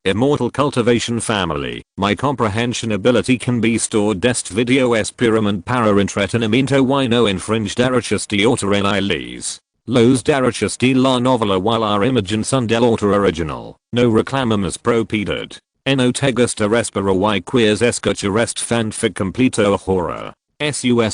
Immortal Cultivation family. My comprehension ability can be stored dest video experiment para intretenimiento y no infringe derechos de autor en iles. Los derechos de la novela y la imaginación del autor original. No reclamamos propiedad. No te gusta respirar y queers escuchar este fanfic completo horror. Suscrea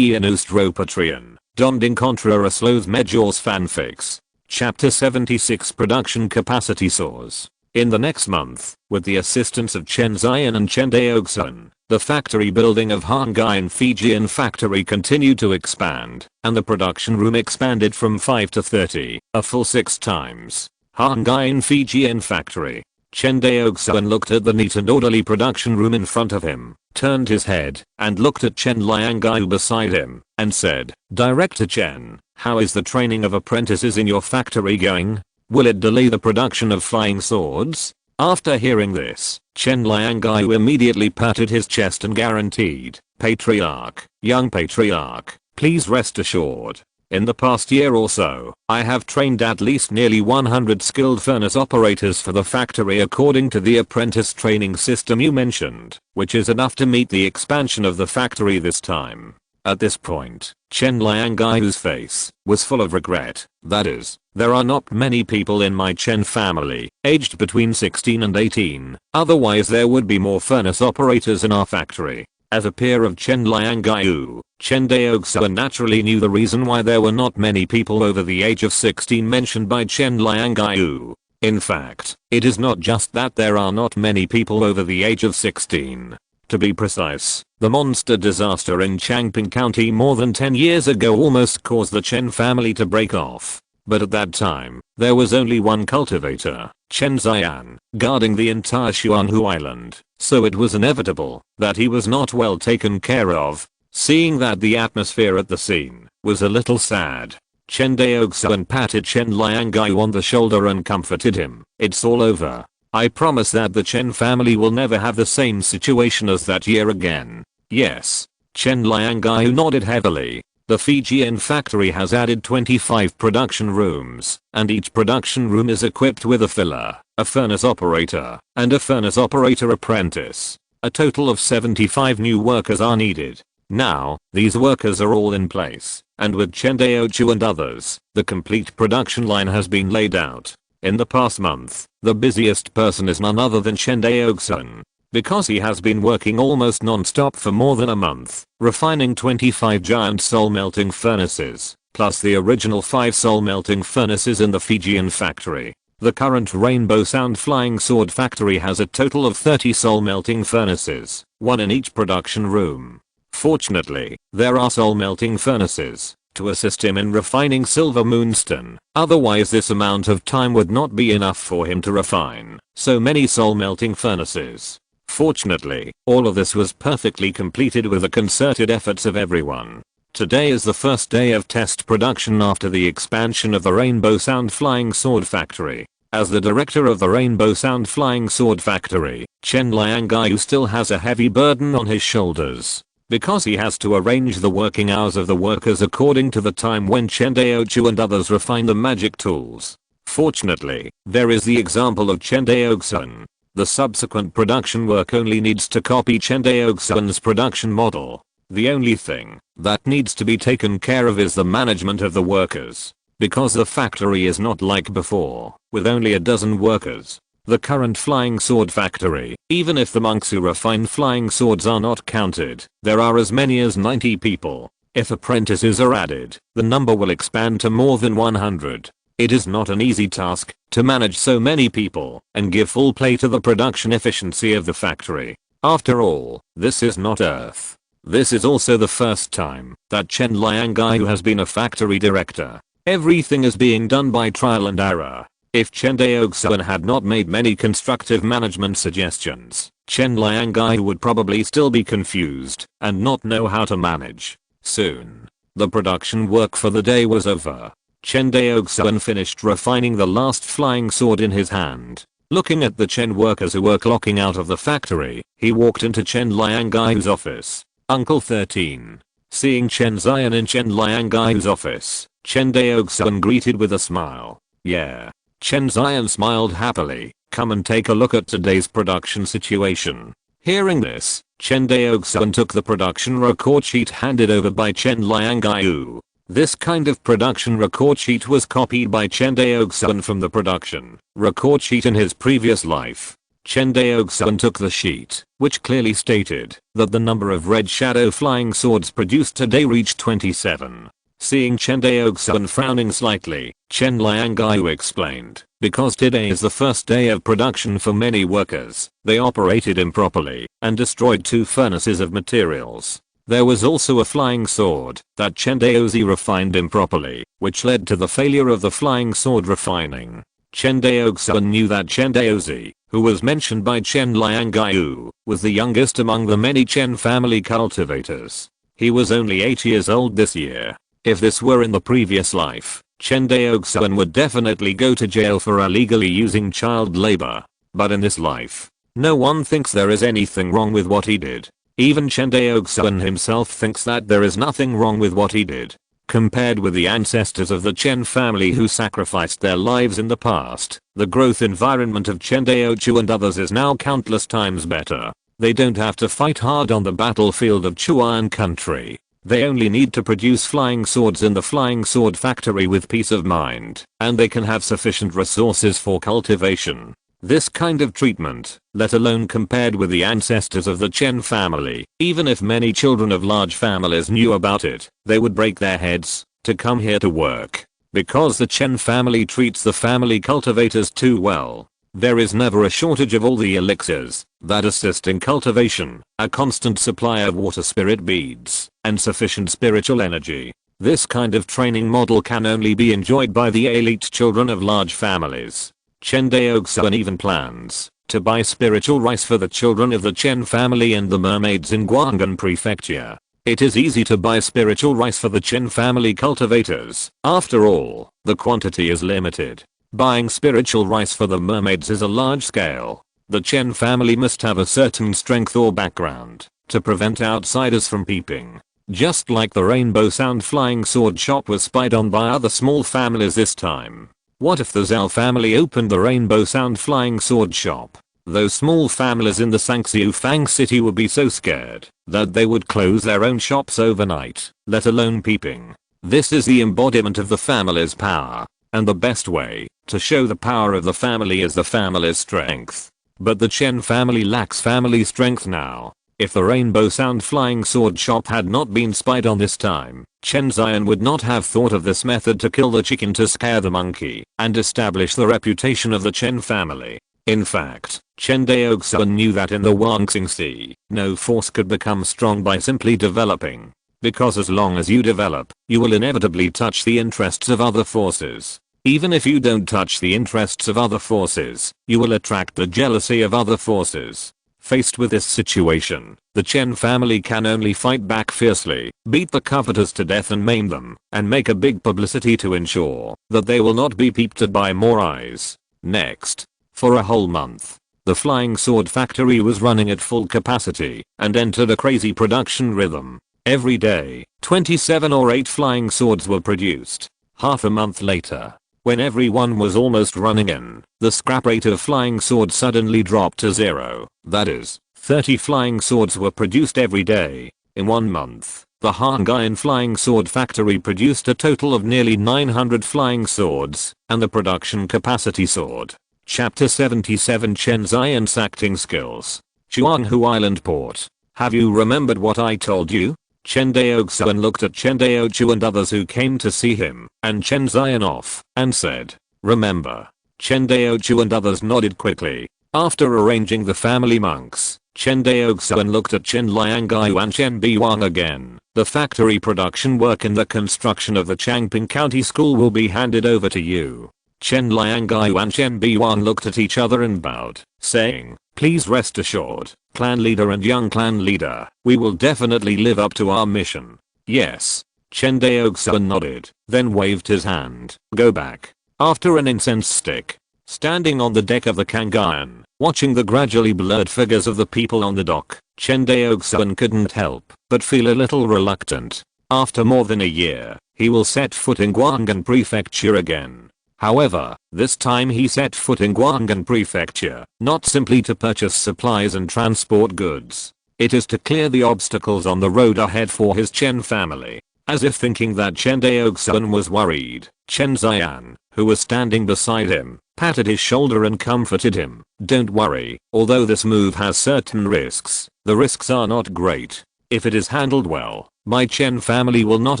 en nuestro Patreon, donde encontrarás los mejores fanfics. Chapter 76 Production Capacity Soars. In the next month, with the assistance of Chen Daoxuan and Chen Daoxuan, the factory building of Hongmeng Fijian factory continued to expand, and the production room expanded from 5 to 30, a full 6 times. Hongmeng Fijian factory. Chen Daoxuan looked at the neat and orderly production room in front of him, turned his head, and looked at Chen Liangai beside him, and said, Director Chen, how is the training of apprentices in your factory going? Will it delay the production of flying swords? After hearing this, Chen Liangai immediately patted his chest and guaranteed, Patriarch, young patriarch, please rest assured. In the past year or so, I have trained at least nearly 100 skilled furnace operators for the factory according to the apprentice training system you mentioned, which is enough to meet the expansion of the factory this time. At this point, Chen Liangai's face was full of regret. That is, there are not many people in my Chen family, aged between 16 and 18, otherwise there would be more furnace operators in our factory. As a peer of Chen Liangai, Chen Daoxuan naturally knew the reason why there were not many people over the age of 16 mentioned by Chen Liangai. In fact, it is not just that there are not many people over the age of 16. To be precise, the monster disaster in Changping County more than 10 years ago almost caused the Chen family to break off. But at that time, there was only one cultivator, Chen Daoxuan, guarding the entire Xuanhu Island, so it was inevitable that he was not well taken care of. Seeing that the atmosphere at the scene was a little sad, Chen Daoxuan patted Chen Liangai on the shoulder and comforted him. It's all over. I promise that the Chen family will never have the same situation as that year again. Yes. Chen Liangai nodded heavily. The Fijian factory has added 25 production rooms, and each production room is equipped with a filler, a furnace operator, and a furnace operator apprentice. A total of 75 new workers are needed. Now, these workers are all in place, and with Chen Daoxuan and others, the complete production line has been laid out. In the past month, the busiest person is none other than Chen Daoxuan, because he has been working almost non-stop for more than a month, refining 25 giant soul melting furnaces, plus the original 5 soul melting furnaces in the Fijian factory. The current Rainbow Sound Flying Sword factory has a total of 30 soul melting furnaces, one in each production room. Fortunately, there are soul melting furnaces to assist him in refining silver moonstone, otherwise this amount of time would not be enough for him to refine so many soul melting furnaces. Fortunately, all of this was perfectly completed with the concerted efforts of everyone. Today is the first day of test production after the expansion of the Rainbow Sound Flying Sword factory. As the director of the Rainbow Sound Flying Sword factory, Chen Liangai still has a heavy burden on his shoulders, because he has to arrange the working hours of the workers according to the time when Chen Daoxuan and others refine the magic tools. Fortunately, there is the example of Chen Daoxuan. The subsequent production work only needs to copy Chen Daoxuan's production model. The only thing that needs to be taken care of is the management of the workers, because the factory is not like before, with only a dozen workers. The current flying sword factory, even if the monks who refine flying swords are not counted, there are as many as 90 people. If apprentices are added, the number will expand to more than 100. It is not an easy task to manage so many people and give full play to the production efficiency of the factory. After all, this is not Earth. This is also the first time that Chen Liangai has been a factory director. Everything is being done by trial and error. If Chen Daoxuan had not made many constructive management suggestions, Chen Liangai would probably still be confused and not know how to manage. Soon, the production work for the day was over. Chen Daoxuan finished refining the last flying sword in his hand. Looking at the Chen workers who were clocking out of the factory, he walked into Chen Liangai's office. Uncle 13. Seeing Chen Daoxuan in Chen Liangai's office, Chen Daoxuan greeted with a smile. Yeah. Chen Daoxuan smiled happily, come and take a look at today's production situation. Hearing this, Chen Daoxuan took the production record sheet handed over by Chen Liangaiyu. This kind of production record sheet was copied by Chen Daoxuan from the production record sheet in his previous life. Chen Daoxuan took the sheet, which clearly stated that the number of red shadow flying swords produced today reached 27. Seeing Chen Daoxuan frowning slightly, Chen Liangaiyu explained, because today is the first day of production for many workers, they operated improperly and destroyed 2 furnaces of materials. There was also a flying sword that Chen Daozi refined improperly, which led to the failure of the flying sword refining. Chen Daoxuan knew that Chen Daozi, who was mentioned by Chen Liangaiyu, was the youngest among the many Chen family cultivators. He was only 8 years old this year. If this were in the previous life, Chen Daoxuan would definitely go to jail for illegally using child labor. But in this life, no one thinks there is anything wrong with what he did. Even Chen Daoxuan himself thinks that there is nothing wrong with what he did. Compared with the ancestors of the Chen family who sacrificed their lives in the past, the growth environment of Chen Daoxuan and others is now countless times better. They don't have to fight hard on the battlefield of Chuan country. They only need to produce flying swords in the flying sword factory with peace of mind, and they can have sufficient resources for cultivation. This kind of treatment, let alone compared with the ancestors of the Chen family, even if many children of large families knew about it, they would break their heads to come here to work. Because the Chen family treats the family cultivators too well. There is never a shortage of all the elixirs that assist in cultivation, a constant supply of water spirit beads, and sufficient spiritual energy. This kind of training model can only be enjoyed by the elite children of large families. Chen Daoxuan even plans to buy spiritual rice for the children of the Chen family and the mermaids in Guanghan Prefecture. It is easy to buy spiritual rice for the Chen family cultivators. After all, the quantity is limited. Buying spiritual rice for the mermaids is a large scale. The Chen family must have a certain strength or background to prevent outsiders from peeping. Just like the Rainbow Sound flying sword shop was spied on by other small families this time. What if the Zhao family opened the Rainbow Sound flying sword shop? Those small families in the Sangxiu Fang city would be so scared that they would close their own shops overnight, let alone peeping. This is the embodiment of the family's power. And the best way to show the power of the family is the family's strength. But the Chen family lacks family strength now. If the Rainbow Sound flying sword shop had not been spied on this time, Chen Zion would not have thought of this method to kill the chicken to scare the monkey and establish the reputation of the Chen family. In fact, Chen Daoxuan knew that in the Wangxing Sea, no force could become strong by simply developing. Because as long as you develop, you will inevitably touch the interests of other forces. Even if you don't touch the interests of other forces, you will attract the jealousy of other forces. Faced with this situation, the Chen family can only fight back fiercely, beat the covetous to death and maim them, and make a big publicity to ensure that they will not be peeped at by more eyes. Next, for a whole month, the flying sword factory was running at full capacity and entered a crazy production rhythm. Every day, 27 or 8 flying swords were produced. Half a month later, when everyone was almost running in, the scrap rate of flying swords suddenly dropped to 0. That is, 30 flying swords were produced every day. In 1 month, the Hongmeng flying sword factory produced a total of nearly 900 flying swords, and the production capacity soared. Chapter 77 Chen Ziyan's acting skills. Chuanghu Island Port. Have you remembered what I told you? Chen Daoxuan looked at Chen Daoxuan and others who came to see him, and Chen Ziyan off, and said, remember. Chen Daoxuan and others nodded quickly. After arranging the family monks, Chen Daoxuan looked at Chen Liangaiyu and Chen Biwang again. The factory production work in the construction of the Changping County School will be handed over to you. Chen Liangaiyu and Chen Biwang looked at each other and bowed, saying, please rest assured, clan leader and young clan leader, we will definitely live up to our mission. Yes. Chen Daoxuan nodded, then waved his hand. Go back. After an incense stick. Standing on the deck of the Kangayan, watching the gradually blurred figures of the people on the dock, Chen Daoxuan couldn't help but feel a little reluctant. After more than a year, he will set foot in Guanghan Prefecture again. However, this time he set foot in Guanghan Prefecture, not simply to purchase supplies and transport goods. It is to clear the obstacles on the road ahead for his Chen family. As if thinking that Chen Daoxuan was worried, Chen Ziyan, who was standing beside him, patted his shoulder and comforted him. Don't worry, although this move has certain risks, the risks are not great. If it is handled well, my Chen family will not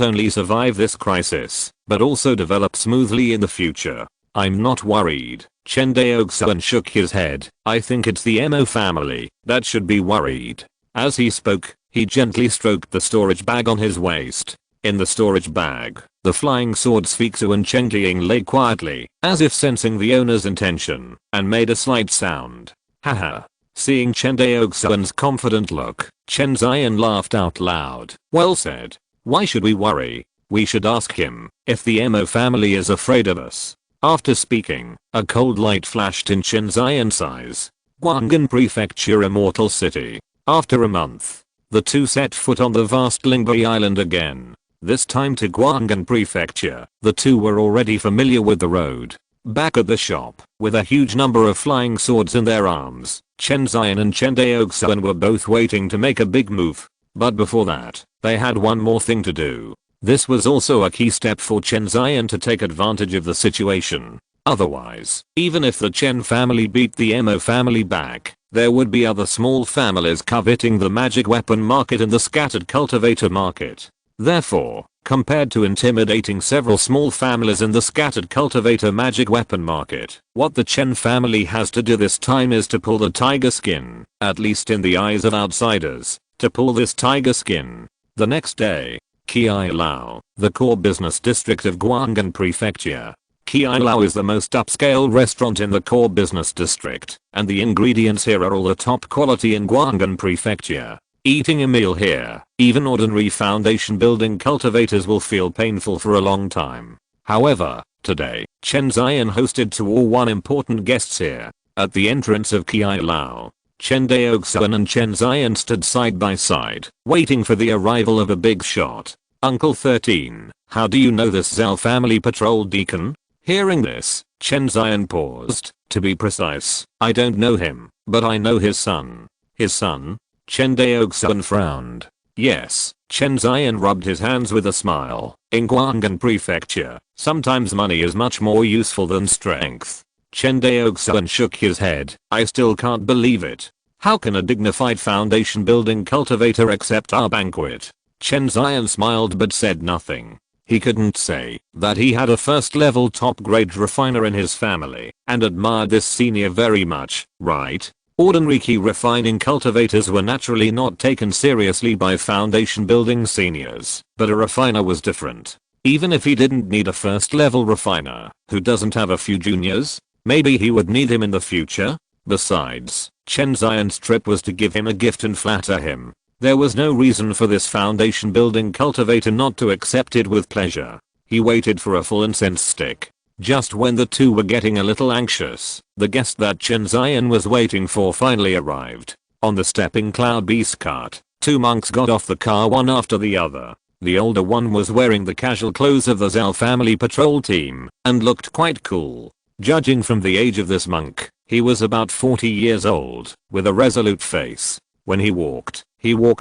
only survive this crisis, but also develop smoothly in the future. I'm not worried. Chen Daoxuan shook his head. I think it's the Mo family that should be worried. As he spoke, he gently stroked the storage bag on his waist. In the storage bag, the flying swords Fixu and Chengjiang lay quietly, as if sensing the owner's intention, and made a slight sound. Haha. Seeing Chen Daoxuan's confident look, Chen Ziyan laughed out loud. Well said. Why should we worry? We should ask him if the Mo family is afraid of us. After speaking, a cold light flashed in Chen Ziyan's eyes. Guanghan Prefecture, Immortal City. After a month, the two set foot on the vast Lingbei Island again. This time to Guanghan Prefecture. The two were already familiar with the road. Back at the shop, with a huge number of flying swords in their arms, Chen Ziyan and Chen Daoxuan were both waiting to make a big move. But before that, they had one more thing to do. This was also a key step for Chen Ziyan to take advantage of the situation. Otherwise, even if the Chen family beat the Mo family back, there would be other small families coveting the magic weapon market and the scattered cultivator market. Therefore, compared to intimidating several small families in the scattered cultivator magic weapon market, what the Chen family has to do this time is to pull the tiger skin, at least in the eyes of outsiders, to pull this tiger skin. The next day, Qiailao, the core business district of Guanghan Prefecture. Qiailao is the most upscale restaurant in the core business district, and the ingredients here are all the top quality in Guanghan Prefecture. Eating a meal here, even ordinary foundation building cultivators will feel painful for a long time. However, today, Chen Ziyan hosted 2 or 1 important guests here. At the entrance of Qiailao, Chen Daoxuan and Chen Ziyan stood side by side, waiting for the arrival of a big shot. Uncle 13, how do you know this Zhao family patrol deacon? Hearing this, Chen Ziyan paused. To be precise, I don't know him, but I know his son. His son? Chen Daoxuan frowned. Yes, Chen Ziyan rubbed his hands with a smile. In Guanghan Prefecture, sometimes money is much more useful than strength. Chen Daoxuan shook his head. I still can't believe it. How can a dignified foundation building cultivator accept our banquet? Chen Ziyan smiled but said nothing. He couldn't say that he had a first level top grade refiner in his family and admired this senior very much, right? Ordinary key refining cultivators were naturally not taken seriously by foundation building seniors, but a refiner was different. Even if he didn't need a first level refiner, who doesn't have a few juniors? Maybe he would need him in the future? Besides, Chen Ziyan's trip was to give him a gift and flatter him. There was no reason for this foundation building cultivator not to accept it with pleasure. He waited for a full incense stick. Just when the two were getting a little anxious, the guest that Chen Ziyan was waiting for finally arrived. On the stepping cloud beast cart, 2 monks got off the car one after the other. The older one was wearing the casual clothes of the Zhao family patrol team, and looked quite cool. Judging from the age of this monk, he was about 40 years old, with a resolute face. When he walked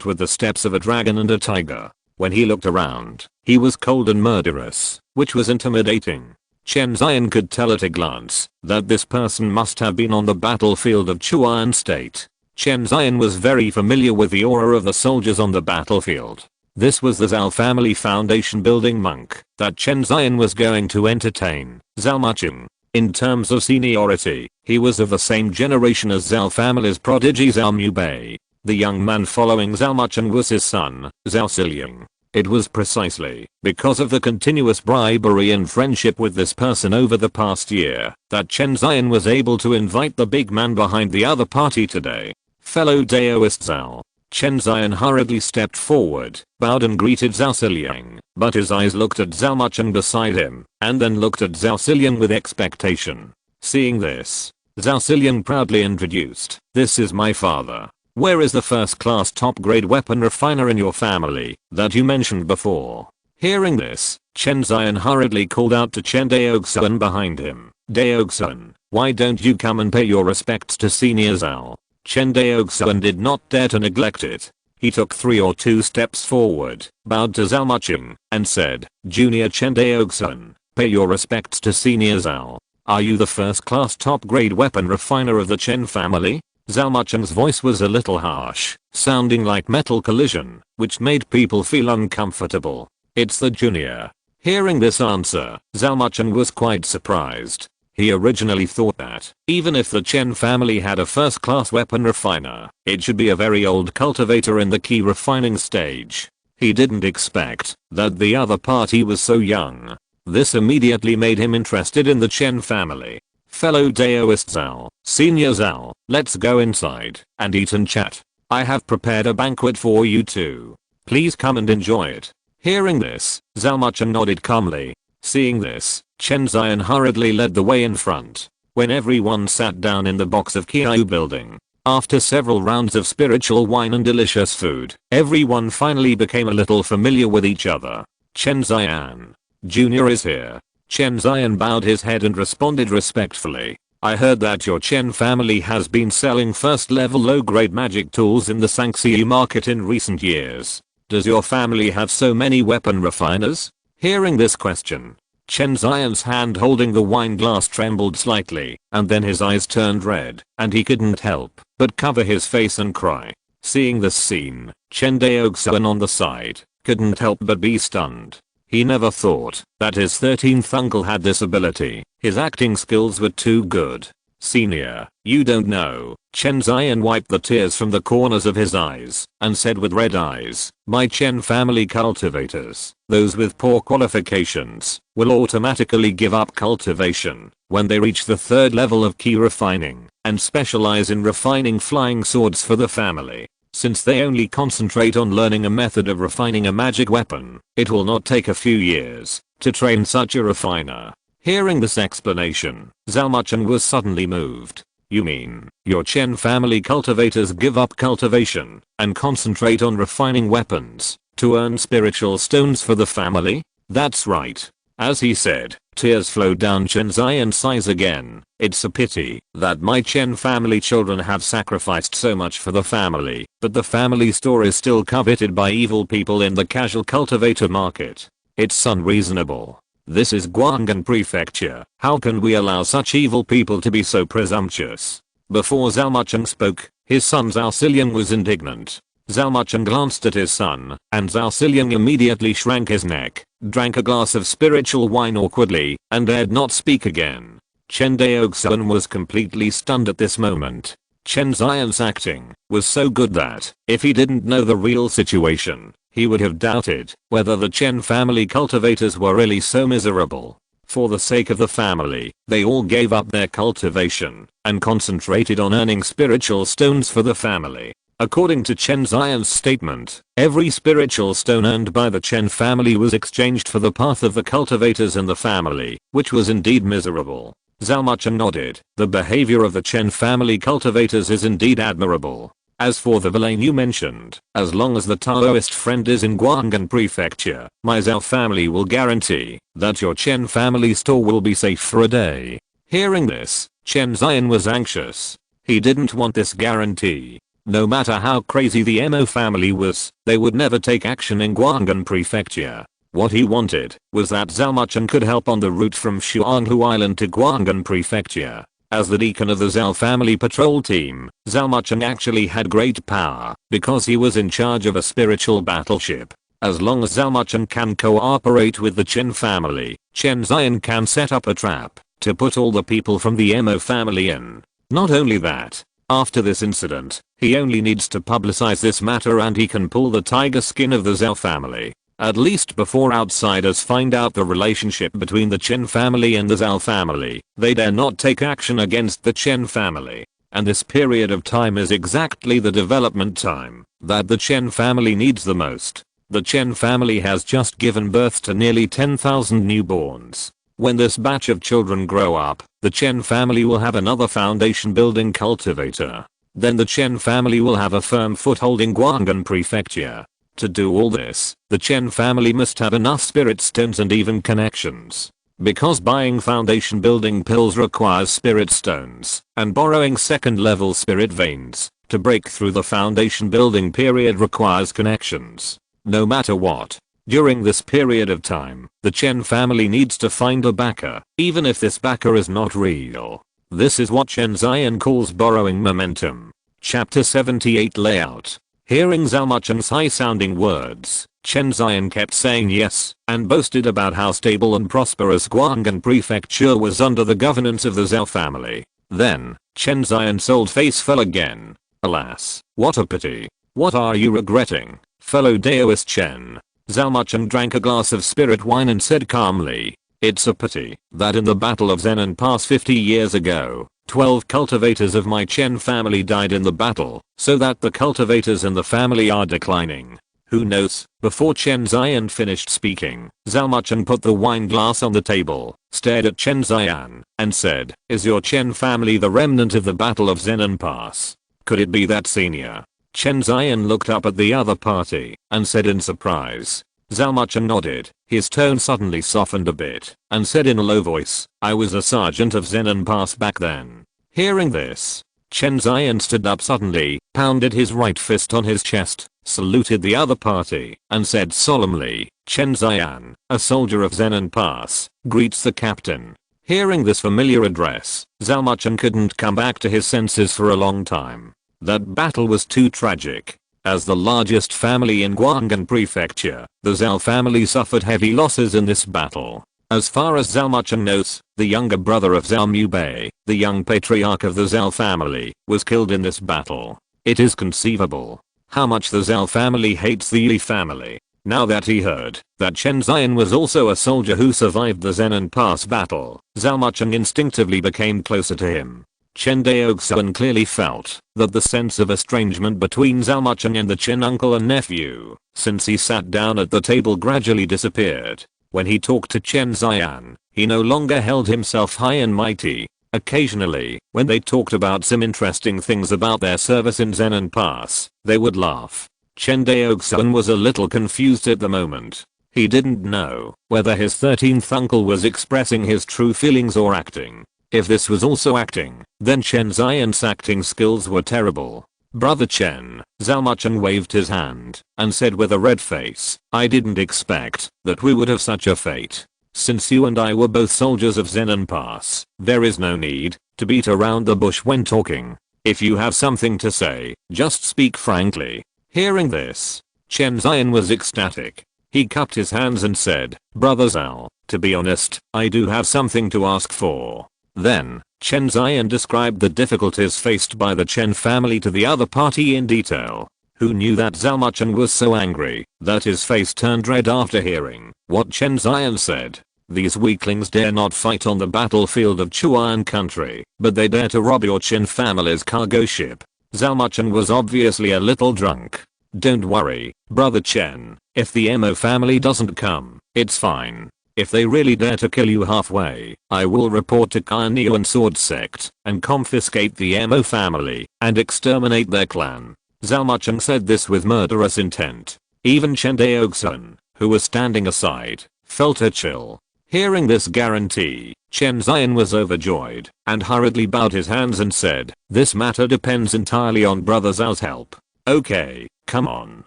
with the steps of a dragon and a tiger. When he looked around, he was cold and murderous, which was intimidating. Chen Ziyan could tell at a glance that this person must have been on the battlefield of Chuan State. Chen Ziyan was very familiar with the aura of the soldiers on the battlefield. This was the Zhao family foundation building monk that Chen Ziyan was going to entertain, Zhao Mucheng. In terms of seniority, he was of the same generation as Zhao family's prodigy Zhao Mubei. The young man following Zhao Mucheng was his son, Zhao Siliang. It was precisely because of the continuous bribery and friendship with this person over the past year that Chen Ziyan was able to invite the big man behind the other party today. Fellow Daoist Zhao. Chen Ziyan hurriedly stepped forward, bowed and greeted Zhao Siliang, but his eyes looked at Zhao Mucheng beside him, and then looked at Zhao Siliang with expectation. Seeing this, Zhao Siliang proudly introduced, "This is my father. Where is the first-class top-grade weapon refiner in your family that you mentioned before?" Hearing this, Chen Zion hurriedly called out to Chen Daoxuan behind him. Daoxuan, why don't you come and pay your respects to Senior Zhao? Chen Daoxuan did not dare to neglect it. He took 3 or 2 steps forward, bowed to Zhao Mucheng, and said, Junior Chen Daoxuan, pay your respects to Senior Zhao. Are you the first class top grade weapon refiner of the Chen family? Zhao Mucheng's voice was a little harsh, sounding like metal collision, which made people feel uncomfortable. It's the junior. Hearing this answer, Zhao Mucheng was quite surprised. He originally thought that, even if the Chen family had a first-class weapon refiner, it should be a very old cultivator in the key refining stage. He didn't expect that the other party was so young. This immediately made him interested in the Chen family. Fellow Daoist Zhao, Senior Zhao, let's go inside and eat and chat. I have prepared a banquet for you too. Please come and enjoy it. Hearing this, Zhao Mucheng nodded calmly. Seeing this, Chen Zion hurriedly led the way in front. When everyone sat down in the box of Kiao building, after several rounds of spiritual wine and delicious food, everyone finally became a little familiar with each other. Chen Zion Jr. is here. Chen Zion bowed his head and responded respectfully. I heard that your Chen family has been selling first level low grade magic tools in the Shanxi market in recent years. Does your family have so many weapon refiners? Hearing this question, Chen Zion's hand holding the wine glass trembled slightly, and then his eyes turned red, and he couldn't help but cover his face and cry. Seeing this scene, Chen Daoxuan on the side couldn't help but be stunned. He never thought that his 13th uncle had this ability. His acting skills were too good. Senior, you don't know. Chen Zion wiped the tears from the corners of his eyes and said with red eyes, my Chen family cultivators, those with poor qualifications, will automatically give up cultivation when they reach the 3rd level of key refining and specialize in refining flying swords for the family. Since they only concentrate on learning a method of refining a magic weapon, it will not take a few years to train such a refiner. Hearing this explanation, Zhao Mucheng was suddenly moved. You mean, your Chen family cultivators give up cultivation and concentrate on refining weapons to earn spiritual stones for the family? That's right. As he said, tears flowed down Chen Zion's eyes again. It's a pity that my Chen family children have sacrificed so much for the family, but the family store is still coveted by evil people in the casual cultivator market. It's unreasonable. This is Guanghan Prefecture. How can we allow such evil people to be so presumptuous? Before Zhao Mucheng spoke, his son Zhao Xiliang was indignant. Zhao Mucheng glanced at his son, and Zhao Xiliang immediately shrank his neck, drank a glass of spiritual wine awkwardly, and dared not speak again. Chen Daoxuan was completely stunned at this moment. Chen Zion's acting was so good that, if he didn't know the real situation, he would have doubted whether the Chen family cultivators were really so miserable. For the sake of the family, they all gave up their cultivation and concentrated on earning spiritual stones for the family. According to Chen Zion's statement, every spiritual stone earned by the Chen family was exchanged for the path of the cultivators in the family, which was indeed miserable. Zhao Mucheng nodded. The behavior of the Chen family cultivators is indeed admirable. As for the villain you mentioned, as long as the Taoist friend is in Guanghan Prefecture, my Zhao family will guarantee that your Chen family store will be safe for a day. Hearing this, Chen Zion was anxious. He didn't want this guarantee. No matter how crazy the Mo family was, they would never take action in Guanghan Prefecture. What he wanted was that Zhao Mucheng could help on the route from Shuanghu Island to Guanghan Prefecture. As the deacon of the Zhao family patrol team, Zhao Mucheng actually had great power because he was in charge of a spiritual battleship. As long as Zhao Mucheng can cooperate with the Chen family, Chen Zion can set up a trap to put all the people from the Mo family in. Not only that, after this incident, he only needs to publicize this matter and he can pull the tiger skin of the Zhao family. At least before outsiders find out the relationship between the Chen family and the Zhao family, they dare not take action against the Chen family. And this period of time is exactly the development time that the Chen family needs the most. The Chen family has just given birth to nearly 10,000 newborns. When this batch of children grow up, the Chen family will have another foundation building cultivator. Then the Chen family will have a firm foothold in Guanghan Prefecture. To do all this, the Chen family must have enough spirit stones and even connections. Because buying foundation building pills requires spirit stones, and borrowing second level spirit veins to break through the foundation building period requires connections. No matter what, during this period of time, the Chen family needs to find a backer, even if this backer is not real. This is what Chen Daoxuan calls borrowing momentum. Chapter 78 Layout. Hearing Zhao Chen's high-sounding words, Chen Daoxuan kept saying yes, and boasted about how stable and prosperous Guanghan Prefecture was under the governance of the Zhao family. Then, Chen Daoxuan's old face fell again. Alas, what a pity. What are you regretting, fellow Daoist Chen? Zhao Chen drank a glass of spirit wine and said calmly, "It's a pity that in the Battle of Zenan Pass 50 years ago, 12 cultivators of my Chen family died in the battle, so that the cultivators in the family are declining. Who knows?" Before Chen Daoxuan finished speaking, Zhao Chen put the wine glass on the table, stared at Chen Daoxuan, and said, "Is your Chen family the remnant of the Battle of Zenan Pass? Could it be that senior?" Chen Daoxuan looked up at the other party, and said in surprise. Zhao Chen nodded, his tone suddenly softened a bit, and said in a low voice, "I was a sergeant of Zenan Pass back then." Hearing this, Chen Daoxuan stood up suddenly, pounded his right fist on his chest, saluted the other party, and said solemnly, "Chen Daoxuan, a soldier of Zenan Pass, greets the captain." Hearing this familiar address, Zhao Chen couldn't come back to his senses for a long time. That battle was too tragic. As the largest family in Guanghan Prefecture, the Zhao family suffered heavy losses in this battle. As far as Zhao Chen knows, the younger brother of Zhao Mubei, the young patriarch of the Zhao family, was killed in this battle. It is conceivable how much the Zhao family hates the Yi family. Now that he heard that Chen Daoxuan was also a soldier who survived the Zenan Pass battle, Zhao Chen instinctively became closer to him. Chen Daoxuan clearly felt that the sense of estrangement between Zhao Chen and the Chen uncle and nephew, since he sat down at the table, gradually disappeared. When he talked to Chen Daoxuan, he no longer held himself high and mighty. Occasionally, when they talked about some interesting things about their service in Zenan Pass, they would laugh. Chen Daoxuan was a little confused at the moment. He didn't know whether his 13th uncle was expressing his true feelings or acting. If this was also acting, then Chen Daoxuan's acting skills were terrible. "Brother Chen," Zhao Chen waved his hand, and said with a red face, "I didn't expect that we would have such a fate. Since you and I were both soldiers of Zenan Pass, there is no need to beat around the bush when talking. If you have something to say, just speak frankly." Hearing this, Chen Daoxuan was ecstatic. He cupped his hands and said, "Brother Zhao, to be honest, I do have something to ask for." Then, Chen Daoxuan described the difficulties faced by the Chen family to the other party in detail. Who knew that Zhao Chen was so angry that his face turned red after hearing what Chen Daoxuan said? These weaklings dare not fight on the battlefield of Chuan country, but they dare to rob your Chen family's cargo ship. Zhao Chen was obviously a little drunk. "Don't worry, brother Chen, if the Mo family doesn't come, it's fine. If they really dare to kill you halfway, I will report to Kainiu and Sword Sect, and confiscate the Mo family, and exterminate their clan." Zhao Chen said this with murderous intent. Even Chen Daoxuan, who was standing aside, felt a chill. Hearing this guarantee, Chen Daoxuan was overjoyed, and hurriedly bowed his hands and said, "This matter depends entirely on Brother Zhao's help." "Okay, come on,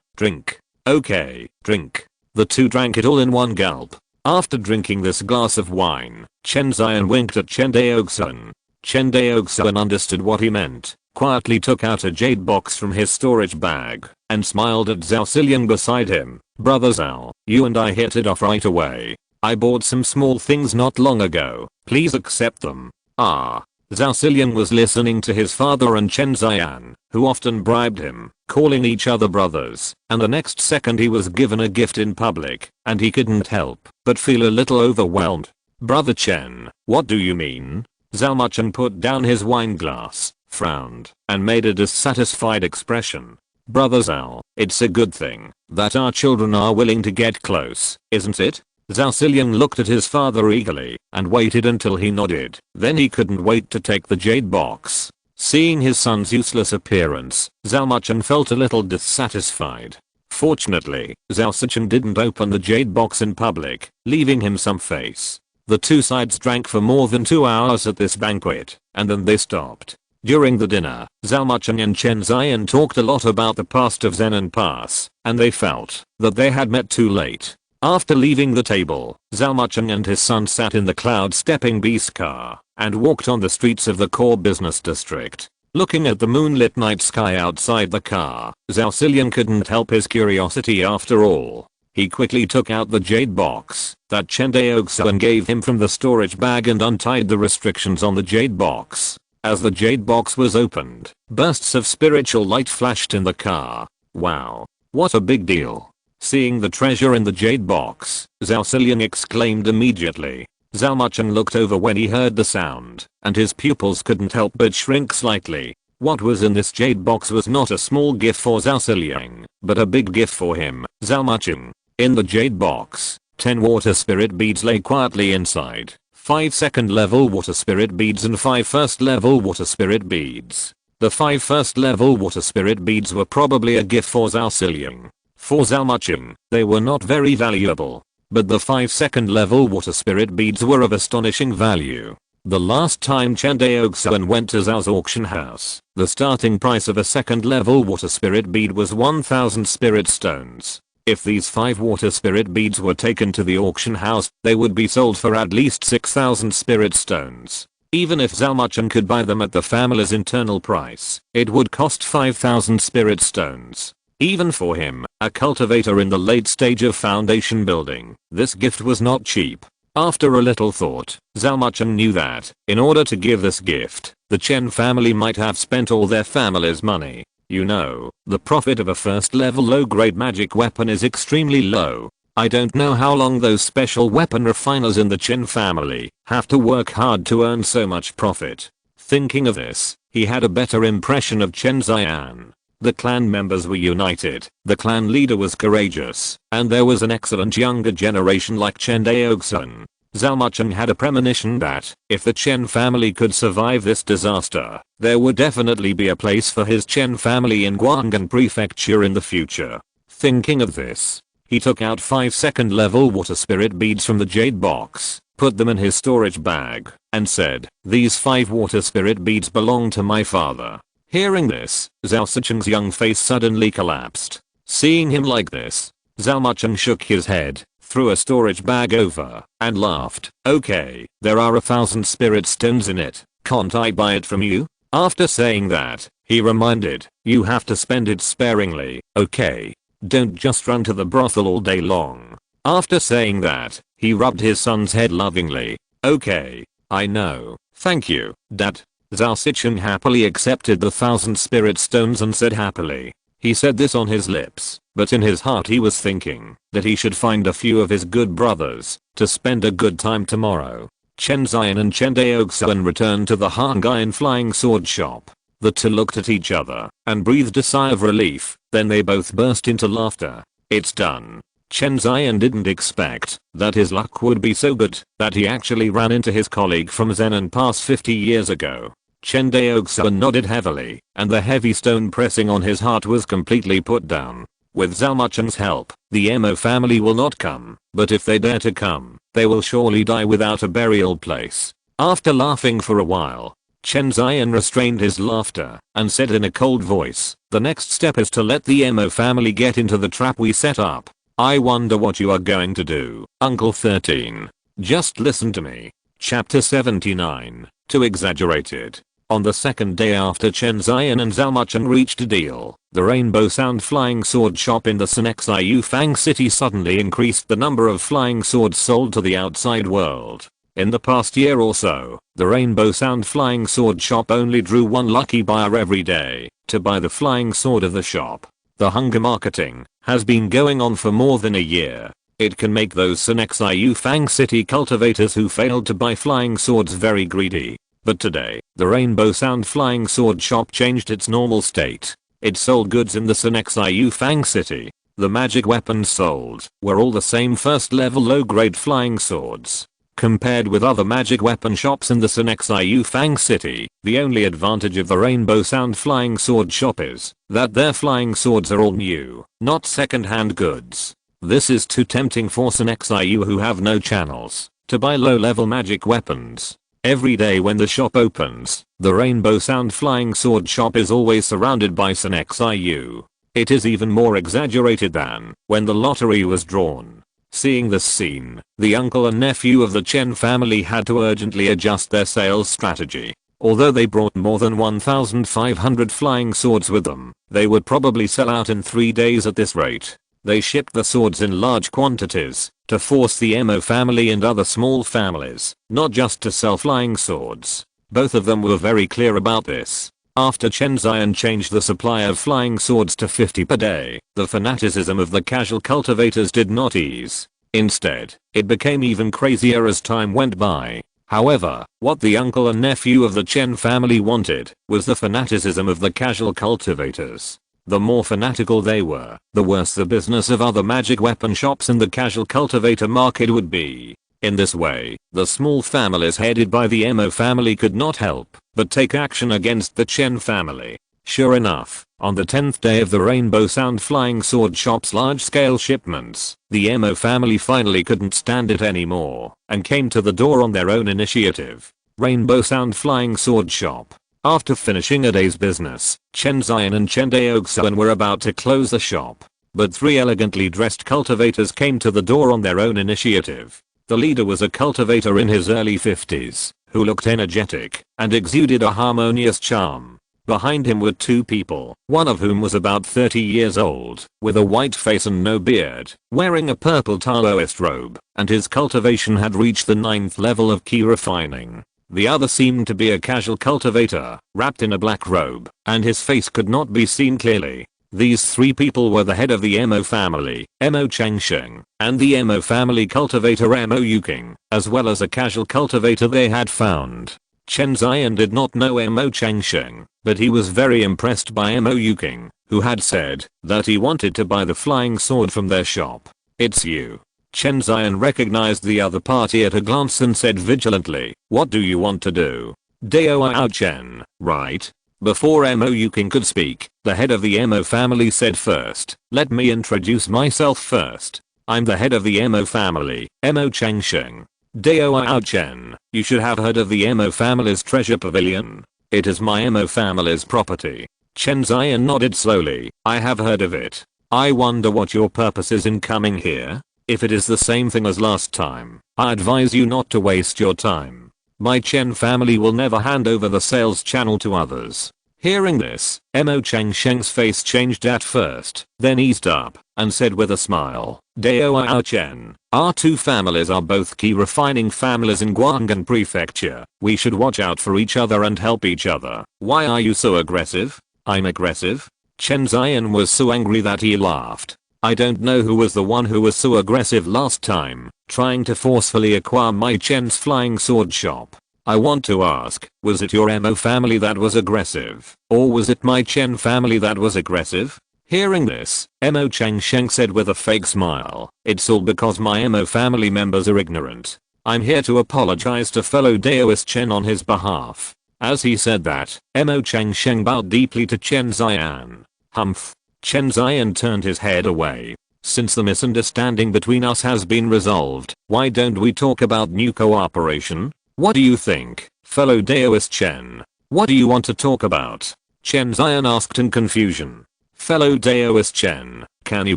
drink." "Okay, drink." The two drank it all in one gulp. After drinking this glass of wine, Chen Daoxuan winked at Chen Daoxuan. Chen Daoxuan understood what he meant, quietly took out a jade box from his storage bag, and smiled at Zhao Xiliang beside him. "Brother Zhao, you and I hit it off right away. I bought some small things not long ago, please accept them." "Ah." Zhao Xiliang was listening to his father and Chen Daoxuan, who often bribed him, calling each other brothers, and the next second he was given a gift in public, and he couldn't help but feel a little overwhelmed. "Brother Chen, what do you mean?" Zhao Chen put down his wine glass, frowned, and made a dissatisfied expression. "Brother Zhao, it's a good thing that our children are willing to get close, isn't it?" Zhao Xiliang looked at his father eagerly, and waited until he nodded. Then he couldn't wait to take the jade box. Seeing his son's useless appearance, Zhao Chen felt a little dissatisfied. Unfortunately, Zhao Sichen didn't open the jade box in public, leaving him some face. The two sides drank for more than 2 hours at this banquet, and then they stopped. During the dinner, Zhao Mucheng and Chen Ziyan talked a lot about the past of Zen and Pass, and they felt that they had met too late. After leaving the table, Zhao Mucheng and his son sat in the cloud-stepping beast car and walked on the streets of the core business district. Looking at the moonlit night sky outside the car, Zhao Xilian couldn't help his curiosity after all. He quickly took out the jade box that Chen Daoxuan gave him from the storage bag and untied the restrictions on the jade box. As the jade box was opened, bursts of spiritual light flashed in the car. Wow. What a big deal. Seeing the treasure in the jade box, Zhao Xilian exclaimed immediately. Zhao Mucheng looked over when he heard the sound, and his pupils couldn't help but shrink slightly. What was in this jade box was not a small gift for Zhao Xilian, but a big gift for him, Zhao Mucheng. In the jade box, 10 water spirit beads lay quietly inside, 5 second level water spirit beads and 5 first level water spirit beads. The 5 first level water spirit beads were probably a gift for Zhao Xilian. For Zhao Mucheng, they were not very valuable. But the 5 second level water spirit beads were of astonishing value. The last time Chen Daoxuan went to Zhao's auction house, the starting price of a second level water spirit bead was 1000 spirit stones. If these 5 water spirit beads were taken to the auction house, they would be sold for at least 6000 spirit stones. Even if Zhao Mucheng could buy them at the family's internal price, it would cost 5000 spirit stones. Even for him, a cultivator in the late stage of foundation building, this gift was not cheap. After a little thought, Zhao Mucheng knew that, in order to give this gift, the Chen family might have spent all their family's money. You know, the profit of a first level low grade magic weapon is extremely low. I don't know how long those special weapon refiners in the Chen family have to work hard to earn so much profit. Thinking of this, he had a better impression of Chen Ziyan. The clan members were united, the clan leader was courageous, and there was an excellent younger generation like Chen Daoxuan. Zhao Mucheng had a premonition that, if the Chen family could survive this disaster, there would definitely be a place for his Chen family in Guanghan Prefecture in the future. Thinking of this, he took out 5 second level water spirit beads from the jade box, put them in his storage bag, and said, "These 5 water spirit beads belong to my father." Hearing this, Zhao Sichen's young face suddenly collapsed. Seeing him like this, Zhao Mucheng shook his head, threw a storage bag over, and laughed. "Okay, there are 1000 spirit stones in it, can't I buy it from you?" After saying that, he reminded, "You have to spend it sparingly, okay? Don't just run to the brothel all day long." After saying that, he rubbed his son's head lovingly. "Okay, I know, thank you, Dad." Zhao Sichen happily accepted the 1000 spirit stones and said happily. He said this on his lips, but in his heart he was thinking that he should find a few of his good brothers to spend a good time tomorrow. Chen Ziyan and Chen Daoxuan returned to the Hongmeng Flying Sword shop. The two looked at each other and breathed a sigh of relief, then they both burst into laughter. It's done. Chen Ziyan didn't expect that his luck would be so good that he actually ran into his colleague from Zen and Pass 50 years ago. Chen Daoxuan nodded heavily, and the heavy stone pressing on his heart was completely put down. With Zhao Mucheng's help, the Mo family will not come, but if they dare to come, they will surely die without a burial place. After laughing for a while, Chen Ziyan restrained his laughter and said in a cold voice, "The next step is to let the Mo family get into the trap we set up. I wonder what you are going to do, Uncle 13. Just listen to me." Chapter 79, Too Exaggerated. On the second day after Chen Ziyan and Zhao Mucheng reached a deal, the Rainbow Sound Flying Sword shop in the Senexai Fang City suddenly increased the number of flying swords sold to the outside world. In the past year or so, the Rainbow Sound Flying Sword shop only drew one lucky buyer every day to buy the flying sword of the shop. The hunger marketing has been going on for more than a year. It can make those Senexai Fang City cultivators who failed to buy flying swords very greedy. But today, the Rainbow Sound Flying Sword shop changed its normal state. It sold goods in the Senexai Fang City. The magic weapons sold were all the same first level low grade flying swords. Compared with other magic weapon shops in the Xiu Fang City, the only advantage of the Rainbow Sound Flying Sword shop is that their flying swords are all new, not second-hand goods. This is too tempting for Xiu who have no channels to buy low-level magic weapons. Every day when the shop opens, the Rainbow Sound Flying Sword shop is always surrounded by Xiu. It is even more exaggerated than when the lottery was drawn. Seeing this scene, the uncle and nephew of the Chen family had to urgently adjust their sales strategy. Although they brought more than 1,500 flying swords with them, they would probably sell out in 3 days at this rate. They shipped the swords in large quantities to force the Mo family and other small families, not just to sell flying swords. Both of them were very clear about this. After Chen Daoxuan changed the supply of flying swords to 50 per day, the fanaticism of the casual cultivators did not ease. Instead, it became even crazier as time went by. However, what the uncle and nephew of the Chen family wanted was the fanaticism of the casual cultivators. The more fanatical they were, the worse the business of other magic weapon shops in the casual cultivator market would be. In this way, the small families headed by the Mo family could not help but take action against the Chen family. Sure enough, on the 10th day of the Rainbow Sound Flying Sword shop's large-scale shipments, the Mo family finally couldn't stand it anymore and came to the door on their own initiative. Rainbow Sound Flying Sword shop. After finishing a day's business, Chen Daoxuan and Chen Daoxuan were about to close the shop, but 3 elegantly dressed cultivators came to the door on their own initiative. The leader was a cultivator in his early 50s, who looked energetic and exuded a harmonious charm. Behind him were 2 people, one of whom was about 30 years old, with a white face and no beard, wearing a purple Taoist robe, and his cultivation had reached the 9th level of key refining. The other seemed to be a casual cultivator, wrapped in a black robe, and his face could not be seen clearly. These 3 people were the head of the Mo family, Mo Changsheng, and the Mo family cultivator Mo Yuking, as well as a casual cultivator they had found. Chen Daoxuan did not know Mo Changsheng, but he was very impressed by Mo Yuking, who had said that he wanted to buy the flying sword from their shop. "It's you." Chen Daoxuan recognized the other party at a glance and said vigilantly, "What do you want to do?" Daoxuan, right? Before Mo Yuking could speak, the head of the Mo family said first, "Let me introduce myself first. I'm the head of the Mo family, Mo Changsheng." Daoxuan, you should have heard of the Mo family's treasure pavilion. It is my Mo family's property. Chen Daoxuan nodded slowly. "I have heard of it. I wonder what your purpose is in coming here. If it is the same thing as last time, I advise you not to waste your time. My Chen family will never hand over the sales channel to others." Hearing this, Mo Changsheng's face changed at first, then eased up, and said with a smile, "Daoxuan, our 2 families are both key refining families in Guanghan Prefecture. We should watch out for each other and help each other. Why are you so aggressive?" "I'm aggressive?" Chen Daoxuan was so angry that he laughed. "I don't know who was the one who was so aggressive last time, trying to forcefully acquire my Chen's flying sword shop. I want to ask, was it your Mo family that was aggressive, or was it my Chen family that was aggressive?" Hearing this, Mo Changsheng said with a fake smile, "It's all because my Mo family members are ignorant. I'm here to apologize to fellow Daoist Chen on his behalf." As he said that, Mo Changsheng bowed deeply to Chen Daoxuan. "Humph." Chen Daoxuan turned his head away. "Since the misunderstanding between us has been resolved, why don't we talk about new cooperation? What do you think, fellow Daoist Chen? What do you want to talk about?" Chen Daoxuan asked in confusion. "Fellow Daoist Chen, can you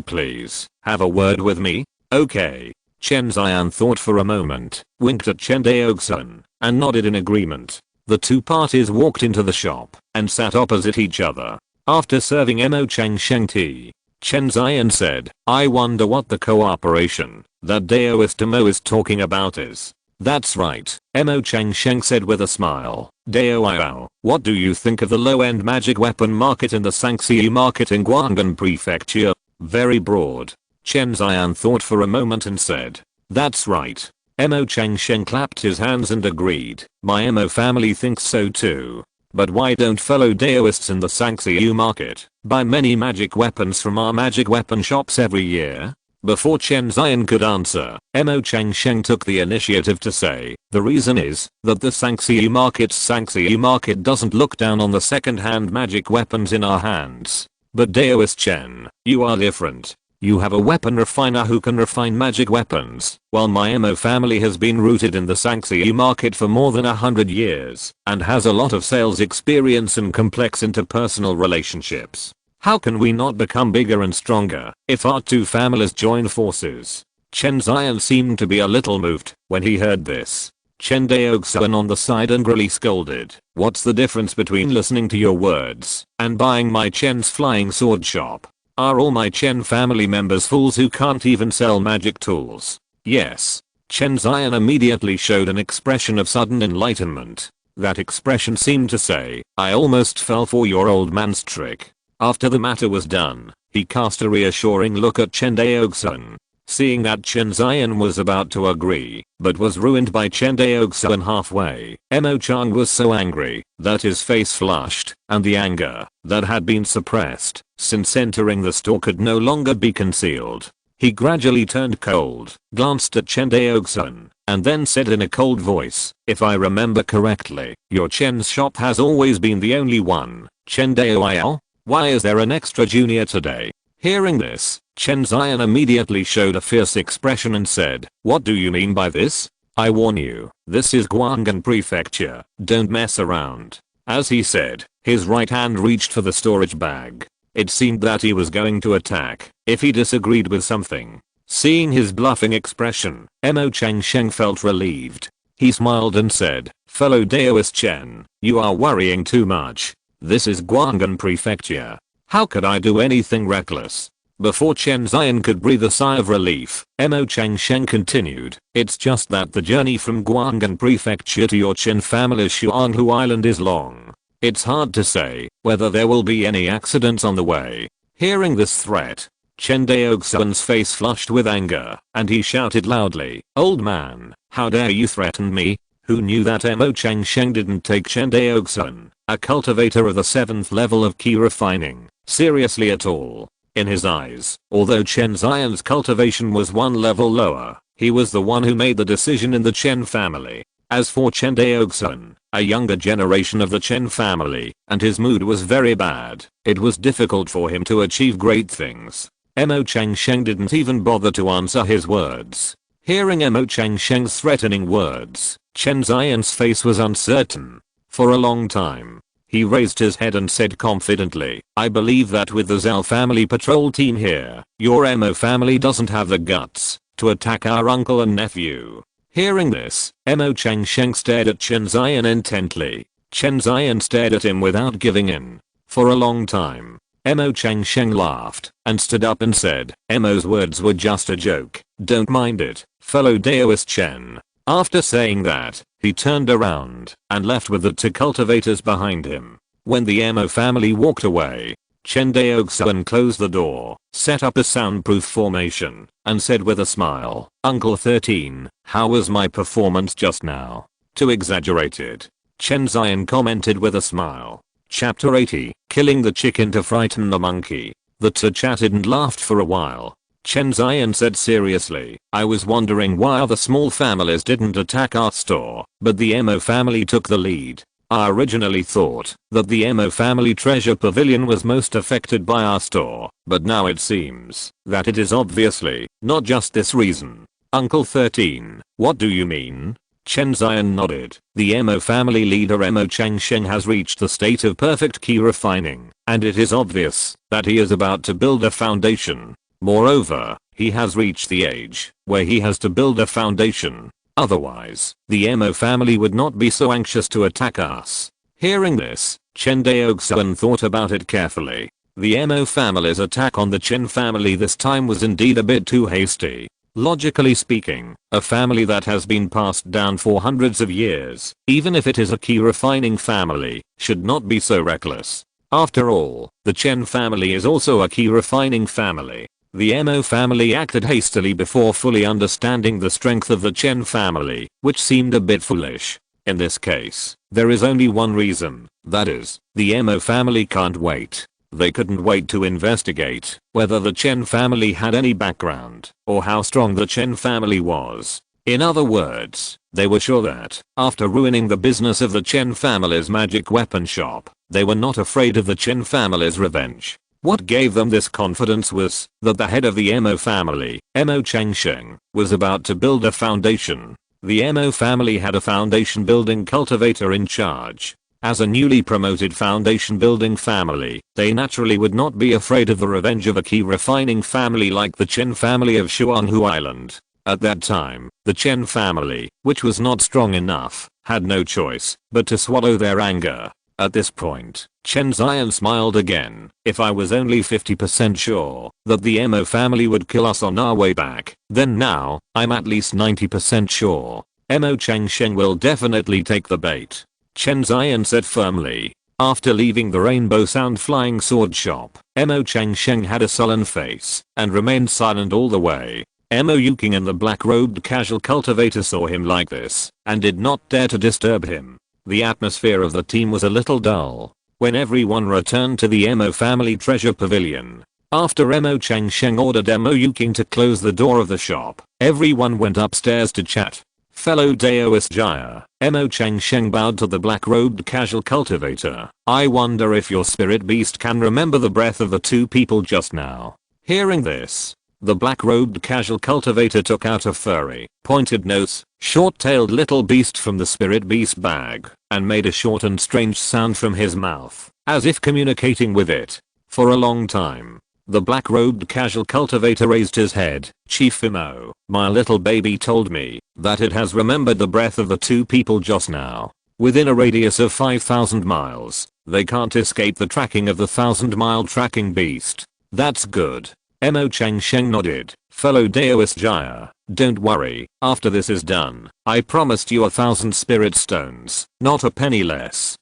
please have a word with me?" "Okay." Chen Daoxuan thought for a moment, winked at Chen Daoxuan, and nodded in agreement. The 2 parties walked into the shop and sat opposite each other. After serving Mo Changsheng tea, Chen Daoxuan said, "I wonder what the cooperation that Daoist Mo is talking about is." "That's right," Mo Changsheng said with a smile. "Daoxuan, what do you think of the low-end magic weapon market in the Sangxiu market in Guanghan Prefecture?" "Very broad." Chen Daoxuan thought for a moment and said, "That's right." Mo Changsheng clapped his hands and agreed. "My Mo family thinks so too. But why don't fellow Daoists in the Sangxiu market buy many magic weapons from our magic weapon shops every year?" Before Chen Zion could answer, Mo Changsheng took the initiative to say, the reason is that the Sanxi market doesn't look down on the second-hand magic weapons in our hands. But Daoist Chen, you are different. You have a weapon refiner who can refine magic weapons, while my Mo family has been rooted in the Sanxi market for more than 100 years and has a lot of sales experience and complex interpersonal relationships. How can we not become bigger and stronger if our two families join forces? Chen Zion seemed to be a little moved when he heard this. Chen Daoxuan on the side angrily scolded, what's the difference between listening to your words and buying my Chen's flying sword shop? Are all my Chen family members fools who can't even sell magic tools? Yes. Chen Zion immediately showed an expression of sudden enlightenment. That expression seemed to say, I almost fell for your old man's trick. After the matter was done, he cast a reassuring look at Chen Daoxuan. Seeing that Chen Zion was about to agree, but was ruined by Chen Daoxuan halfway, Mo Chang was so angry that his face flushed, and the anger that had been suppressed since entering the store could no longer be concealed. He gradually turned cold, glanced at Chen Daoxuan, and then said in a cold voice, if I remember correctly, your Chen's shop has always been the only one. Chen Daoxuan? Why is there an extra junior today? Hearing this, Chen Zion immediately showed a fierce expression and said, what do you mean by this? I warn you, this is Guanghan Prefecture, don't mess around. As he said, his right hand reached for the storage bag. It seemed that he was going to attack if he disagreed with something. Seeing his bluffing expression, Mo Changsheng felt relieved. He smiled and said, fellow Daoist Chen, you are worrying too much. This is Guanghan Prefecture. How could I do anything reckless? Before Chen Zion could breathe a sigh of relief, Mo Changsheng continued, it's just that the journey from Guanghan Prefecture to your Chen family's Xuanhu Island is long. It's hard to say whether there will be any accidents on the way. Hearing this threat, Chen Daoxuan's face flushed with anger, and he shouted loudly, old man, how dare you threaten me? Who knew that Mo Changsheng didn't take Chen Daoxuan, a cultivator of the 7th level of key refining, seriously at all? In his eyes, although Chen Zion's cultivation was one level lower, he was the one who made the decision in the Chen family. As for Chen Daoxuan, a younger generation of the Chen family, and his mood was very bad, it was difficult for him to achieve great things. Mo Changsheng didn't even bother to answer his words. Hearing Mo Changsheng's threatening words, Chen Zion's face was uncertain. For a long time, he raised his head and said confidently, I believe that with the Zhao family patrol team here, your Mo family doesn't have the guts to attack our uncle and nephew. Hearing this, Mo Changsheng stared at Chen Zion intently. Chen Zion stared at him without giving in. For a long time, Mo Changsheng laughed and stood up and said, Mo's words were just a joke, don't mind it, fellow Daoist Chen. After saying that, he turned around and left with the two cultivators behind him. When the Mo family walked away, Chen Daoxuan closed the door, set up a soundproof formation, and said with a smile, Uncle 13, how was my performance just now? Too exaggerated. Chen Zion commented with a smile. Chapter 80, Killing the Chicken to Frighten the Monkey. The two chatted and laughed for a while. Chen Zion said seriously, I was wondering why other small families didn't attack our store, but the Mo family took the lead. I originally thought that the Mo family treasure pavilion was most affected by our store, but now it seems that it is obviously not just this reason. Uncle 13, what do you mean? Chen Zion nodded. The Mo family leader Mo Changsheng has reached the state of perfect key refining, and it is obvious that he is about to build a foundation. Moreover, he has reached the age where he has to build a foundation. Otherwise, the Mo family would not be so anxious to attack us. Hearing this, Chen Daoxuan thought about it carefully. The Mo family's attack on the Chen family this time was indeed a bit too hasty. Logically speaking, a family that has been passed down for hundreds of years, even if it is a key refining family, should not be so reckless. After all, the Chen family is also a key refining family. The Mo family acted hastily before fully understanding the strength of the Chen family, which seemed a bit foolish. In this case, there is only one reason, that is, the Mo family can't wait. They couldn't wait to investigate whether the Chen family had any background or how strong the Chen family was. In other words, they were sure that, after ruining the business of the Chen family's magic weapon shop, they were not afraid of the Chen family's revenge. What gave them this confidence was that the head of the Mo family, Mo Changsheng, was about to build a foundation. The Mo family had a foundation building cultivator in charge. As a newly promoted foundation building family, they naturally would not be afraid of the revenge of a key refining family like the Chen family of Xuanhu Island. At that time, the Chen family, which was not strong enough, had no choice but to swallow their anger. At this point, Chen Daoxuan smiled again. If I was only 50% sure that the Mo family would kill us on our way back, then now, I'm at least 90% sure. Mo Changsheng will definitely take the bait. Chen Daoxuan said firmly. After leaving the Rainbow Sound Flying Sword shop, Mo Changsheng had a sullen face and remained silent all the way. Mo Yuking and the black-robed casual cultivator saw him like this and did not dare to disturb him. The atmosphere of the team was a little dull when everyone returned to the Mo family treasure pavilion. After Mo Changsheng ordered Mo Yuking to close the door of the shop, everyone went upstairs to chat. Fellow Daoist Jaya, Mo Changsheng bowed to the black-robed casual cultivator. I wonder if your spirit beast can remember the breath of the two people just now. Hearing this, the black-robed casual cultivator took out a furry, pointed nose, short-tailed little beast from the spirit beast bag and made a short and strange sound from his mouth, as if communicating with it. For a long time, the black-robed casual cultivator raised his head. Chief Imo, my little baby told me that it has remembered the breath of the two people just now. Within a radius of 5,000 miles, they can't escape the tracking of the 1,000-mile tracking beast. That's good. Mo Changsheng nodded. Fellow Daoist Jaya, don't worry, after this is done, I promised you 1,000 spirit stones, not a penny less.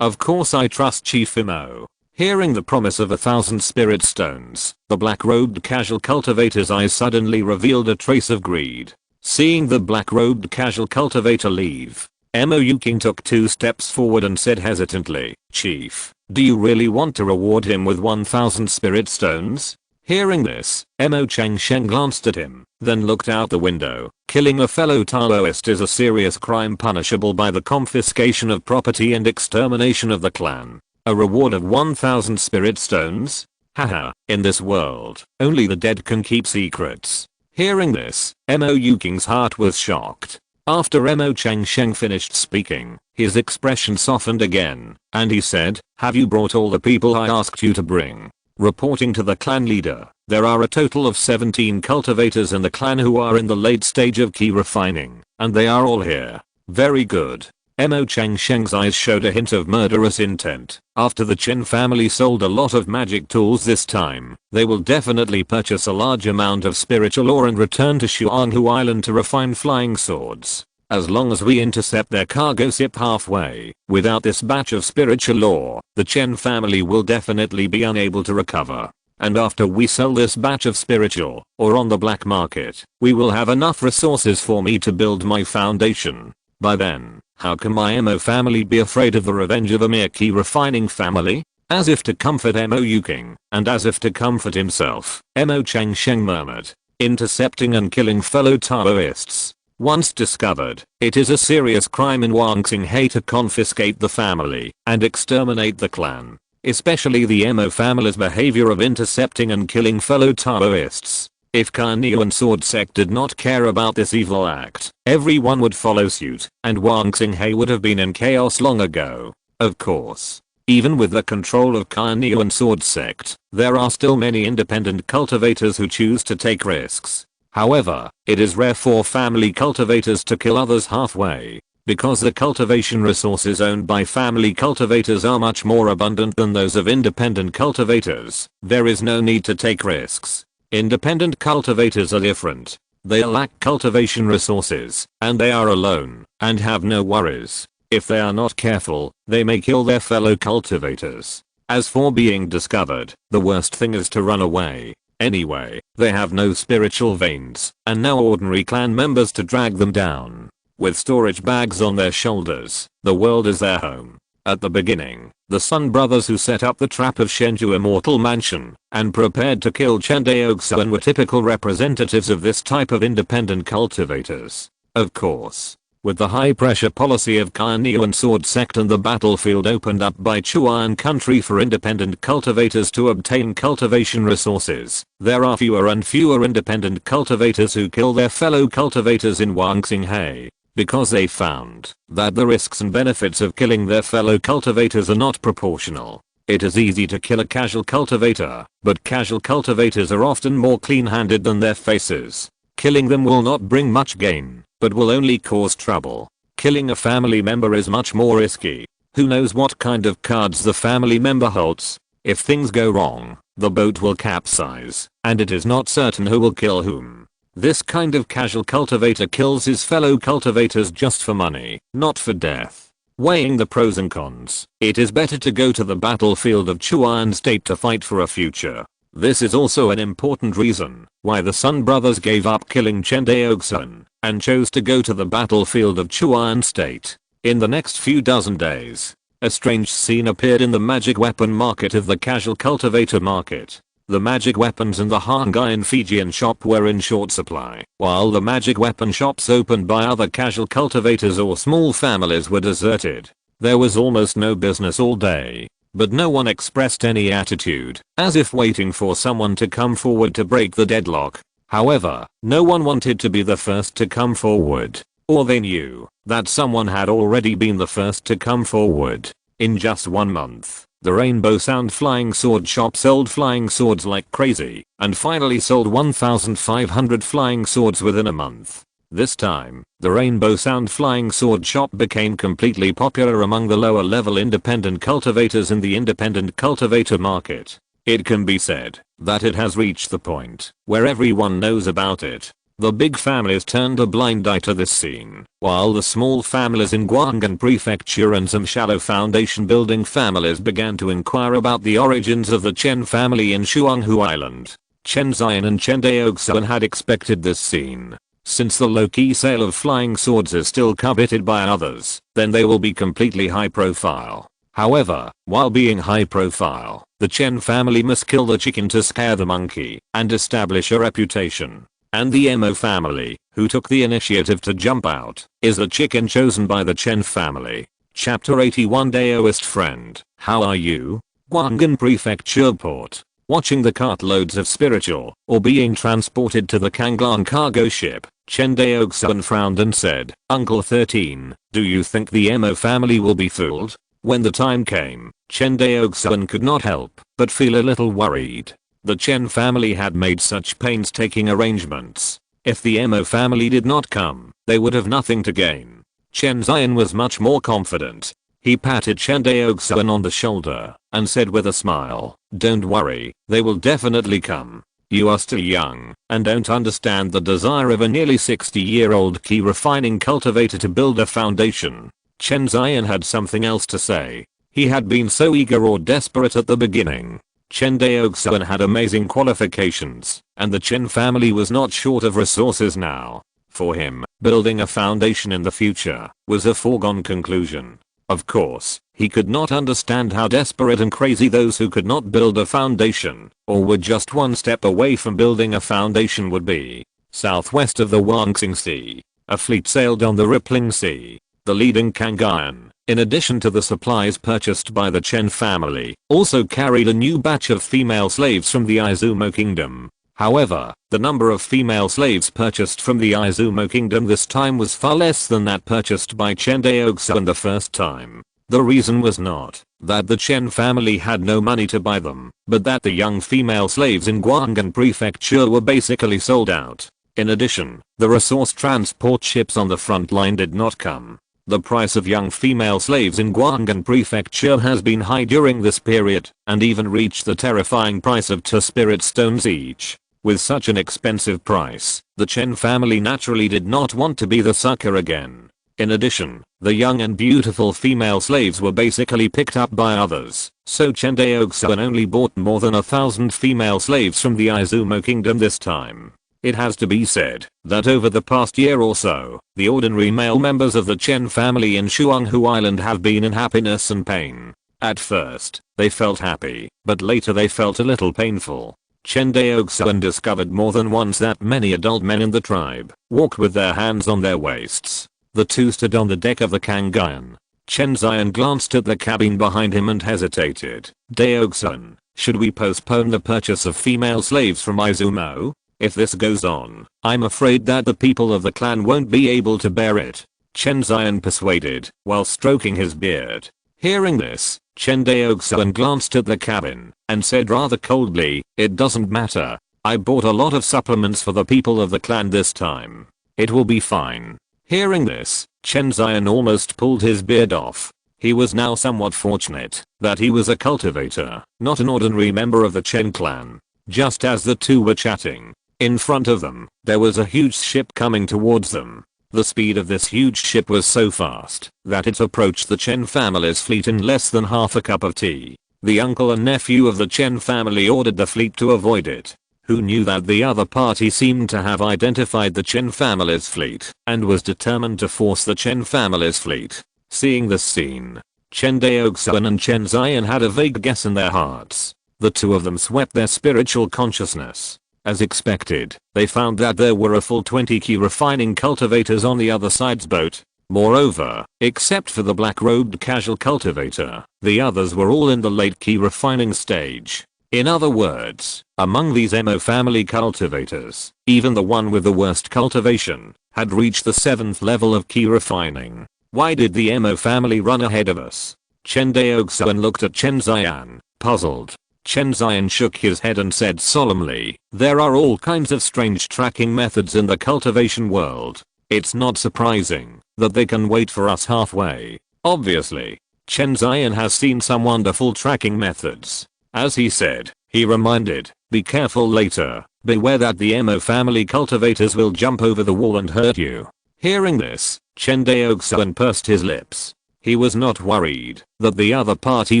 Of course I trust Chief Imo. Hearing the promise of 1,000 spirit stones, the black-robed casual cultivator's eyes suddenly revealed a trace of greed. Seeing the black-robed casual cultivator leave, Mo Yuking took 2 steps forward and said hesitantly, Chief, do you really want to reward him with 1,000 spirit stones? Hearing this, Mo Changsheng glanced at him, then looked out the window. Killing a fellow Taoist is a serious crime punishable by the confiscation of property and extermination of the clan. A reward of 1,000 spirit stones? Haha, in this world, only the dead can keep secrets. Hearing this, Mo Yuking's heart was shocked. After Mo Changsheng finished speaking, his expression softened again, and he said, have you brought all the people I asked you to bring? Reporting to the clan leader, there are a total of 17 cultivators in the clan who are in the late stage of key refining, and they are all here. Very good. Mo Changsheng's eyes showed a hint of murderous intent. After the Chen family sold a lot of magic tools this time, they will definitely purchase a large amount of spiritual ore and return to Xuanhu Island to refine flying swords. As long as we intercept their cargo ship halfway, without this batch of spiritual ore, the Chen family will definitely be unable to recover. And after we sell this batch of spiritual ore on the black market, we will have enough resources for me to build my foundation. By then, how can my Mo family be afraid of the revenge of a mere key refining family? As if to comfort Mo Yuking, and as if to comfort himself, Mo Changsheng murmured, intercepting and killing fellow Taoists. Once discovered, it is a serious crime in Wangxinghe to confiscate the family and exterminate the clan. Especially the Mo family's behavior of intercepting and killing fellow Taoists. If Cunning and Sword Sect did not care about this evil act, everyone would follow suit, and Wangxinghe would have been in chaos long ago. Of course, even with the control of Cunning and Sword Sect, there are still many independent cultivators who choose to take risks. However, it is rare for family cultivators to kill others halfway. Because the cultivation resources owned by family cultivators are much more abundant than those of independent cultivators, there is no need to take risks. Independent cultivators are different. They lack cultivation resources, and they are alone, and have no worries. If they are not careful, they may kill their fellow cultivators. As for being discovered, the worst thing is to run away. Anyway, they have no spiritual veins, and no ordinary clan members to drag them down. With storage bags on their shoulders, the world is their home. At the beginning, the Sun brothers who set up the trap of Shenju Immortal Mansion and prepared to kill Chen Daoxuan were typical representatives of this type of independent cultivators. Of course, with the high pressure policy of Kaiyuan Sword Sect and the battlefield opened up by Chuan country for independent cultivators to obtain cultivation resources, there are fewer and fewer independent cultivators who kill their fellow cultivators in Wangxinghe, because they found that the risks and benefits of killing their fellow cultivators are not proportional. It is easy to kill a casual cultivator, but casual cultivators are often more clean-handed than their faces. Killing them will not bring much gain, but will only cause trouble. Killing a family member is much more risky. Who knows what kind of cards the family member holds? If things go wrong, the boat will capsize, and it is not certain who will kill whom. This kind of casual cultivator kills his fellow cultivators just for money, not for death. Weighing the pros and cons, it is better to go to the battlefield of Chuan State to fight for a future. This is also an important reason why the Sun brothers gave up killing Chen Daoxuan and chose to go to the battlefield of Chuan State. In the next few dozen days, a strange scene appeared in the magic weapon market of the casual cultivator market. The magic weapons in the Hongmeng Fijian shop were in short supply, while the magic weapon shops opened by other casual cultivators or small families were deserted. There was almost no business all day, but no one expressed any attitude, as if waiting for someone to come forward to break the deadlock. However, no one wanted to be the first to come forward, or they knew that someone had already been the first to come forward. In just 1 month, the Rainbow Sound Flying Sword shop sold flying swords like crazy, and finally sold 1,500 flying swords within a month. This time, the Rainbow Sound Flying Sword shop became completely popular among the lower level independent cultivators in the independent cultivator market. It can be said that it has reached the point where everyone knows about it. The big families turned a blind eye to this scene, while the small families in Guanghan Prefecture and some shallow foundation building families began to inquire about the origins of the Chen family in Shuanghu Island. Chen Zion and Chen Daoxuan had expected this scene. Since the low-key sale of flying swords is still coveted by others, then they will be completely high profile. However, while being high profile, the Chen family must kill the chicken to scare the monkey and establish a reputation. And the Mo family, who took the initiative to jump out, is the chicken chosen by the Chen family. Chapter 81 Daoist Friend, how are you? Guanghan Prefecture Port. Watching the cartloads of spiritual, or being transported to the Kanglan cargo ship, Chen Daoxuan frowned and said, Uncle 13, do you think the Mo family will be fooled? When the time came, Chen Daoxuan could not help but feel a little worried. The Chen family had made such painstaking arrangements. If the Mo family did not come, they would have nothing to gain. Chen Zion was much more confident. He patted Chen Daoxuan on the shoulder and said with a smile, don't worry, they will definitely come. You are still young and don't understand the desire of a nearly 60-year-old key refining cultivator to build a foundation. Chen Zion had something else to say. He had been so eager or desperate at the beginning. Chen Daoxuan had amazing qualifications, and the Chen family was not short of resources now. For him, building a foundation in the future was a foregone conclusion. Of course, he could not understand how desperate and crazy those who could not build a foundation, or were just one step away from building a foundation would be. Southwest of the Wangxing Sea, a fleet sailed on the rippling sea. The leading Kangyan, in addition to the supplies purchased by the Chen family, also carried a new batch of female slaves from the Izumo kingdom. However, the number of female slaves purchased from the Izumo kingdom this time was far less than that purchased by Chen Daoxuan the first time. The reason was not that the Chen family had no money to buy them, but that the young female slaves in Guanghan Prefecture were basically sold out. In addition, the resource transport ships on the front line did not come. The price of young female slaves in Guanghan Prefecture has been high during this period, and even reached the terrifying price of 2 spirit stones each. With such an expensive price, the Chen family naturally did not want to be the sucker again. In addition, the young and beautiful female slaves were basically picked up by others, so Chen Daoxuan only bought more than 1,000 female slaves from the Izumo kingdom this time. It has to be said that over the past year or so, the ordinary male members of the Chen family in Shuanghu Island have been in happiness and pain. At first, they felt happy, but later they felt a little painful. Chen Daoxuan discovered more than once that many adult men in the tribe walked with their hands on their waists. The two stood on the deck of the Kangayan. Chen Zion glanced at the cabin behind him and hesitated. Daoxuan, should we postpone the purchase of female slaves from Izumo? If this goes on, I'm afraid that the people of the clan won't be able to bear it. Chen Zion persuaded, while stroking his beard. Hearing this, Chen Daoxuan glanced at the cabin and said rather coldly, it doesn't matter. I bought a lot of supplements for the people of the clan this time. It will be fine. Hearing this, Chen Zion almost pulled his beard off. He was now somewhat fortunate that he was a cultivator, not an ordinary member of the Chen clan. Just as the two were chatting, in front of them, there was a huge ship coming towards them. The speed of this huge ship was so fast that it approached the Chen family's fleet in less than half a cup of tea. The uncle and nephew of the Chen family ordered the fleet to avoid it. Who knew that the other party seemed to have identified the Chen family's fleet and was determined to force the Chen family's fleet. Seeing this scene, Chen Daoxuan and Chen Zion had a vague guess in their hearts. The two of them swept their spiritual consciousness. As expected, they found that there were a full 20 key refining cultivators on the other side's boat. Moreover, except for the black-robed casual cultivator, the others were all in the late key refining stage. In other words, among these Mo family cultivators, even the one with the worst cultivation had reached the 7th level of key refining. Why did the Mo family run ahead of us? Chen Daoxuan looked at Chen Zion, puzzled. Chen Zion shook his head and said solemnly, there are all kinds of strange tracking methods in the cultivation world. It's not surprising that they can wait for us halfway. Obviously, Chen Zion has seen some wonderful tracking methods. As he said, he reminded, be careful later, beware that the Mo family cultivators will jump over the wall and hurt you. Hearing this, Chen Daoxuan pursed his lips. He was not worried that the other party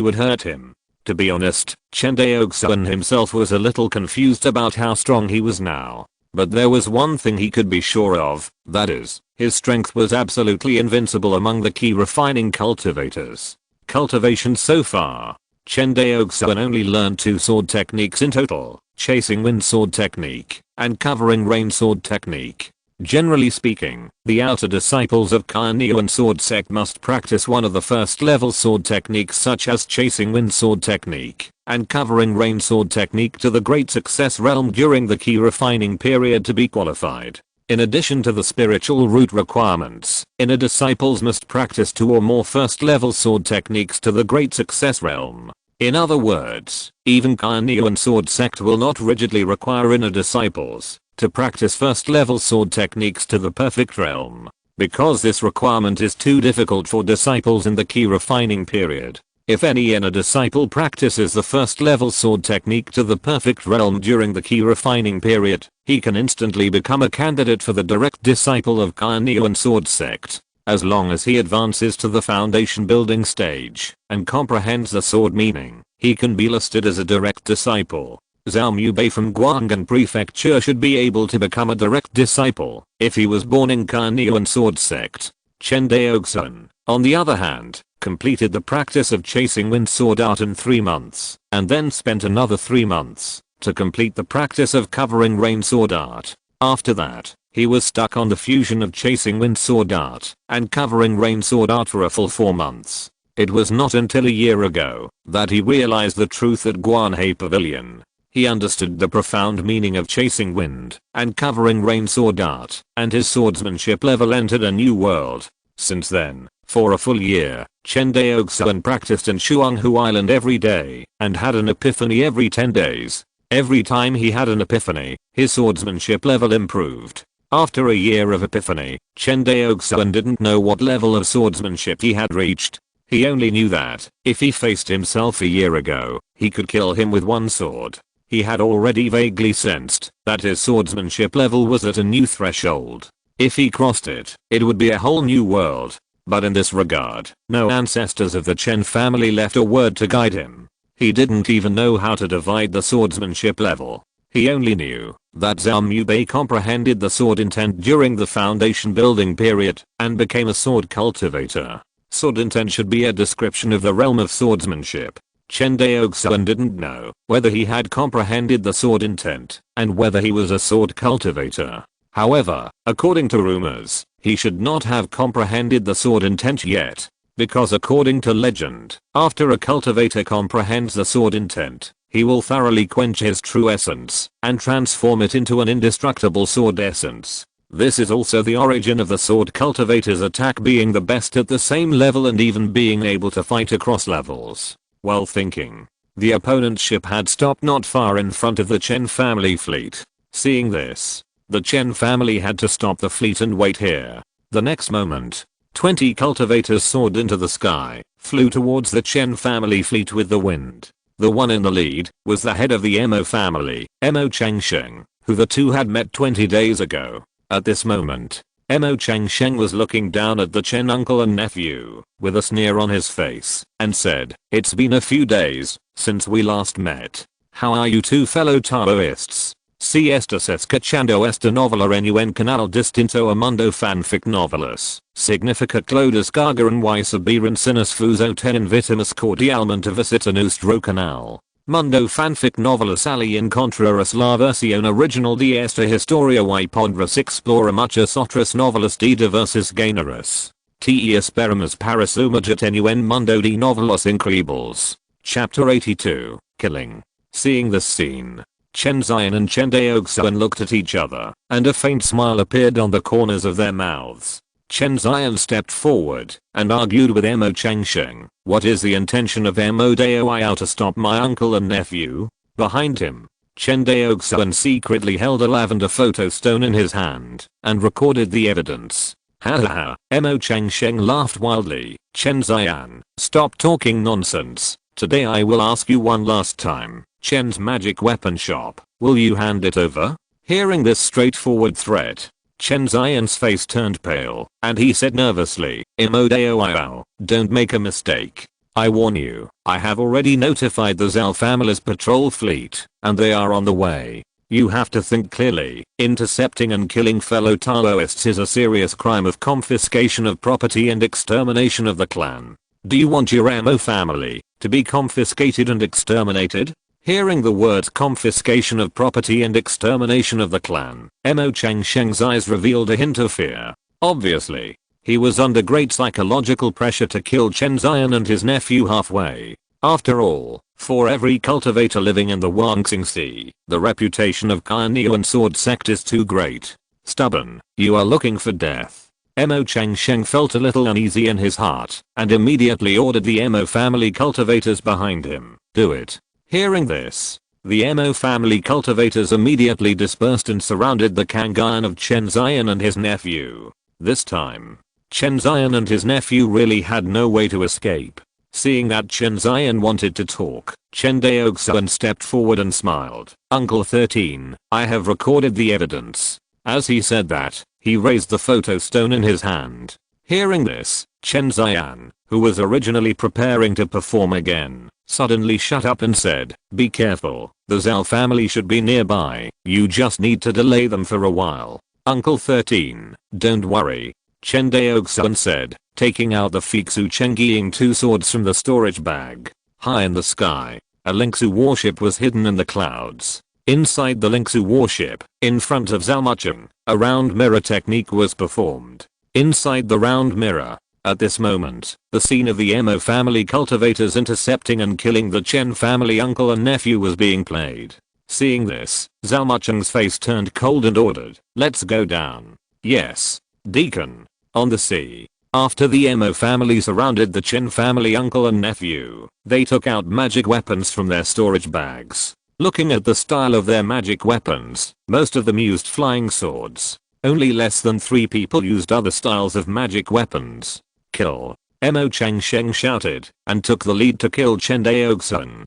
would hurt him. To be honest, Chen Daoxuan himself was a little confused about how strong he was now. But there was one thing he could be sure of, that is, his strength was absolutely invincible among the key refining cultivators. Cultivation so far. Chen Daoxuan only learned 2 sword techniques in total, chasing wind sword technique and covering rain sword technique. Generally speaking, the outer disciples of Carnean sword sect must practice one of the first level sword techniques such as chasing wind sword technique and covering rain sword technique to the great success realm during the key refining period to be qualified. In addition to the spiritual root requirements, inner disciples must practice 2 or more first level sword techniques to the great success realm. In other words, even Carnean sword sect will not rigidly require inner disciples to practice first level sword techniques to the perfect realm, because this requirement is too difficult for disciples in the key refining period. If any inner disciple practices the first level sword technique to the perfect realm during the key refining period, he can instantly become a candidate for the direct disciple of Carnean sword sect. As long as he advances to the foundation building stage and comprehends the sword meaning, he can be listed as a direct disciple. Zhao Mubei from Guanghan Prefecture should be able to become a direct disciple if he was born in Carnean sword sect. Chen Daoxuan, on the other hand, completed the practice of chasing wind sword art in 3 months, and then spent another 3 months to complete the practice of covering rain sword art. After that, he was stuck on the fusion of chasing wind sword art and covering rain sword art for a full 4 months. It was not until a year ago that he realized the truth at Guanhei Pavilion. He understood the profound meaning of chasing wind and covering rain sword art, and his swordsmanship level entered a new world. Since then, for a full year, Chen Daoxuan practiced in Shuanghu Island every day and had an epiphany every 10 days. Every time he had an epiphany, his swordsmanship level improved. After a year of epiphany, Chen Daoxuan didn't know what level of swordsmanship he had reached. He only knew that, if he faced himself a year ago, he could kill him with 1 sword. He had already vaguely sensed that his swordsmanship level was at a new threshold. If he crossed it, it would be a whole new world. But in this regard, no ancestors of the Chen family left a word to guide him. He didn't even know how to divide the swordsmanship level. He only knew that Zhao Mubei comprehended the sword intent during the foundation building period and became a sword cultivator. Sword intent should be a description of the realm of swordsmanship. Chen Daoxuan didn't know whether he had comprehended the sword intent and whether he was a sword cultivator. However, according to rumors, he should not have comprehended the sword intent yet, because according to legend, after a cultivator comprehends the sword intent, he will thoroughly quench his true essence and transform it into an indestructible sword essence. This is also the origin of the sword cultivator's attack being the best at the same level and even being able to fight across levels. While thinking, the opponent's ship had stopped not far in front of the Chen family fleet. Seeing this, the Chen family had to stop the fleet and wait here. The next moment, 20 cultivators soared into the sky, flew towards the Chen family fleet with the wind. The one in the lead was the head of the Mo family, Mo Changsheng, who the two had met 20 days ago. At this moment, Mo Changsheng was looking down at the Chen uncle and nephew, with a sneer on his face, and said, "It's been a few days since we last met. How are you two fellow Taoists? Si estás escuchando esta novela en un canal distinto a mundo fanfic novelas. Significa que descargan y subirán sinas fuso te invitamos cordialmente a visitar nuestro canal. Mundo fanfic novelas ali encontrarás la versión original de esta historia y podrás explorar muchas otras novelas de diversos géneros. Te esperamos para sumergirte en un mundo de novelas increíbles." Chapter 82, Killing. Seeing this scene, Chen Zion and Chen Daoxuan looked at each other, and a faint smile appeared on the corners of their mouths. Chen Zion stepped forward and argued with Mo Changsheng, "What is the intention of Mo Daoxuan to stop my uncle and nephew?" Behind him, Chen Daoxuan secretly held a lavender photo stone in his hand and recorded the evidence. Ha ha ha, Mo Changsheng laughed wildly. "Chen Zion, stop talking nonsense. Today I will ask you one last time. Chen's magic weapon shop, will you hand it over?" Hearing this straightforward threat, Chen Zion's face turned pale, and he said nervously, "Mo Daoxuan, don't make a mistake. I warn you, I have already notified the Zhao family's patrol fleet, and they are on the way. You have to think clearly. Intercepting and killing fellow Taoists is a serious crime of confiscation of property and extermination of the clan. Do you want your Mo family to be confiscated and exterminated?" Hearing the words confiscation of property and extermination of the clan, Mo Changsheng's eyes revealed a hint of fear. Obviously, he was under great psychological pressure to kill Chen Zion and his nephew halfway. After all, for every cultivator living in the Huangxing Sea, the reputation of Kainiu and Sword Sect is too great. Stubborn, you are looking for death. Mo Changsheng felt a little uneasy in his heart and immediately ordered the Mo family cultivators behind him, "Do it." Hearing this, the Mo family cultivators immediately dispersed and surrounded the Kangan of Chen Zion and his nephew. This time, Chen Zion and his nephew really had no way to escape. Seeing that Chen Zion wanted to talk, Chen Daoxuan stepped forward and smiled. "Uncle 13, I have recorded the evidence." As he said that, he raised the photo stone in his hand. Hearing this, Chen Zion, who was originally preparing to perform again, suddenly shut up and said, "Be careful, the Zhao family should be nearby, you just need to delay them for a while." "Uncle 13, don't worry," Chen Daoxuan said, taking out the Fixu Chengiying two swords from the storage bag. High in the sky, a Lingsu warship was hidden in the clouds. Inside the Lingsu warship, in front of Zhaomucheng, a round mirror technique was performed. Inside the round mirror, at this moment, the scene of the Mo family cultivators intercepting and killing the Chen family uncle and nephew was being played. Seeing this, Zhaomucheng's face turned cold and ordered, "Let's go down." "Yes, Deacon." On the sea, after the Mo family surrounded the Chen family uncle and nephew, they took out magic weapons from their storage bags. Looking at the style of their magic weapons, most of them used flying swords. Only less than 3 people used other styles of magic weapons. "Kill!" Mo Changsheng shouted, and took the lead to kill Chen Daoxuan.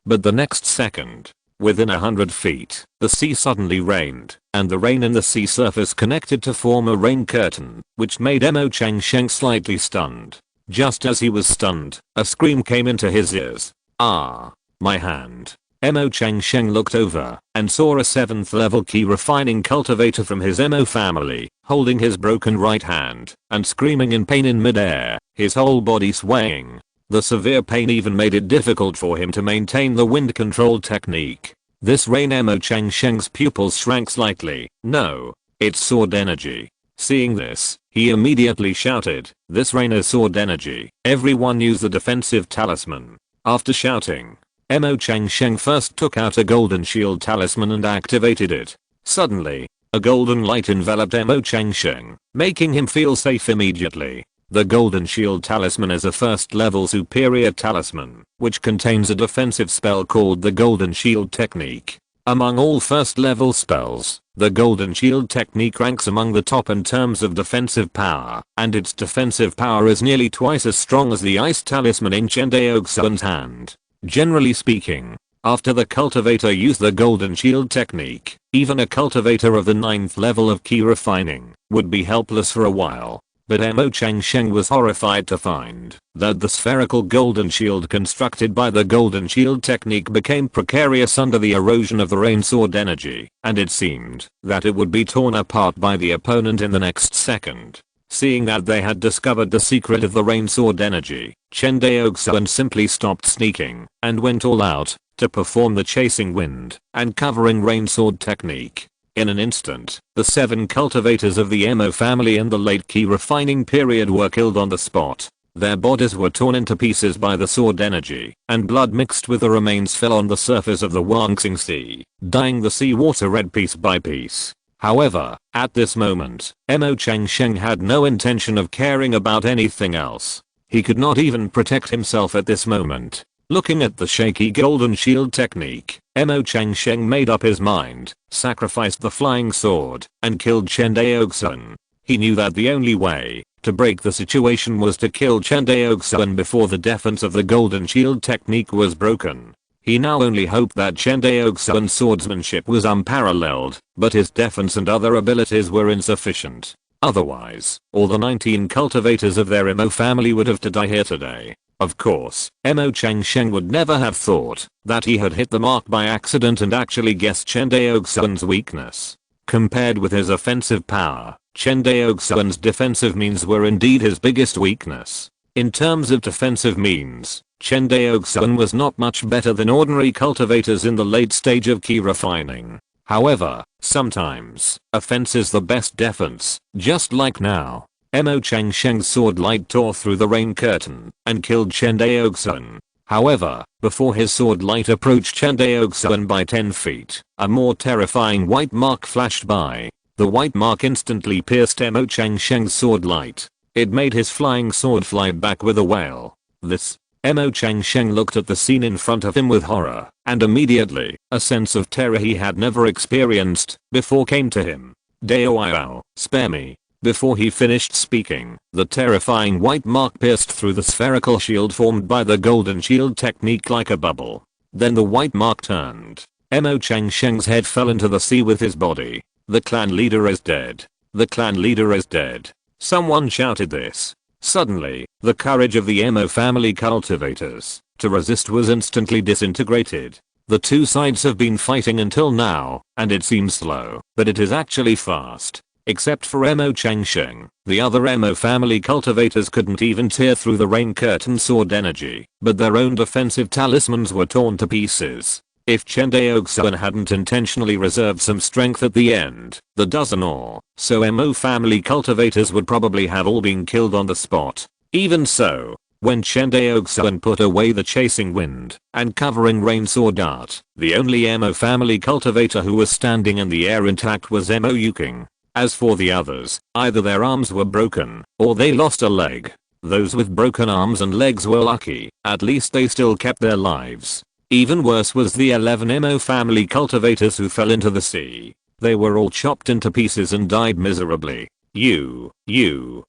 But the next second, within 100 feet, the sea suddenly rained, and the rain in the sea surface connected to form a rain curtain, which made Mo Changsheng slightly stunned. Just as he was stunned, a scream came into his ears. "Ah! My hand!" Mo Changsheng looked over and saw a 7th level key refining cultivator from his Mo family, holding his broken right hand and screaming in pain in midair, his whole body swaying. The severe pain even made it difficult for him to maintain the wind control technique. This rain. Mo Changsheng's pupils shrank slightly. No, it's sword energy. Seeing this, he immediately shouted, "This rain is sword energy. Everyone use the defensive talisman." After shouting, Mo Changsheng first took out a golden shield talisman and activated it. Suddenly, a golden light enveloped Mo Changsheng, making him feel safe immediately. The golden shield talisman is a first level superior talisman, which contains a defensive spell called the golden shield technique. Among all first level spells, the golden shield technique ranks among the top in terms of defensive power, and its defensive power is nearly twice as strong as the ice talisman in Chen Daoxuan's hand. Generally speaking, after the cultivator used the golden shield technique, even a cultivator of the 9th level of key refining would be helpless for a while. But Mo Changsheng was horrified to find that the spherical golden shield constructed by the golden shield technique became precarious under the erosion of the rain sword energy, and it seemed that it would be torn apart by the opponent in the next second. Seeing that they had discovered the secret of the rain sword energy, Chen Daoxuan simply stopped sneaking and went all out to perform the chasing wind and covering rain sword technique. In an instant, the 7 cultivators of the Mo family in the late key refining period were killed on the spot. Their bodies were torn into pieces by the sword energy, and blood mixed with the remains fell on the surface of the Huangxing Sea, dyeing the seawater red piece by piece. However, at this moment, Mo Changsheng had no intention of caring about anything else. He could not even protect himself at this moment. Looking at the shaky golden shield technique, Mo Changsheng made up his mind, sacrificed the flying sword, and killed Chen Daoxuan. He knew that the only way to break the situation was to kill Chen Daoxuan before the defense of the golden shield technique was broken. He now only hoped that Chen Daoxuan's swordsmanship was unparalleled, but his defense and other abilities were insufficient. Otherwise, all the 19 cultivators of their Mo family would have to die here today. Of course, Mo Changsheng would never have thought that he had hit the mark by accident and actually guessed Chen Daoxuan's weakness. Compared with his offensive power, Chen Daoxuan's defensive means were indeed his biggest weakness. In terms of defensive means, Chen Daoxuan was not much better than ordinary cultivators in the late stage of key refining. However, sometimes, offense is the best defense, just like now. Mo Changsheng's sword light tore through the rain curtain and killed Chen Daoxuan. However, before his sword light approached Chen Daoxuan by 10 feet, a more terrifying white mark flashed by. The white mark instantly pierced Mo Changsheng's sword light. It made his flying sword fly back with a wail. Mo Changsheng looked at the scene in front of him with horror, and immediately, a sense of terror he had never experienced before came to him. Dao, spare me. Before he finished speaking, the terrifying white mark pierced through the spherical shield formed by the golden shield technique like a bubble. Then the white mark turned. Mo Changsheng's head fell into the sea with his body. The clan leader is dead. The clan leader is dead. Someone shouted this. Suddenly, the courage of the Mo family cultivators to resist was instantly disintegrated. The two sides have been fighting until now, and it seems slow, but it is actually fast. Except for Mo Changsheng, the other Mo family cultivators couldn't even tear through the rain curtain sword energy, but their own defensive talismans were torn to pieces. If Chen Daoxuan hadn't intentionally reserved some strength at the end, the dozen or so Mo family cultivators would probably have all been killed on the spot. Even so, when Chen Daoxuan put away the chasing wind and covering rain sword dart, the only Mo family cultivator who was standing in the air intact was Mo Yuking. As for the others, either their arms were broken, or they lost a leg. Those with broken arms and legs were lucky, at least they still kept their lives. Even worse was the 11 Mo family cultivators who fell into the sea. They were all chopped into pieces and died miserably. Mo Yuking,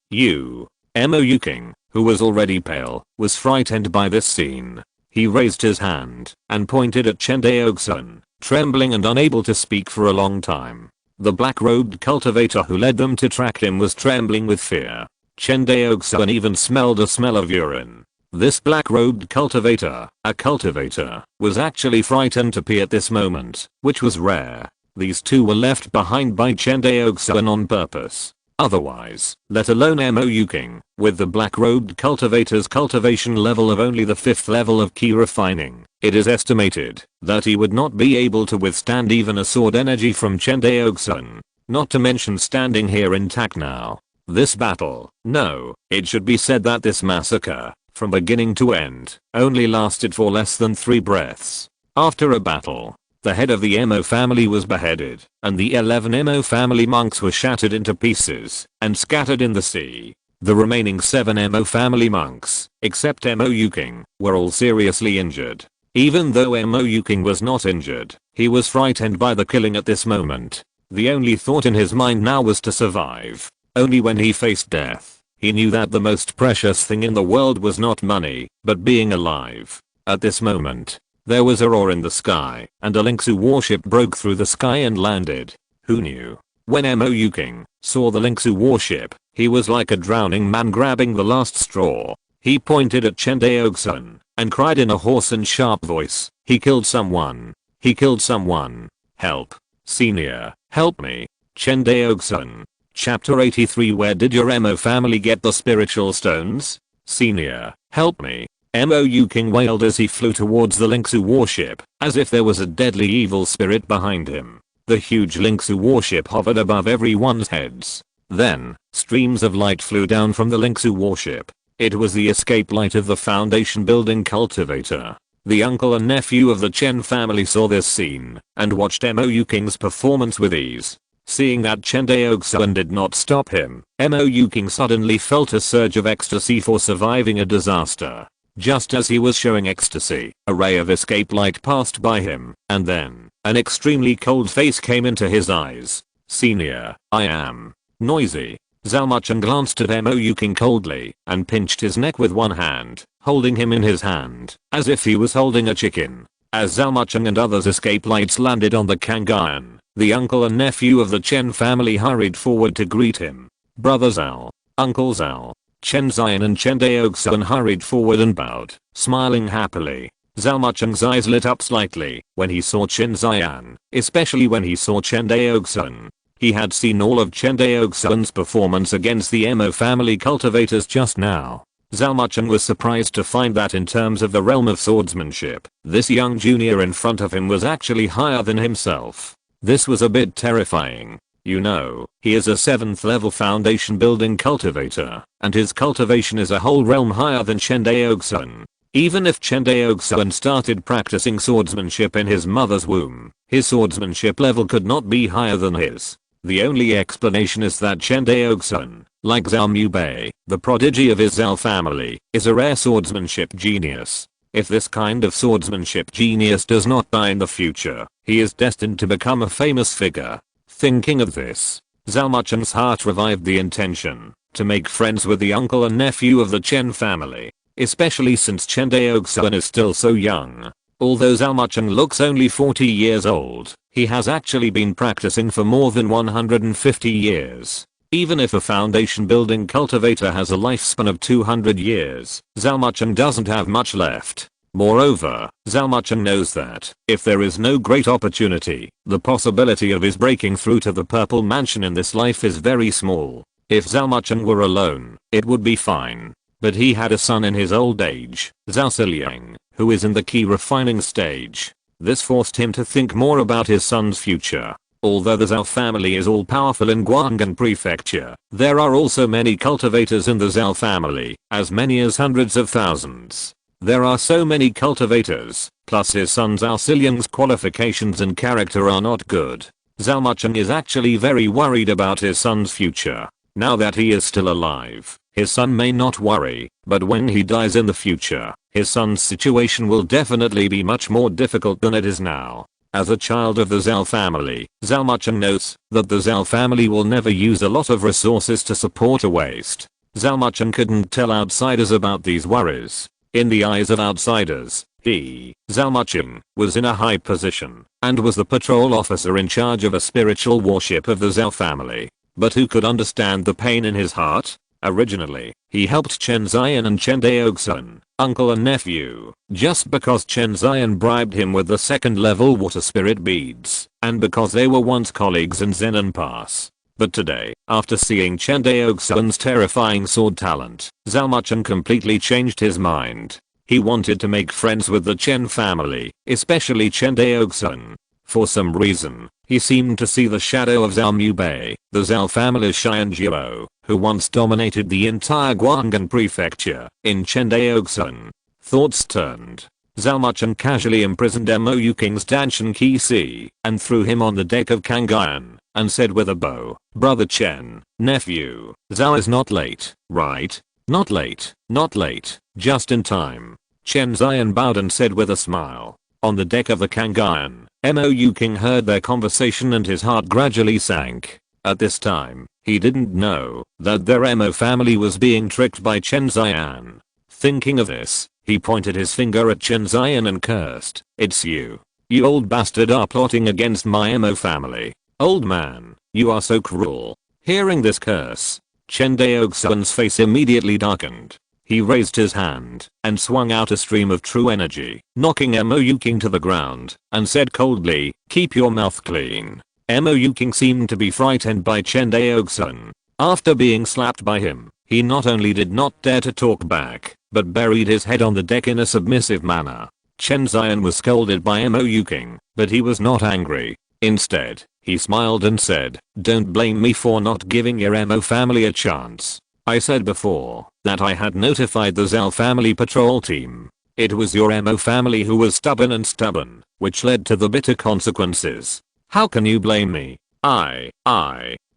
who was already pale, was frightened by this scene. He raised his hand and pointed at Chen Daoxuan, trembling and unable to speak for a long time. The black-robed cultivator who led them to track him was trembling with fear. Chen Daoxuan even smelled a smell of urine. This black-robed cultivator, a cultivator, was actually frightened to pee at this moment, which was rare. These two were left behind by Chen Daoxuan on purpose. Otherwise, let alone Mo King, with the black-robed cultivator's cultivation level of only the 5th level of key refining, it is estimated that he would not be able to withstand even a sword energy from Chen Daoxuan, not to mention standing here intact now. This battle, no, it should be said that this massacre, from beginning to end, only lasted for less than 3 breaths. After a battle, the head of the Mo family was beheaded, and the 11 Mo family monks were shattered into pieces and scattered in the sea. The remaining 7 Mo family monks, except Mo King, were all seriously injured. Even though Mo King was not injured, he was frightened by the killing at this moment. The only thought in his mind now was to survive. Only when he faced death, he knew that the most precious thing in the world was not money, but being alive. At this moment, there was a roar in the sky, and a Lingsu warship broke through the sky and landed. Who knew? When Mo King saw the Lingsu warship, he was like a drowning man grabbing the last straw. He pointed at Chen Daoxuan and cried in a hoarse and sharp voice, "He killed someone. He killed someone. Help. Senior, help me." Chen Daoxuan. Chapter 83. Where did your Mo family get the spiritual stones? Senior, help me. Mo King wailed as he flew towards the Lingsu warship, as if there was a deadly evil spirit behind him. The huge Lingsu warship hovered above everyone's heads. Then, streams of light flew down from the Lingsu warship. It was the escape light of the Foundation building cultivator. The uncle and nephew of the Chen family saw this scene, and watched Mo King's performance with ease. Seeing that Chen Daoxuan did not stop him, Mo King suddenly felt a surge of ecstasy for surviving a disaster. Just as he was showing ecstasy, a ray of escape light passed by him, and then, an extremely cold face came into his eyes. Senior, I am noisy. Zhao Mucheng glanced at Mo King coldly, and pinched his neck with one hand, holding him in his hand, as if he was holding a chicken. As Zhao Mucheng and others' escape lights landed on the Kangayan, the uncle and nephew of the Chen family hurried forward to greet him. Brother Zhao, Uncle Zhao, Chen Ziyan and Chen Daoxuan hurried forward and bowed, smiling happily. Zhao Mucheng's eyes lit up slightly when he saw Chen Ziyan, especially when he saw Chen Daoxuan. He had seen all of Chen Daoxuan's performance against the Mo family cultivators just now. Zhao Mucheng was surprised to find that in terms of the realm of swordsmanship, this young junior in front of him was actually higher than himself. This was a bit terrifying. You know, he is a 7th level foundation building cultivator, and his cultivation is a whole realm higher than Chen Daoxuan. Even if Chen Daoxuan started practicing swordsmanship in his mother's womb, his swordsmanship level could not be higher than his. The only explanation is that Chen Daoxuan, like Zhao Mubei, the prodigy of his Zhao family, is a rare swordsmanship genius. If this kind of swordsmanship genius does not die in the future, he is destined to become a famous figure. Thinking of this, Zhao Mucheng's heart revived the intention to make friends with the uncle and nephew of the Chen family, especially since Chen Daoxuan is still so young. Although Zhao Mucheng looks only 40 years old, he has actually been practicing for more than 150 years. Even if a foundation building cultivator has a lifespan of 200 years, Zhao Mucheng doesn't have much left. Moreover, Zhao Mucheng knows that, if there is no great opportunity, the possibility of his breaking through to the purple mansion in this life is very small. If Zhao Mucheng were alone, it would be fine. But he had a son in his old age, Zhao Ziliang, who is in the key refining stage. This forced him to think more about his son's future. Although the Zhao family is all powerful in Guanghan Prefecture, there are also many cultivators in the Zhao family, as many as hundreds of thousands. There are so many cultivators, plus his son Zhao Ziliang's qualifications and character are not good. Zhao Mucheng is actually very worried about his son's future. Now that he is still alive, his son may not worry, but when he dies in the future, his son's situation will definitely be much more difficult than it is now. As a child of the Zhao family, Zhao Mucheng notes that the Zhao family will never use a lot of resources to support a waste. Zhao Mucheng couldn't tell outsiders about these worries. In the eyes of outsiders, he, Zhao Mucheng, was in a high position, and was the patrol officer in charge of a spiritual warship of the Zhao family. But who could understand the pain in his heart? Originally, he helped Chen Zion and Chen Daoxuan, uncle and nephew, just because Chen Zion bribed him with the second level water spirit beads, and because they were once colleagues in Zenon Pass. But today, after seeing Chen Daoxuan's terrifying sword talent, Zhao Mucheng completely changed his mind. He wanted to make friends with the Chen family, especially Chen Daoxuan. For some reason, he seemed to see the shadow of Zhao Mubei, the Zhao family's Xianzhuo, who once dominated the entire Guanghan prefecture, in Chen Daoxuan. Thoughts turned. Zhao Mucheng casually imprisoned Mou King's Danshan Qi and threw him on the deck of Kangyan, and said with a bow, "Brother Chen, nephew, Zhao is not late, right? Not late, not late, just in time." Chen Zion bowed and said with a smile. On the deck of the Kangyan, Mou King heard their conversation and his heart gradually sank. At this time, he didn't know that their Mo family was being tricked by Chen Zion. Thinking of this, he pointed his finger at Chen Zion and cursed, "It's you. You old bastard are plotting against my Mo family. Old man, you are so cruel." Hearing this curse, Chen Daoxuan's face immediately darkened. He raised his hand and swung out a stream of true energy, knocking Mou King to the ground, and said coldly, "Keep your mouth clean." Mou King seemed to be frightened by Chen Daoxuan. After being slapped by him, he not only did not dare to talk back, but buried his head on the deck in a submissive manner. Chen Zion was scolded by Mou King, but he was not angry. Instead, he smiled and said, "Don't blame me for not giving your Mo family a chance. I said before that I had notified the Zhao family patrol team. It was your Mo family who was stubborn, which led to the bitter consequences. How can you blame me? I."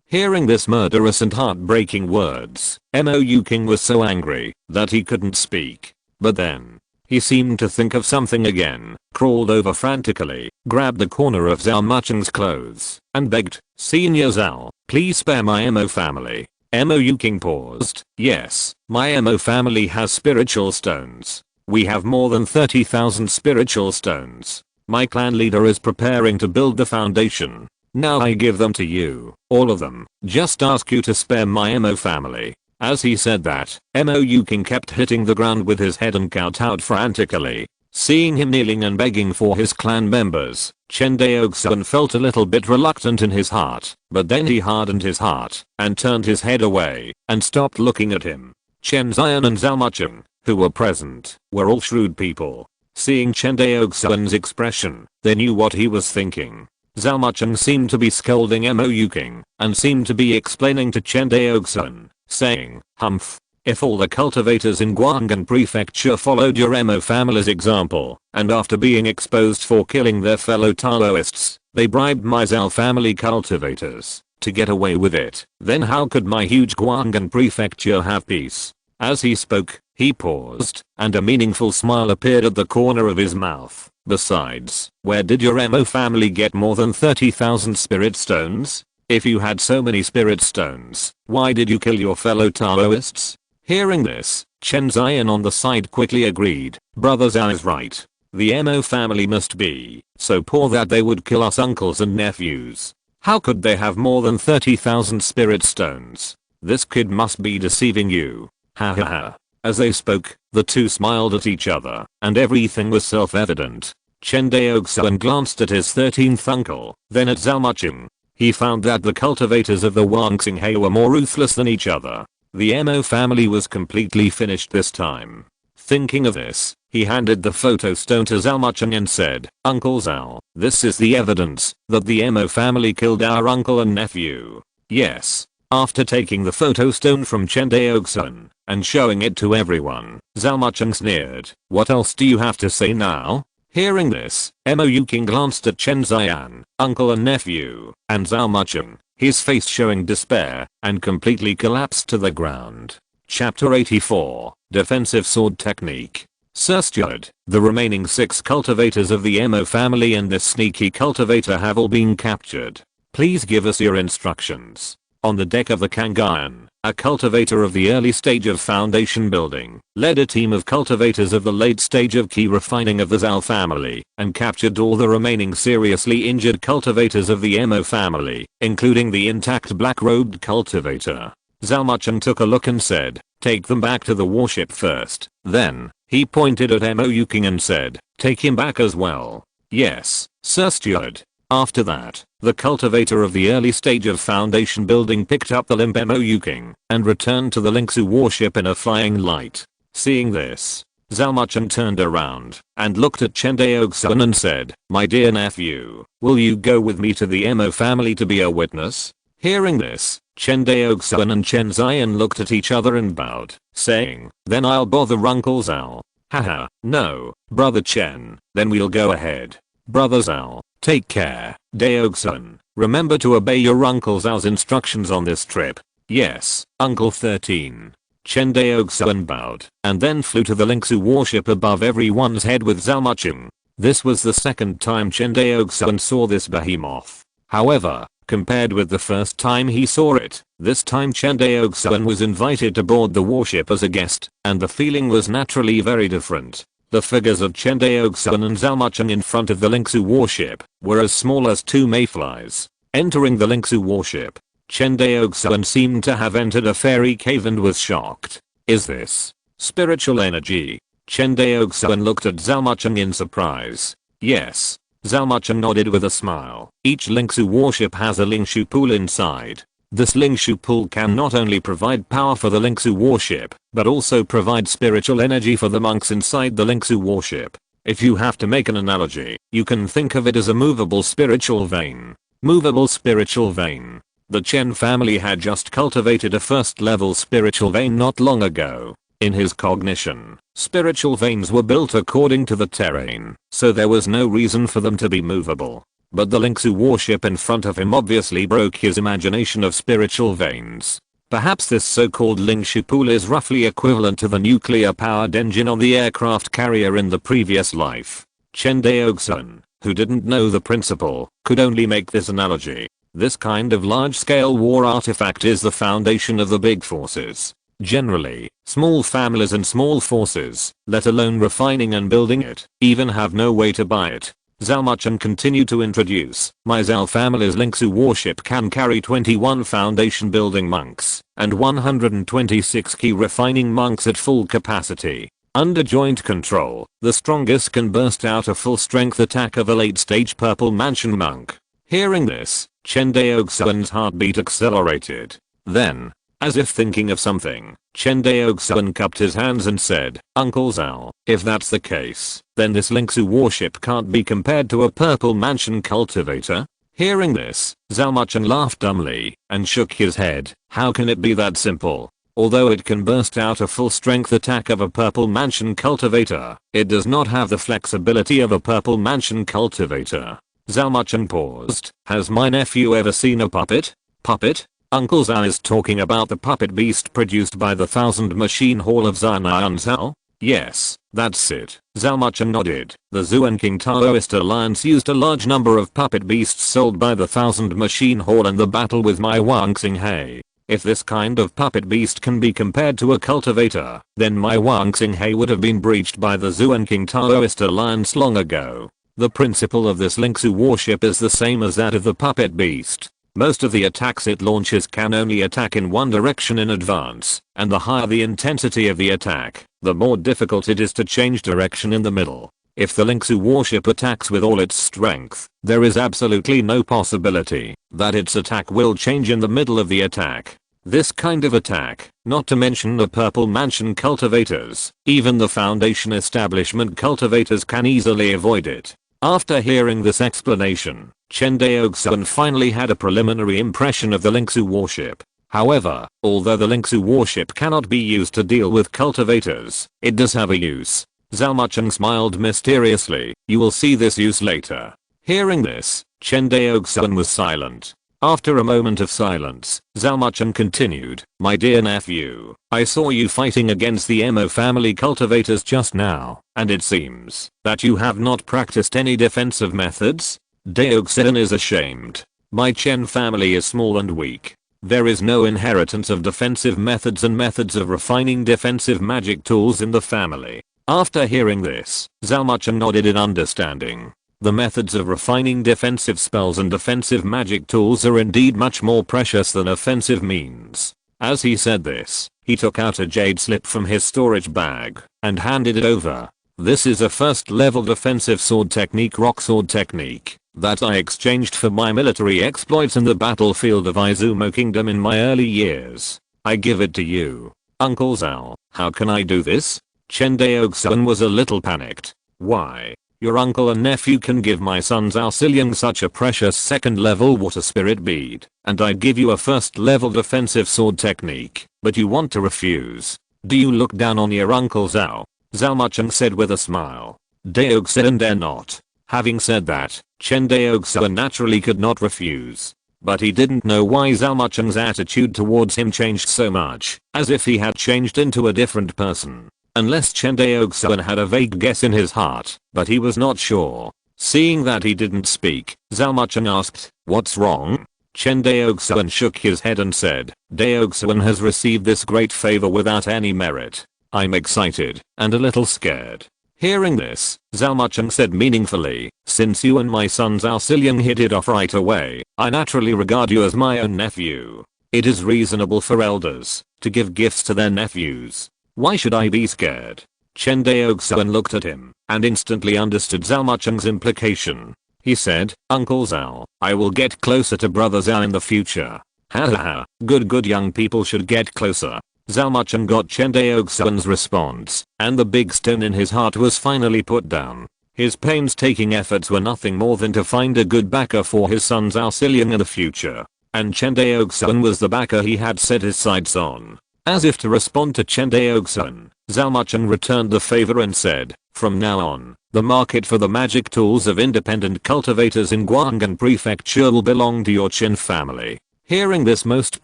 Hearing this murderous and heartbreaking words, Mou King was so angry that he couldn't speak. But then, he seemed to think of something again, crawled over frantically, grabbed the corner of Zhao Mucheng's clothes, and begged, "Senior Zhao, please spare my Mo family." Mou King paused. "Yes, my Mo family has spiritual stones. We have more than 30,000 spiritual stones. My clan leader is preparing to build the foundation. Now I give them to you, all of them. Just ask you to spare my Mo family." As he said that, Mou King kept hitting the ground with his head and kowtowed frantically. Seeing him kneeling and begging for his clan members, Chen Daoxuan felt a little bit reluctant in his heart, but then he hardened his heart and turned his head away and stopped looking at him. Chen Zion and Zhao Mucheng, who were present, were all shrewd people. Seeing Chen Daoxuan's expression, they knew what he was thinking. Zhao Mucheng seemed to be scolding Mou King and seemed to be explaining to Chen Daoxuan, saying, "Humph. If all the cultivators in Guanghan Prefecture followed your Mo family's example, and after being exposed for killing their fellow Taoists, they bribed my Zhao family cultivators to get away with it, then how could my huge Guanghan Prefecture have peace?" As he spoke, he paused, and a meaningful smile appeared at the corner of his mouth. "Besides, where did your Mo family get more than 30,000 spirit stones? If you had so many spirit stones, why did you kill your fellow Taoists?" Hearing this, Chen Zion on the side quickly agreed, "Brother Zhao is right. The Mo family must be so poor that they would kill us uncles and nephews. How could they have more than 30,000 spirit stones? This kid must be deceiving you. Ha ha ha." As they spoke, the two smiled at each other, and everything was self-evident. Chen Daoxuan glanced at his 13th uncle, then at Zhao Mucheng. He found that the cultivators of the Wangxinghe were more ruthless than each other. The Mo family was completely finished this time. Thinking of this, he handed the photo stone to Zhao Mucheng and said, "Uncle Zhao, this is the evidence that the Mo family killed our uncle and nephew." "Yes." After taking the photo stone from Chen Daoxuan and showing it to everyone, Zhao Mucheng sneered, "What else do you have to say now?" Hearing this, Mou King glanced at Chen Zian, uncle and nephew, and Zhao Mucheng, his face showing despair, and completely collapsed to the ground. Chapter 84, Defensive Sword Technique. Sir Steward, the remaining 6 cultivators of the Mo family and this sneaky cultivator have all been captured. Please give us your instructions. On the deck of the Kangyan, a cultivator of the early stage of foundation building, led a team of cultivators of the late stage of key refining of the Zhao family, and captured all the remaining seriously injured cultivators of the Mo family, including the intact black-robed cultivator. Zhao Muchen took a look and said, take them back to the warship first. Then, he pointed at Mo Yuking and said, take him back as well. Yes, Sir Steward. After that, the cultivator of the early stage of foundation building picked up the limp Mo Yuking and returned to the Lingsu warship in a flying light. Seeing this, Zhao Muchen turned around and looked at Chen Daoxuan and said, my dear nephew, will you go with me to the Mo family to be a witness? Hearing this, Chen Daoxuan and Chen Ziyan looked at each other and bowed, saying, then I'll bother Uncle Zhao. Haha, no, brother Chen, then we'll go ahead. Brother Zhao, take care. Daoxuan, remember to obey your Uncle Zhao's instructions on this trip. Yes, Uncle 13. Chen Daoxuan bowed and then flew to the Lingsu warship above everyone's head with Zhao Muchen. This was the second time Chen Daoxuan saw this behemoth. However, compared with the first time he saw it, this time Chen Daoxuan was invited to board the warship as a guest, and the feeling was naturally very different. The figures of Chen Daoxuan and Zhao Muchen in front of the Lingsu warship were as small as 2 mayflies. Entering the Lingsu warship, Chen Daoxuan seemed to have entered a fairy cave and was shocked. Is this spiritual energy? Chen Daoxuan looked at Zhao Muchen in surprise. Yes. Zhao Muchen nodded with a smile. Each Lingsu warship has a Lingshu pool inside. This Lingshu pool can not only provide power for the Lingsu warship, but also provide spiritual energy for the monks inside the Lingsu warship. If you have to make an analogy, you can think of it as a movable spiritual vein. Movable spiritual vein. The Chen family had just cultivated a first level spiritual vein not long ago. In his cognition, spiritual veins were built according to the terrain, so there was no reason for them to be movable. But the Lingsu warship in front of him obviously broke his imagination of spiritual veins. Perhaps this so-called Lingshu pool is roughly equivalent to the nuclear-powered engine on the aircraft carrier in the previous life. Chen Daoxuan, who didn't know the principle, could only make this analogy. This kind of large-scale war artifact is the foundation of the big forces. Generally, small families and small forces, let alone refining and building it, even have no way to buy it. Zhao Muchen continued to introduce, my Zhao family's Lingsu warship can carry 21 foundation building monks and 126 key refining monks at full capacity. Under joint control, the strongest can burst out a full strength attack of a late stage purple mansion monk. Hearing this, Chen Daoxuan's heartbeat accelerated. Then, as if thinking of something, Chen Daoxuan cupped his hands and said, Uncle Zhao, if that's the case, then this Lingsu warship can't be compared to a purple mansion cultivator. Hearing this, Zhao Muchen laughed dumbly and shook his head. How can it be that simple? Although it can burst out a full strength attack of a purple mansion cultivator, it does not have the flexibility of a purple mansion cultivator. Zhao Muchen paused. Has my nephew ever seen a puppet? Puppet? Uncle Zhao is talking about the puppet beast produced by the 1000 Machine Hall of Zion Zhao? Yes, that's it. Zhao Muchen nodded. The Zuan King Taoist Alliance used a large number of puppet beasts sold by the 1000 Machine Hall in the battle with Mai Wang Xinghe. If this kind of puppet beast can be compared to a cultivator, then Mai Wang Xinghe would have been breached by the Zuan King Taoist Alliance long ago. The principle of this Lingsu warship is the same as that of the puppet beast. Most of the attacks it launches can only attack in one direction in advance, and the higher the intensity of the attack, the more difficult it is to change direction in the middle. If the Lingsu warship attacks with all its strength, there is absolutely no possibility that its attack will change in the middle of the attack. This kind of attack, not to mention the purple mansion cultivators, even the foundation establishment cultivators can easily avoid it. After hearing this explanation, Chen Daoxuan finally had a preliminary impression of the Lingsu warship. However, although the Lingsu warship cannot be used to deal with cultivators, it does have a use. Zhao Muchen smiled mysteriously. You will see this use later. Hearing this, Chen Daoxuan was silent. After a moment of silence, Zhao Muchen continued, my dear nephew, I saw you fighting against the Mo family cultivators just now, and it seems that you have not practiced any defensive methods. Daoxuan is ashamed. My Chen family is small and weak. There is no inheritance of defensive methods and methods of refining defensive magic tools in the family. After hearing this, Zhao Muchen nodded in understanding. The methods of refining defensive spells and defensive magic tools are indeed much more precious than offensive means. As he said this, he took out a jade slip from his storage bag and handed it over. This is a first level defensive sword technique, rock sword technique, that I exchanged for my military exploits in the battlefield of Izumo Kingdom in my early years. I give it to you. Uncle Zhao, how can I do this? Chen Daoxuan was a little panicked. Why? Your uncle and nephew can give my son Zhao Xiliang such a precious second level water spirit bead, and I'd give you a first level defensive sword technique, but you want to refuse. Do you look down on your uncle Zhao? Zhao Mucheng said with a smile. Daoxuan dare not. Having said that, Chen Daoxuan naturally could not refuse. But he didn't know why Zhao Mucheng's attitude towards him changed so much, as if he had changed into a different person. Unless Chen Daoxuan had a vague guess in his heart, but he was not sure. Seeing that he didn't speak, Zhao Mucheng asked, "What's wrong?" Chen Daoxuan shook his head and said, "Daoxuan has received this great favor without any merit. I'm excited and a little scared." Hearing this, Zhao Mucheng said meaningfully, "Since you and my son Zhao Xiliang hit it off right away, I naturally regard you as my own nephew. It is reasonable for elders to give gifts to their nephews. Why should I be scared?" Chen Daoxuan looked at him and instantly understood Zhao Mucheng's implication. He said, "Uncle Zhao, I will get closer to brother Zhao in the future." Ha ha ha, good young people should get closer. Zhao Mucheng got Chen Daoxuan's response, and the big stone in his heart was finally put down. His painstaking efforts were nothing more than to find a good backer for his son Zhao Xiliang in the future. And Chen Daoxuan was the backer he had set his sights on. As if to respond to Chen Daoxuan, Zhao Mucheng returned the favor and said, "From now on, the market for the magic tools of independent cultivators in Guanghan Prefecture will belong to your Chen family." Hearing this most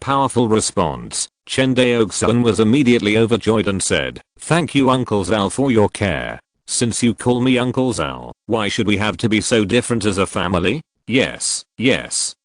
powerful response, Chen Daoxuan was immediately overjoyed and said, "Thank you Uncle Zhao for your care. Since you call me Uncle Zhao, why should we have to be so different as a family?" Yes,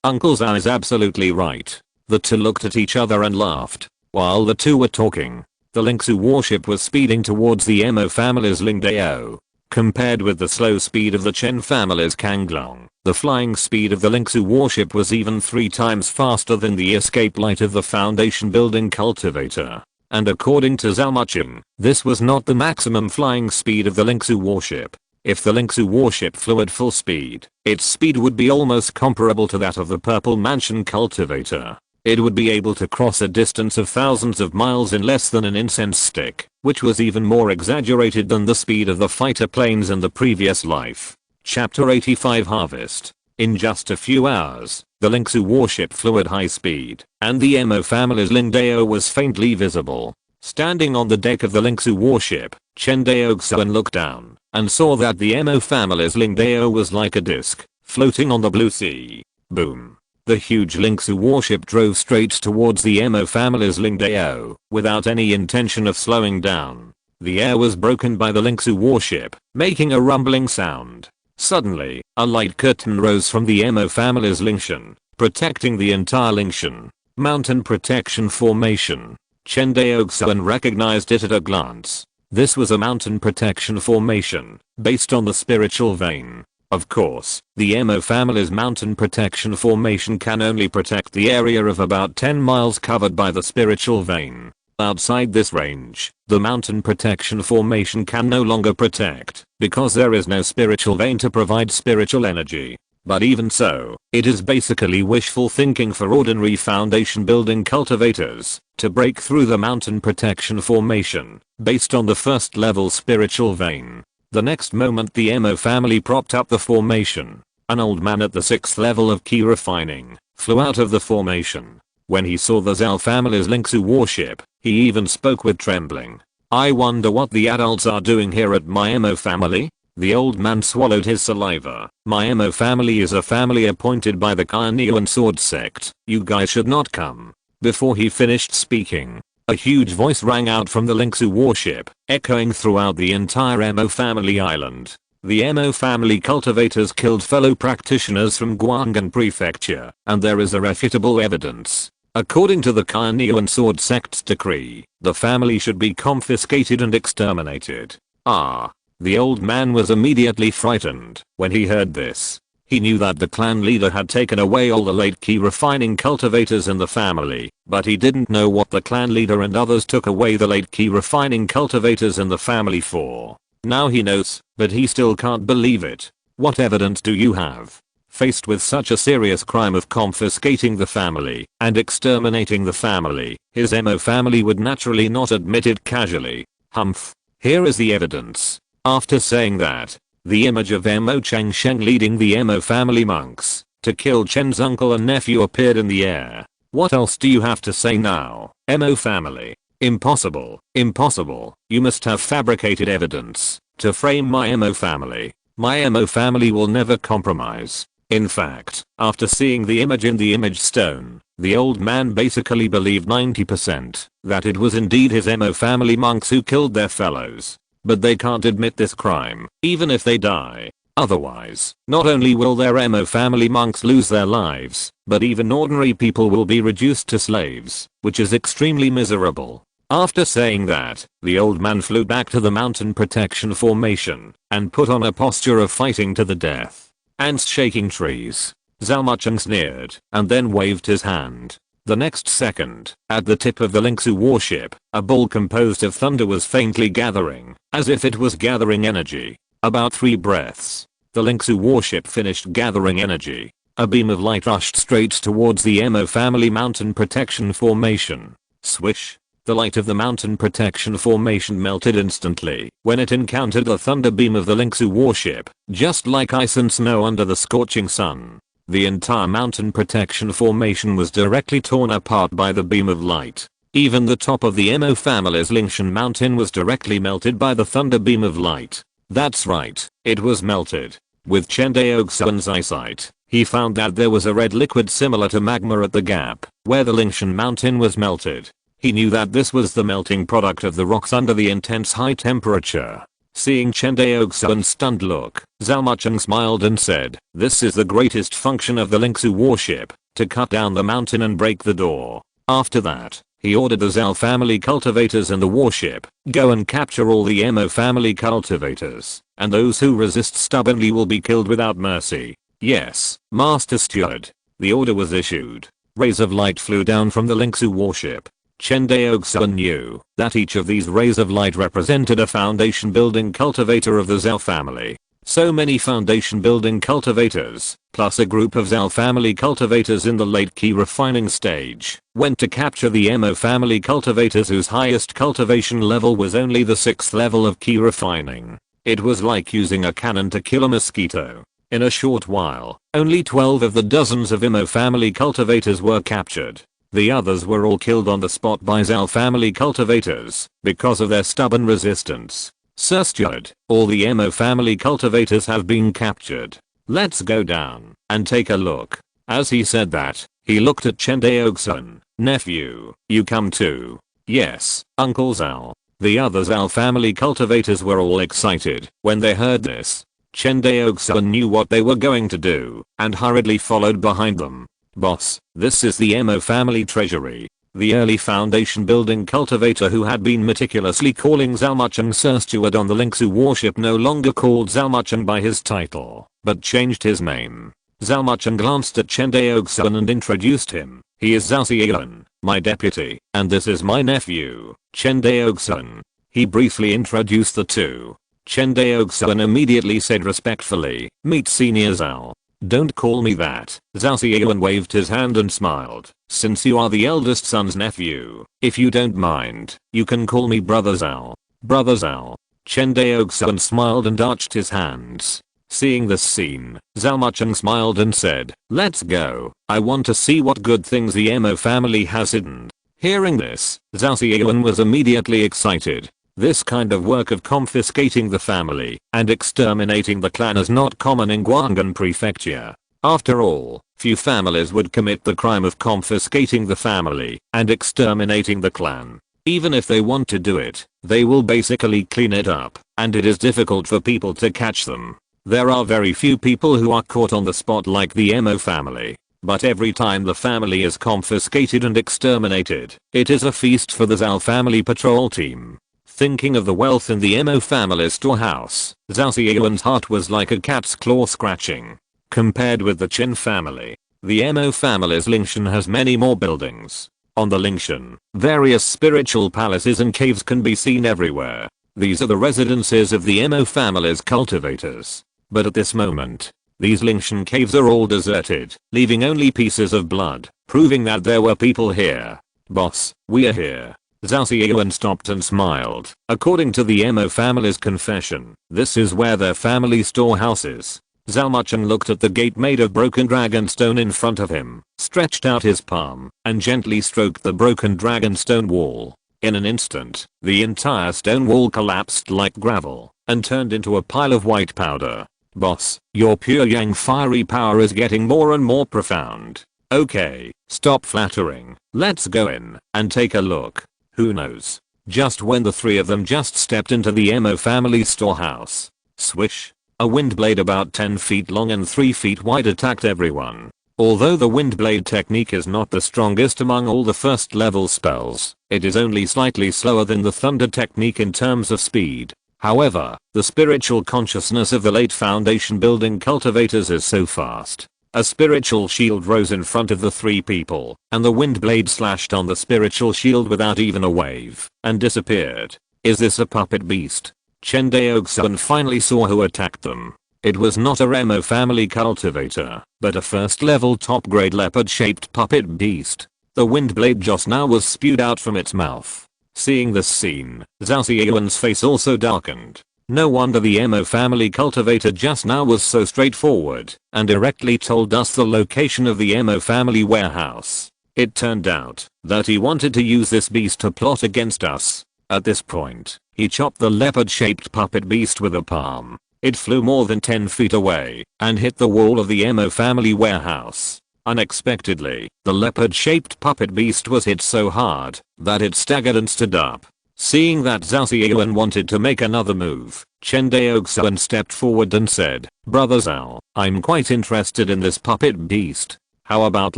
Uncle Zhao is absolutely right." The two looked at each other and laughed. While the two were talking, the Lingsu warship was speeding towards the Mo family's Lingdao. Compared with the slow speed of the Chen family's Kanglong, the flying speed of the Lingsu warship was even 3 times faster than the escape light of the Foundation building cultivator. And according to Zhao Mucheng, this was not the maximum flying speed of the Lingsu warship. If the Lingsu warship flew at full speed, its speed would be almost comparable to that of the Purple Mansion cultivator. It would be able to cross a distance of thousands of miles in less than an incense stick, which was even more exaggerated than the speed of the fighter planes in the previous life. Chapter 85 Harvest. In just a few hours, the Lingsu warship flew at high speed, and the Mo family's Lingdao was faintly visible. Standing on the deck of the Lingsu warship, Chen Daoxuan looked down and saw that the Mo family's Lingdao was like a disc, floating on the blue sea. Boom. The huge Lingsu warship drove straight towards the Mo family's Lingdao, without any intention of slowing down. The air was broken by the Lingsu warship, making a rumbling sound. Suddenly, a light curtain rose from the Mo family's Lingshan, protecting the entire Lingshan. Mountain Protection Formation. Chen Daoxuan recognized it at a glance. This was a mountain protection formation, based on the spiritual vein. Of course, the Mo family's mountain protection formation can only protect the area of about 10 miles covered by the spiritual vein. Outside this range, the mountain protection formation can no longer protect, because there is no spiritual vein to provide spiritual energy. But even so, it is basically wishful thinking for ordinary foundation building cultivators to break through the mountain protection formation, based on the first level spiritual vein. The next moment the Mo family propped up the formation. An old man at the 6th level of key refining flew out of the formation. When he saw the Zhao family's Lingsu warship, he even spoke with trembling. "I wonder what the adults are doing here at my Mo family?" The old man swallowed his saliva. "My Mo family is a family appointed by the Cunning sword sect. You guys should not come." Before he finished speaking, a huge voice rang out from the Lingsu warship, echoing throughout the entire Mo family island. The Mo family cultivators killed fellow practitioners from Guanghan Prefecture, and there is irrefutable evidence. According to the Cunning sword sect's decree, the family should be confiscated and exterminated. Ah. The old man was immediately frightened when he heard this. He knew that the clan leader had taken away all the late key refining cultivators in the family, but he didn't know what the clan leader and others took away the late key refining cultivators in the family for. Now he knows, but he still can't believe it. What evidence do you have? Faced with such a serious crime of confiscating the family and exterminating the family, his MO family would naturally not admit it casually. Humph. Here is the evidence. After saying that, the image of Mo Chang Sheng leading the Mo family monks to kill Chen's uncle and nephew appeared in the air. What else do you have to say now? Mo family. Impossible. Impossible. You must have fabricated evidence to frame my Mo family. My Mo family will never compromise. In fact, after seeing the image in the image stone, the old man basically believed 90% that it was indeed his Mo family monks who killed their fellows. But they can't admit this crime, even if they die. Otherwise, not only will their Mo family monks lose their lives, but even ordinary people will be reduced to slaves, which is extremely miserable. After saying that, the old man flew back to the mountain protection formation and put on a posture of fighting to the death. Ants shaking trees. Zhao Mucheng sneered and then waved his hand. The next second, at the tip of the Lingsu warship, a ball composed of thunder was faintly gathering, as if it was gathering energy. About 3 breaths, the Lingsu warship finished gathering energy. A beam of light rushed straight towards the Mo family mountain protection formation. Swish. The light of the mountain protection formation melted instantly when it encountered the thunder beam of the Lingsu warship, just like ice and snow under the scorching sun. The entire mountain protection formation was directly torn apart by the beam of light. Even the top of the Mo family's Lingshan mountain was directly melted by the thunder beam of light. That's right, it was melted. With Chen Daoxuan's eyesight, he found that there was a red liquid similar to magma at the gap where the Lingshan mountain was melted. He knew that this was the melting product of the rocks under the intense high temperature. Seeing Chen Daoxuan's stunned look, Zhao Mucheng smiled and said, "This is the greatest function of the Lingsu warship, to cut down the mountain and break the door." After that, he ordered the Zhao family cultivators in the warship, "Go and capture all the Mo family cultivators, and those who resist stubbornly will be killed without mercy." "Yes, Master Steward." The order was issued. Rays of light flew down from the Lingsu warship. Chen Daoxuan knew that each of these rays of light represented a foundation building cultivator of the Zhao family. So many foundation building cultivators, plus a group of Zhao family cultivators in the late key refining stage, went to capture the Mo family cultivators whose highest cultivation level was only the 6th level of key refining. It was like using a cannon to kill a mosquito. In a short while, only 12 of the dozens of Mo family cultivators were captured. The others were all killed on the spot by Zhao family cultivators because of their stubborn resistance. "Sir Steward, all the Mo family cultivators have been captured. Let's go down and take a look." As he said that, he looked at Chen Daoxuan. "Nephew, you come too?" "Yes, Uncle Zhao." The other Zhao family cultivators were all excited when they heard this. Chen Daoxuan knew what they were going to do and hurriedly followed behind them. "Boss, this is the Mo family treasury." The early foundation building cultivator who had been meticulously calling Zhao Mucheng Sir Steward on the Lingsu warship no longer called Zhao Mucheng by his title, but changed his name. Zhao Mucheng glanced at Chen Daoxuan and introduced him. "He is Zhao Xian, my deputy, and this is my nephew, Chen Daoxuan." He briefly introduced the two. Chen Daoxuan immediately said respectfully, "Meet Senior Zhao." "Don't call me that." Zhao Xian waved his hand and smiled. "Since you are the eldest son's nephew, if you don't mind, you can call me Brother Zhao." "Brother Zhao." Chen Daoxuan smiled and arched his hands. Seeing this scene, Zhao Mucheng smiled and said, "Let's go. I want to see what good things the Mo family has hidden." Hearing this, Zhao Xian was immediately excited. This kind of work of confiscating the family and exterminating the clan is not common in Guanghan Prefecture. After all, few families would commit the crime of confiscating the family and exterminating the clan. Even if they want to do it, they will basically clean it up, and it is difficult for people to catch them. There are very few people who are caught on the spot like the Mo family. But every time the family is confiscated and exterminated, it is a feast for the Zhao family patrol team. Thinking of the wealth in the Mo family storehouse, Zhao Xian's heart was like a cat's claw scratching. Compared with the Chen family, the Mo family's Lingshan has many more buildings. On the Lingshan, various spiritual palaces and caves can be seen everywhere. These are the residences of the Mo family's cultivators. But at this moment, these Lingshan caves are all deserted, leaving only pieces of blood, proving that there were people here. Boss, we are here. Zhao Ziyuan stopped and smiled. According to the Mo family's confession, this is where their family storehouse is. Zhao Mucheng looked at the gate made of broken dragonstone in front of him, stretched out his palm, and gently stroked the broken dragonstone wall. In an instant, the entire stone wall collapsed like gravel, and turned into a pile of white powder. Boss, your pure yang fiery power is getting more and more profound. Okay, stop flattering, let's go in, and take a look. Who knows? Just when the three of them just stepped into the Mo family storehouse. Swish. A wind blade about 10 feet long and 3 feet wide attacked everyone. Although the wind blade technique is not the strongest among all the first level spells, it is only slightly slower than the thunder technique in terms of speed. However, the spiritual consciousness of the late foundation building cultivators is so fast. A spiritual shield rose in front of the three people, and the wind blade slashed on the spiritual shield without even a wave, and disappeared. Is this a puppet beast? Chen Daoxuan finally saw who attacked them. It was not a Mo family cultivator, but a first level top grade leopard shaped puppet beast. The wind blade just now was spewed out from its mouth. Seeing this scene, Zhao Ziyuan's face also darkened. No wonder the Mo family cultivator just now was so straightforward, and directly told us the location of the Mo family warehouse. It turned out that he wanted to use this beast to plot against us. At this point, he chopped the leopard-shaped puppet beast with a palm. It flew more than 10 feet away and hit the wall of the Mo family warehouse. Unexpectedly, the leopard-shaped puppet beast was hit so hard that it staggered and stood up. Seeing that Zhao Ziyuan wanted to make another move, Chen Daoxuan stepped forward and said, "Brother Zhao, I'm quite interested in this puppet beast. How about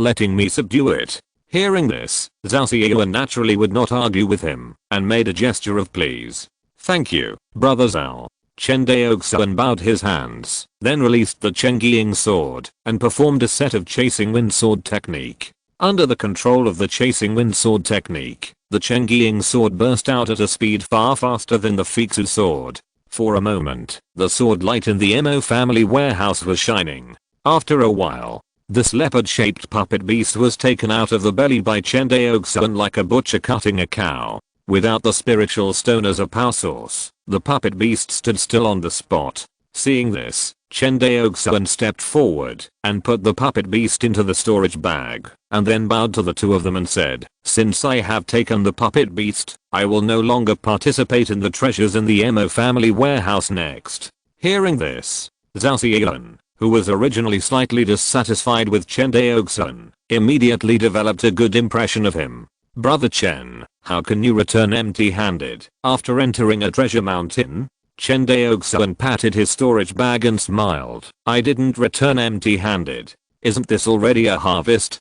letting me subdue it?" Hearing this, Zhao Ziyuan naturally would not argue with him, and made a gesture of please. "Thank you, Brother Zhao." Chen Daoxuan bowed his hands, then released the Chengiying sword, and performed a set of chasing wind sword technique. Under the control of the chasing wind sword technique, the Chengiying sword burst out at a speed far faster than the Fixu sword. For a moment, the sword light in the Mo family warehouse was shining. After a while, this leopard-shaped puppet beast was taken out of the belly by Chen Daoxuan like a butcher cutting a cow. Without the spiritual stone as a power source, the puppet beast stood still on the spot. Seeing this, Chen Daoxuan stepped forward and put the puppet beast into the storage bag, and then bowed to the two of them and said, "Since I have taken the puppet beast, I will no longer participate in the treasures in the Mo family warehouse next." Hearing this, Zhao Ziyuan, who was originally slightly dissatisfied with Chen Daoxuan, immediately developed a good impression of him. "Brother Chen, how can you return empty-handed after entering a treasure mountain?" Chen Daoxuan patted his storage bag and smiled. "I didn't return empty-handed. Isn't this already a harvest?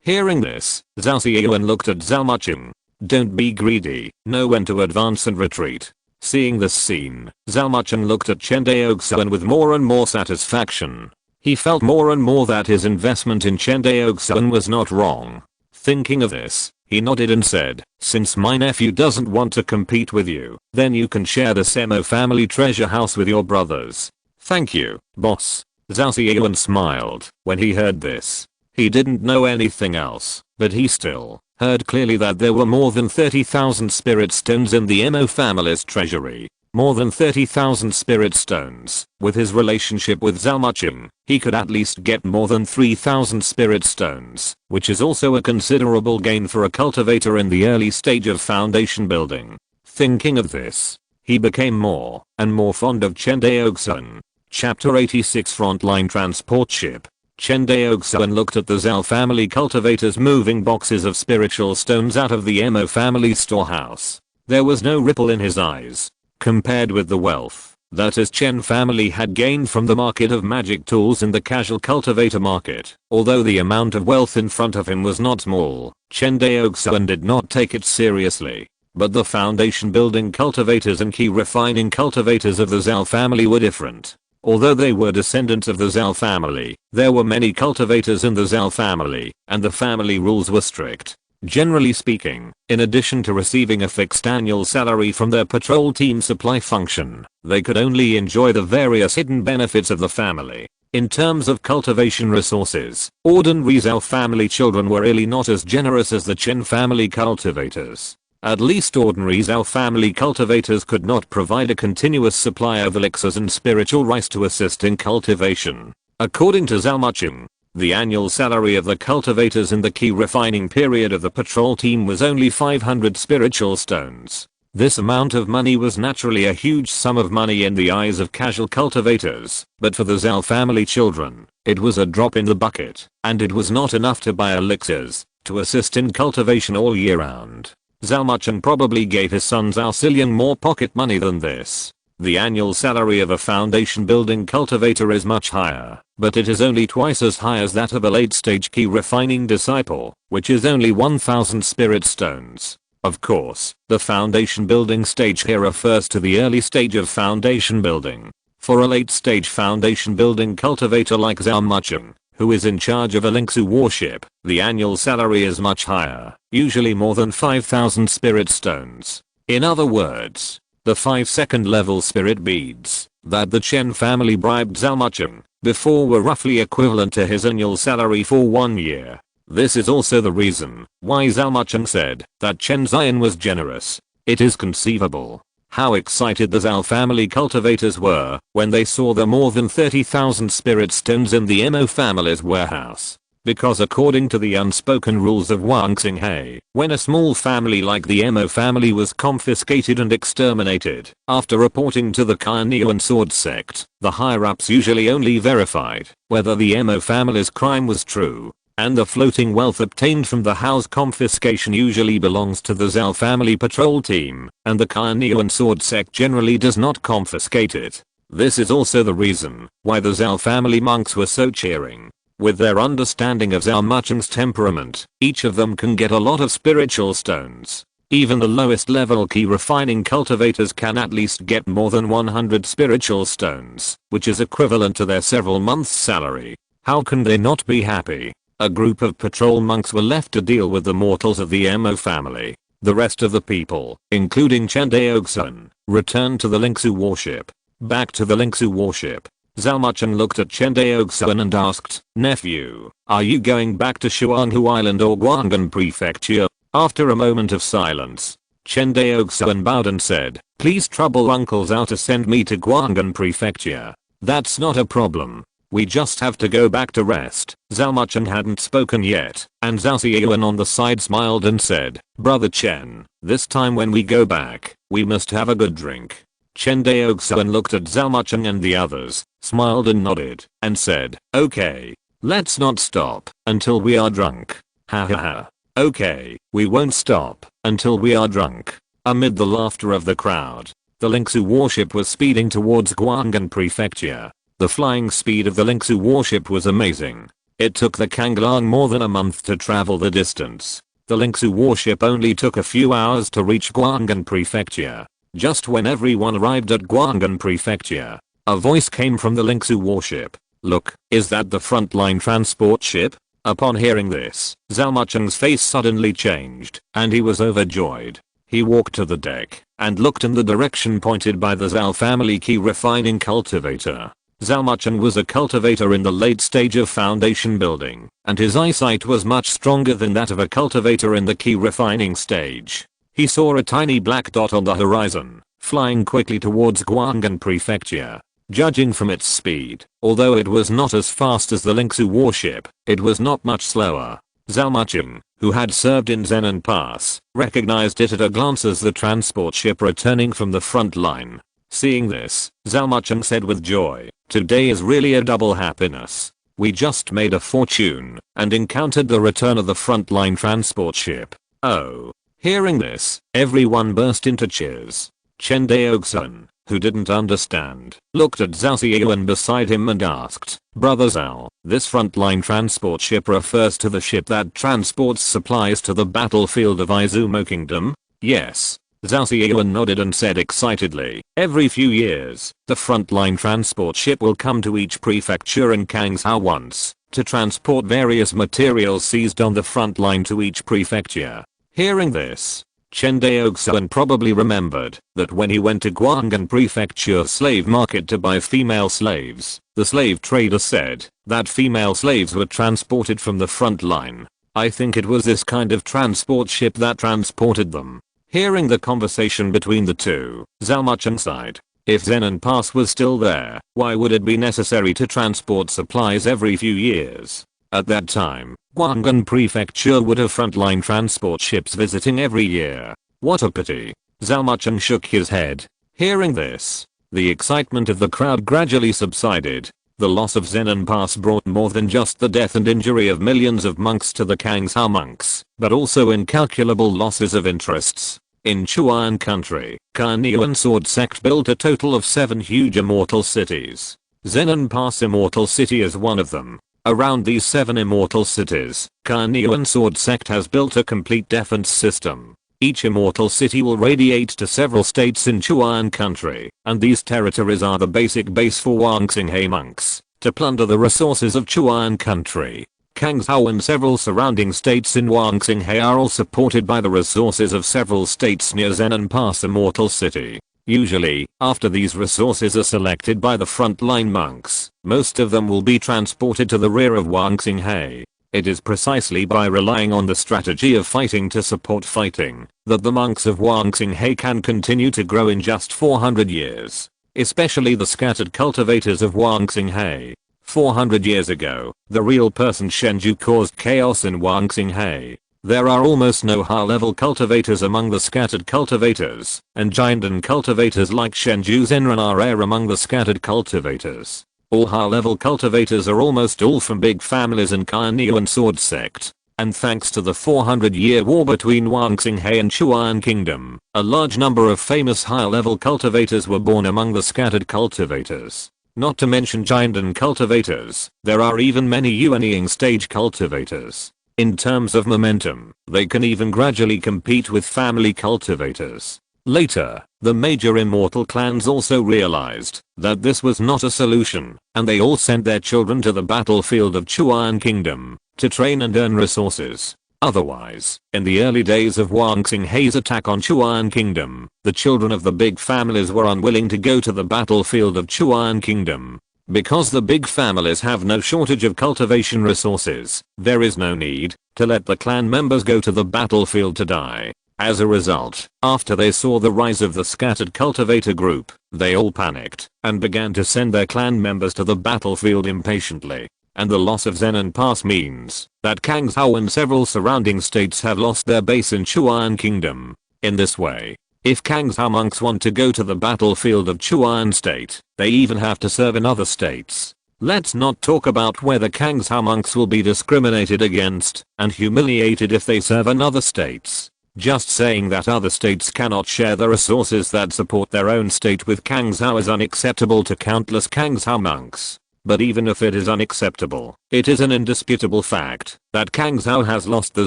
Hearing this, Zhao Ziyuan looked at Zhao Mucheng. "Don't be greedy, know when to advance and retreat." Seeing this scene, Zhao Mucheng looked at Chen Daoxuan with more and more satisfaction. He felt more and more that his investment in Chen Daoxuan was not wrong. Thinking of this, he nodded and said, "Since my nephew doesn't want to compete with you, then you can share the Mo family treasure house with your brothers." "Thank you, boss." Zhao Ziyuan smiled when he heard this. He didn't know anything else, but he still heard clearly that there were more than 30,000 spirit stones in the Mo family's treasury. More than 30,000 spirit stones. With his relationship with Zhao Mucheng, he could at least get more than 3,000 spirit stones, which is also a considerable gain for a cultivator in the early stage of foundation building. Thinking of this, he became more and more fond of Chen Daoxuan. Chapter 86 Frontline Transport Ship. Chen Daoxuan looked at the Zhao family cultivators moving boxes of spiritual stones out of the Mo family storehouse. There was no ripple in his eyes. Compared with the wealth that his Chen family had gained from the market of magic tools in the casual cultivator market, although the amount of wealth in front of him was not small, Chen Daoxuan did not take it seriously. But the foundation building cultivators and key refining cultivators of the Zhao family were different. Although they were descendants of the Zhao family, there were many cultivators in the Zhao family, and the family rules were strict. Generally speaking, in addition to receiving a fixed annual salary from their patrol team supply function, they could only enjoy the various hidden benefits of the family. In terms of cultivation resources, ordinary Zhao family children were really not as generous as the Chen family cultivators. At least ordinary Zhao family cultivators could not provide a continuous supply of elixirs and spiritual rice to assist in cultivation. According to Zhao Mucheng, the annual salary of the cultivators in the key refining period of the patrol team was only 500 spiritual stones. This amount of money was naturally a huge sum of money in the eyes of casual cultivators, but for the Zhao family children, it was a drop in the bucket, and it was not enough to buy elixirs to assist in cultivation all year round. Zhao Mucheng probably gave his son Zhao Xiliang more pocket money than this. The annual salary of a foundation building cultivator is much higher, but it is only twice as high as that of a late stage key refining disciple, which is only 1000 spirit stones. Of course, the foundation building stage here refers to the early stage of foundation building. For a late stage foundation building cultivator like Zhao Mucheng, who is in charge of a Lingsu warship, the annual salary is much higher, usually more than 5000 spirit stones. In other words, the 5 second level spirit beads that the Chen family bribed Zhao Mucheng before were roughly equivalent to his annual salary for 1 year. This is also the reason why Zhao Mucheng said that Chen Ziyan was generous. It is conceivable how excited the Zhao family cultivators were when they saw the more than 30,000 spirit stones in the Mo family's warehouse. Because according to the unspoken rules of Wang Xinghe, when a small family like the Mo family was confiscated and exterminated, after reporting to the Cunning sword sect, the higher-ups usually only verified whether the Mo family's crime was true. And the floating wealth obtained from the house confiscation usually belongs to the Zhao family patrol team, and the Cunning sword sect generally does not confiscate it. This is also the reason why the Zhao family monks were so cheering. With their understanding of Zhao Mucheng's temperament, each of them can get a lot of spiritual stones. Even the lowest level key refining cultivators can at least get more than 100 spiritual stones, which is equivalent to their several months' salary. How can they not be happy? A group of patrol monks were left to deal with the mortals of the Mo family. The rest of the people, including Chen Daoxuan, returned to the Lingsu warship. Back to the Lingsu warship, Zhao Mucheng looked at Chen Daoxuan and asked, "Nephew, are you going back to Shuanghu Island or Guanghan Prefecture?" After a moment of silence, Chen Daoxuan bowed and said, "Please trouble Uncle Zhao to send me to Guanghan Prefecture. That's not a problem. We just have to go back to rest." Zhao Mucheng hadn't spoken yet, and Zhao Xiliang on the side smiled and said, "Brother Chen, this time when we go back, we must have a good drink." Chen Daoxuan looked at Zhao Mucheng and the others, smiled and nodded, and said, "Okay, let's not stop until we are drunk. Ha ha ha. Okay, we won't stop until we are drunk." Amid the laughter of the crowd, the Lingsu warship was speeding towards Guanghan Prefecture. The flying speed of the Lingsu warship was amazing. It took the Kanglang more than a month to travel the distance. The Lingsu warship only took a few hours to reach Guanghan Prefecture. Just when everyone arrived at Guanghan Prefecture, a voice came from the Lingsu warship. "Look, is that the frontline transport ship?" Upon hearing this, Zhao Mucheng's face suddenly changed, and he was overjoyed. He walked to the deck and looked in the direction pointed by the Zhao family key refining cultivator. Zhao Mucheng was a cultivator in the late stage of foundation building, and his eyesight was much stronger than that of a cultivator in the key refining stage. He saw a tiny black dot on the horizon, flying quickly towards Guanghan Prefecture. Judging from its speed, although it was not as fast as the Lingsu warship, it was not much slower. Zhao Mucheng, who had served in Zenan Pass, recognized it at a glance as the transport ship returning from the front line. Seeing this, Zhao Mucheng said with joy, "Today is really a double happiness. We just made a fortune and encountered the return of the frontline transport ship." Oh. Hearing this, everyone burst into cheers. Chen Daoxuan, who didn't understand, looked at Zhao Xiliang beside him and asked, "Brother Zhao, this frontline transport ship refers to the ship that transports supplies to the battlefield of Izumo Kingdom?" "Yes. Zhao Ziyuan nodded and said excitedly, every few years, the frontline transport ship will come to each prefecture in Kangzhou once, to transport various materials seized on the front line to each prefecture. Hearing this, Chen Daoxuan probably remembered that when he went to Guang'an Prefecture slave market to buy female slaves, the slave trader said that female slaves were transported from the front line. I think it was this kind of transport ship that transported them. Hearing the conversation between the two, Zhao Mucheng sighed. If Zenon Pass was still there, why would it be necessary to transport supplies every few years? At that time, Guang'an Prefecture would have frontline transport ships visiting every year. What a pity. Zhao Mucheng shook his head. Hearing this, the excitement of the crowd gradually subsided. The loss of Zenon Pass brought more than just the death and injury of millions of monks to the Kangzhou monks, but also incalculable losses of interests. In Chuan country, Carnian Sword Sect built a total of 7 huge immortal cities. Zenon Pass Immortal City is one of them. Around these 7 immortal cities, Carnian Sword Sect has built a complete defense system. Each immortal city will radiate to several states in Chuan country, and these territories are the basic base for Wangxinghe monks to plunder the resources of Chuan country. Kangzhou and several surrounding states in Wangxinghe are all supported by the resources of several states near Zenon Pass Immortal City. Usually, after these resources are selected by the frontline monks, most of them will be transported to the rear of Wangxinghe. It is precisely by relying on the strategy of fighting to support fighting that the monks of Wangxinghe can continue to grow in just 400 years. Especially the scattered cultivators of Wangxinghe. 400 years ago, the real person Shenju caused chaos in Wangxinghe. There are almost no high-level cultivators among the scattered cultivators, and giant cultivators like Shenju Zenran are rare among the scattered cultivators. All high-level cultivators are almost all from big families in Carnian Sword Sect, and thanks to the 400-year war between Wangxinghe and Chuan Kingdom, a large number of famous high-level cultivators were born among the scattered cultivators. Not to mention giant cultivators, there are even many Yuanying stage cultivators. In terms of momentum, they can even gradually compete with family cultivators. Later, the major immortal clans also realized that this was not a solution, and they all sent their children to the battlefield of Chuan Kingdom to train and earn resources. Otherwise, in the early days of Wangxinghe's attack on Chuan Kingdom, the children of the big families were unwilling to go to the battlefield of Chuan Kingdom. Because the big families have no shortage of cultivation resources, there is no need to let the clan members go to the battlefield to die. As a result, after they saw the rise of the scattered cultivator group, they all panicked and began to send their clan members to the battlefield impatiently. And the loss of Zenon Pass means that Kangzhou and several surrounding states have lost their base in Chuan Kingdom. In this way, if Kangzhou monks want to go to the battlefield of Chuan State, they even have to serve in other states. Let's not talk about whether Kangzhou monks will be discriminated against and humiliated if they serve in other states. Just saying that other states cannot share the resources that support their own state with Kangzhou is unacceptable to countless Kangzhou monks. But even if it is unacceptable, it is an indisputable fact that Kangzhou has lost the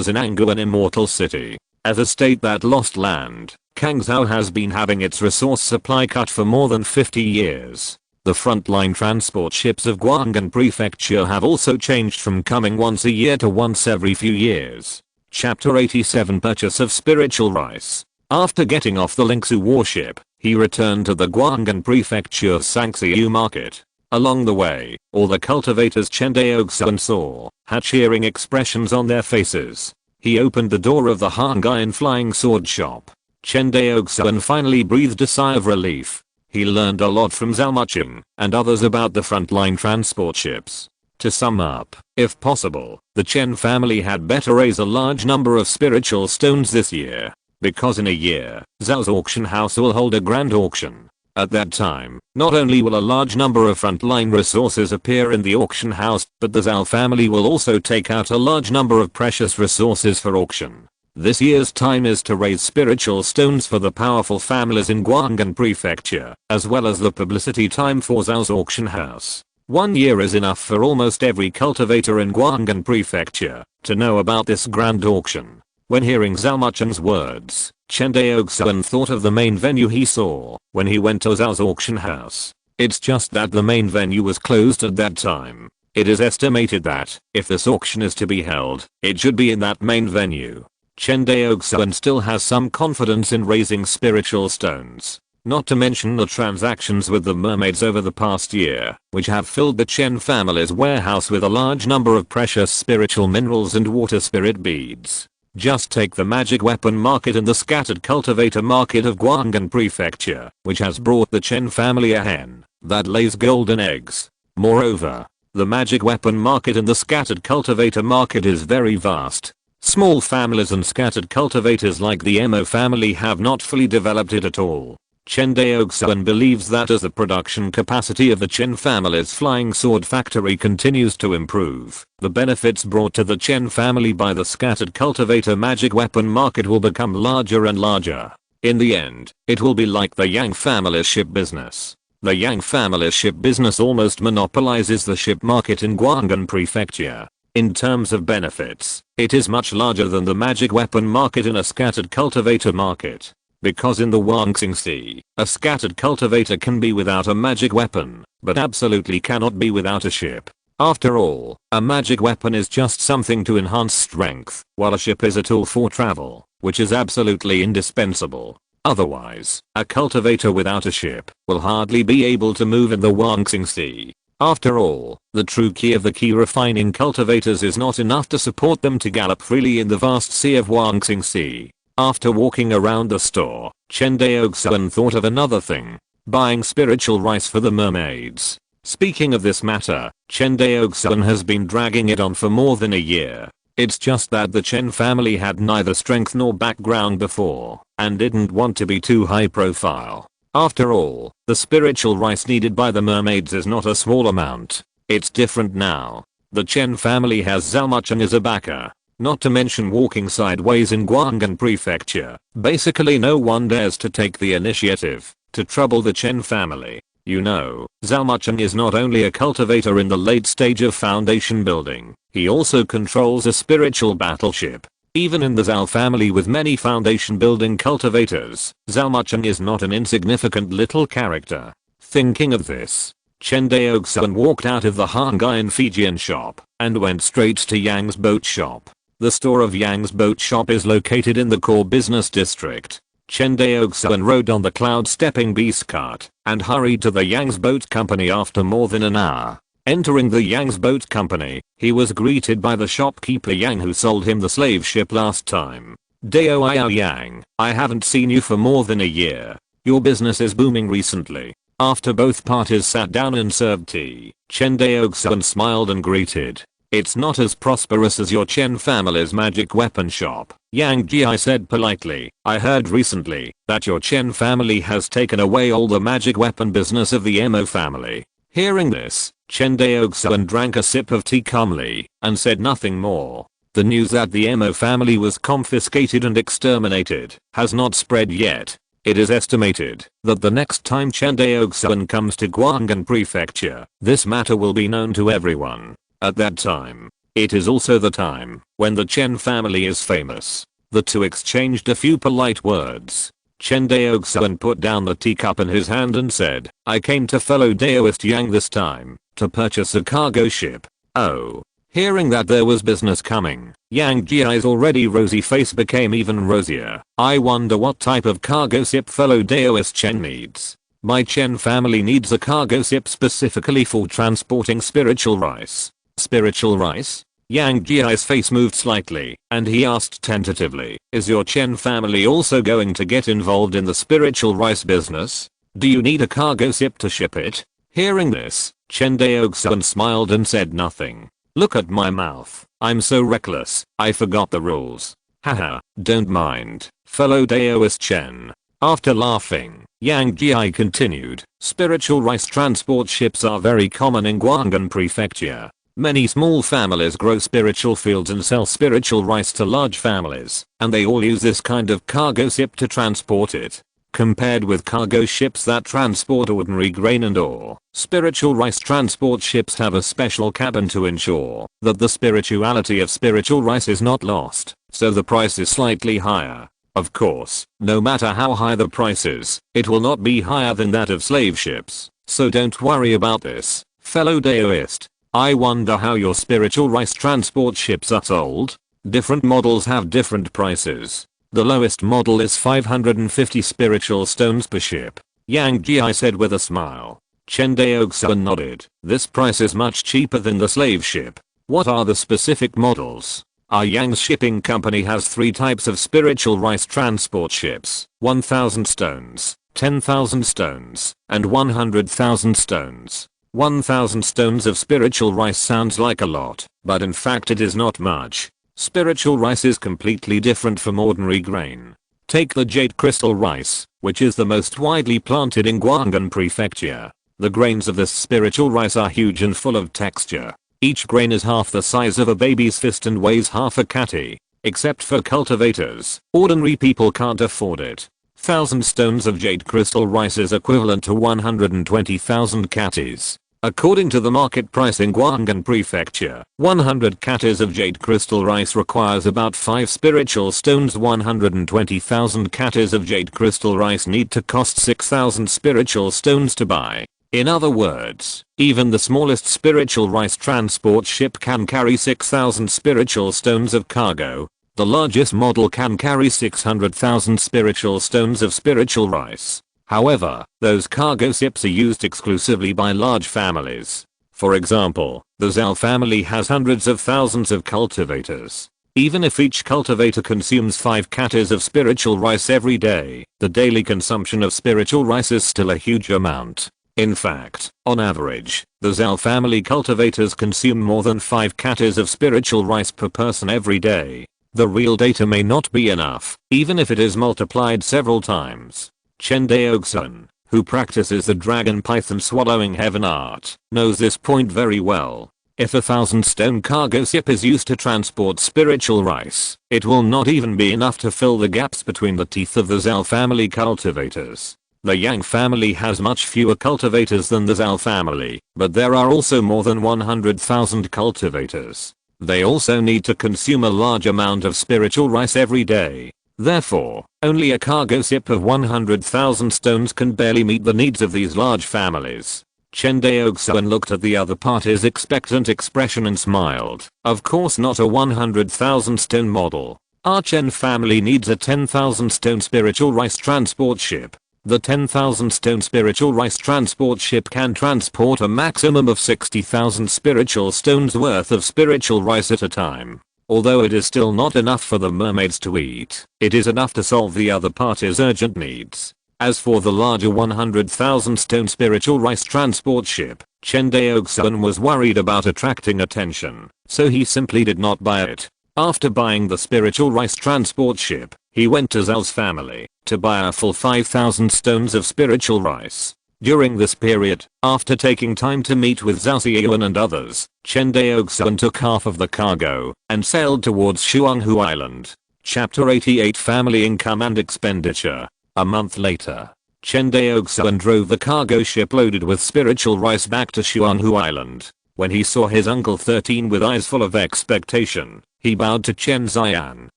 Zenanguan Immortal City. As a state that lost land, Kangzhou has been having its resource supply cut for more than 50 years. The frontline transport ships of Guang'an Prefecture have also changed from coming once a year to once every few years. Chapter 87 Purchase of Spiritual Rice. After getting off the Lingsu warship, he returned to the Guang'an Prefecture Sanxiu market. Along the way, all the cultivators Chen Daoxuan saw had cheering expressions on their faces. He opened the door of the Hongmeng Flying Sword shop. Chen Daoxuan finally breathed a sigh of relief. He learned a lot from Zhao Mucheng and others about the frontline transport ships. To sum up, if possible, the Chen family had better raise a large number of spiritual stones this year. Because in a year, Zhao's auction house will hold a grand auction. At that time, not only will a large number of frontline resources appear in the auction house, but the Zhao family will also take out a large number of precious resources for auction. This year's time is to raise spiritual stones for the powerful families in Guang'an Prefecture, as well as the publicity time for Zhao's auction house. 1 year is enough for almost every cultivator in Guang'an Prefecture to know about this grand auction. When hearing Zhao Muchen's words, Chen Daoxuan thought of the main venue he saw when he went to Zhao's auction house. It's just that the main venue was closed at that time. It is estimated that, if this auction is to be held, it should be in that main venue. Chen Daoxuan still has some confidence in raising spiritual stones. Not to mention the transactions with the mermaids over the past year, which have filled the Chen family's warehouse with a large number of precious spiritual minerals and water spirit beads. Just take the magic weapon market and the scattered cultivator market of Guanghan Prefecture, which has brought the Chen family a hen that lays golden eggs. Moreover, the magic weapon market and the scattered cultivator market is very vast. Small families and scattered cultivators like the Mo family have not fully developed it at all. Chen Daoxuan believes that as the production capacity of the Chen family's flying sword factory continues to improve, the benefits brought to the Chen family by the scattered cultivator magic weapon market will become larger and larger. In the end, it will be like the Yang family's ship business. The Yang family's ship business almost monopolizes the ship market in Guanghan Prefecture. In terms of benefits, it is much larger than the magic weapon market in a scattered cultivator market. Because in the Huangxing Sea, a scattered cultivator can be without a magic weapon, but absolutely cannot be without a ship. After all, a magic weapon is just something to enhance strength, while a ship is a tool for travel, which is absolutely indispensable. Otherwise, a cultivator without a ship will hardly be able to move in the Huangxing Sea. After all, the true key of the key refining cultivators is not enough to support them to gallop freely in the vast sea of Huangxing Sea. After walking around the store, Chen Daoxuan thought of another thing. Buying spiritual rice for the mermaids. Speaking of this matter, Chen Daoxuan has been dragging it on for more than a year. It's just that the Chen family had neither strength nor background before, and didn't want to be too high profile. After all, the spiritual rice needed by the mermaids is not a small amount. It's different now. The Chen family has Zhao Muchen as a backer. Not to mention walking sideways in Guanghan Prefecture. Basically no one dares to take the initiative to trouble the Chen family. You know, Zhao Muchen is not only a cultivator in the late stage of foundation building, he also controls a spiritual battleship. Even in the Zhao family with many foundation building cultivators, Zhao Muchen is not an insignificant little character. Thinking of this, Chen Daoxuan walked out of the Hongmeng Fijian shop and went straight to Yang's boat shop. The store of Yang's boat shop is located in the core business district. Chen Daoxuan rode on the cloud-stepping beast cart and hurried to the Yang's boat company after more than an hour. Entering the Yang's boat company, he was greeted by the shopkeeper Yang who sold him the slave ship last time. Dao Yang, I haven't seen you for more than a year. Your business is booming recently. After both parties sat down and served tea, Chen Daoxuan smiled and greeted. It's not as prosperous as your Chen family's magic weapon shop. Yang Jia said politely, I heard recently that your Chen family has taken away all the magic weapon business of the Mo family. Hearing this, Chen Daoxuan drank a sip of tea calmly and said nothing more. The news that the Mo family was confiscated and exterminated has not spread yet. It is estimated that the next time Chen Daoxuan comes to Guanghan Prefecture, this matter will be known to everyone. At that time, it is also the time when the Chen family is famous. The two exchanged a few polite words. Chen Daoxuan put down the teacup in his hand and said, I came to fellow Daoist Yang this time to purchase a cargo ship. Oh. Hearing that there was business coming, Yang Jiai's already rosy face became even rosier. I wonder what type of cargo ship fellow Daoist Chen needs. My Chen family needs a cargo ship specifically for transporting spiritual rice. Spiritual rice? Yang Jiai's face moved slightly, and he asked tentatively, is your Chen family also going to get involved in the spiritual rice business? Do you need a cargo ship to ship it? Hearing this, Chen Daoxuan smiled and said nothing. Look at my mouth, I'm so reckless, I forgot the rules. Haha, don't mind, fellow Daoist Chen. After laughing, Yang Jiai continued, spiritual rice transport ships are very common in Guanghan Prefecture. Many small families grow spiritual fields and sell spiritual rice to large families, and they all use this kind of cargo ship to transport it. Compared with cargo ships that transport ordinary grain and ore, spiritual rice transport ships have a special cabin to ensure that the spirituality of spiritual rice is not lost. so the price is slightly higher. Of course, no matter how high the price is, it will not be higher than that of slave ships, so don't worry about this, fellow Daoist. I wonder how your spiritual rice transport ships are sold. Different models have different prices. The lowest model is 550 spiritual stones per ship. Yang Ji said with a smile. Chen Daoxuan nodded. This price is much cheaper than the slave ship. What are the specific models? Our Yang's shipping company has 3 types of spiritual rice transport ships. 1000 stones, 10,000 stones, and 100,000 stones. 1000 stones of spiritual rice sounds like a lot, but in fact it is not much. Spiritual rice is completely different from ordinary grain. Take the jade crystal rice, which is the most widely planted in Guangdong Prefecture. The grains of this spiritual rice are huge and full of texture. Each grain is half the size of a baby's fist and weighs half a catty. Except for cultivators, ordinary people can't afford it. 1000 stones of jade crystal rice is equivalent to 120,000 catties. According to the market price in Guangdong Prefecture, 100 catties of jade crystal rice requires about 5 spiritual stones. 120,000 catties of jade crystal rice need to cost 6,000 spiritual stones to buy. In other words, even the smallest spiritual rice transport ship can carry 6,000 spiritual stones of cargo. The largest model can carry 600,000 spiritual stones of spiritual rice. However, those cargo ships are used exclusively by large families. For example, the Zhao family has hundreds of thousands of cultivators. Even if each cultivator consumes 5 catties of spiritual rice every day, the daily consumption of spiritual rice is still a huge amount. In fact, on average, the Zhao family cultivators consume more than 5 catties of spiritual rice per person every day. The real data may not be enough, even if it is multiplied several times. Chen Daoxuan, who practices the dragon python swallowing heaven art, knows this point very well. If a 1000 stone cargo ship is used to transport spiritual rice, it will not even be enough to fill the gaps between the teeth of the Zhao family cultivators. The Yang family has much fewer cultivators than the Zhao family, but there are also more than 100,000 cultivators. They also need to consume a large amount of spiritual rice every day. Therefore, only a cargo ship of 100,000 stones can barely meet the needs of these large families. Chen Daoxuan looked at the other party's expectant expression and smiled. Of course not a 100,000 stone model. Our Chen family needs a 10,000 stone spiritual rice transport ship. The 10,000 stone spiritual rice transport ship can transport a maximum of 60,000 spiritual stones worth of spiritual rice at a time. Although it is still not enough for the mermaids to eat, it is enough to solve the other party's urgent needs. As for the larger 100,000 stone spiritual rice transport ship, Chen Daoxuan was worried about attracting attention, so he simply did not buy it. After buying the spiritual rice transport ship, he went to Zhao's family to buy a full 5,000 stones of spiritual rice. During this period, after taking time to meet with Zhao Ziyuan and others, Chen Daoxuan took half of the cargo and sailed towards Shuanghu Island. Chapter 88 Family Income and Expenditure. A month later, Chen Daoxuan drove the cargo ship loaded with spiritual rice back to Shuanghu Island. When he saw his uncle 13 with eyes full of expectation, he bowed to Chen Ziyan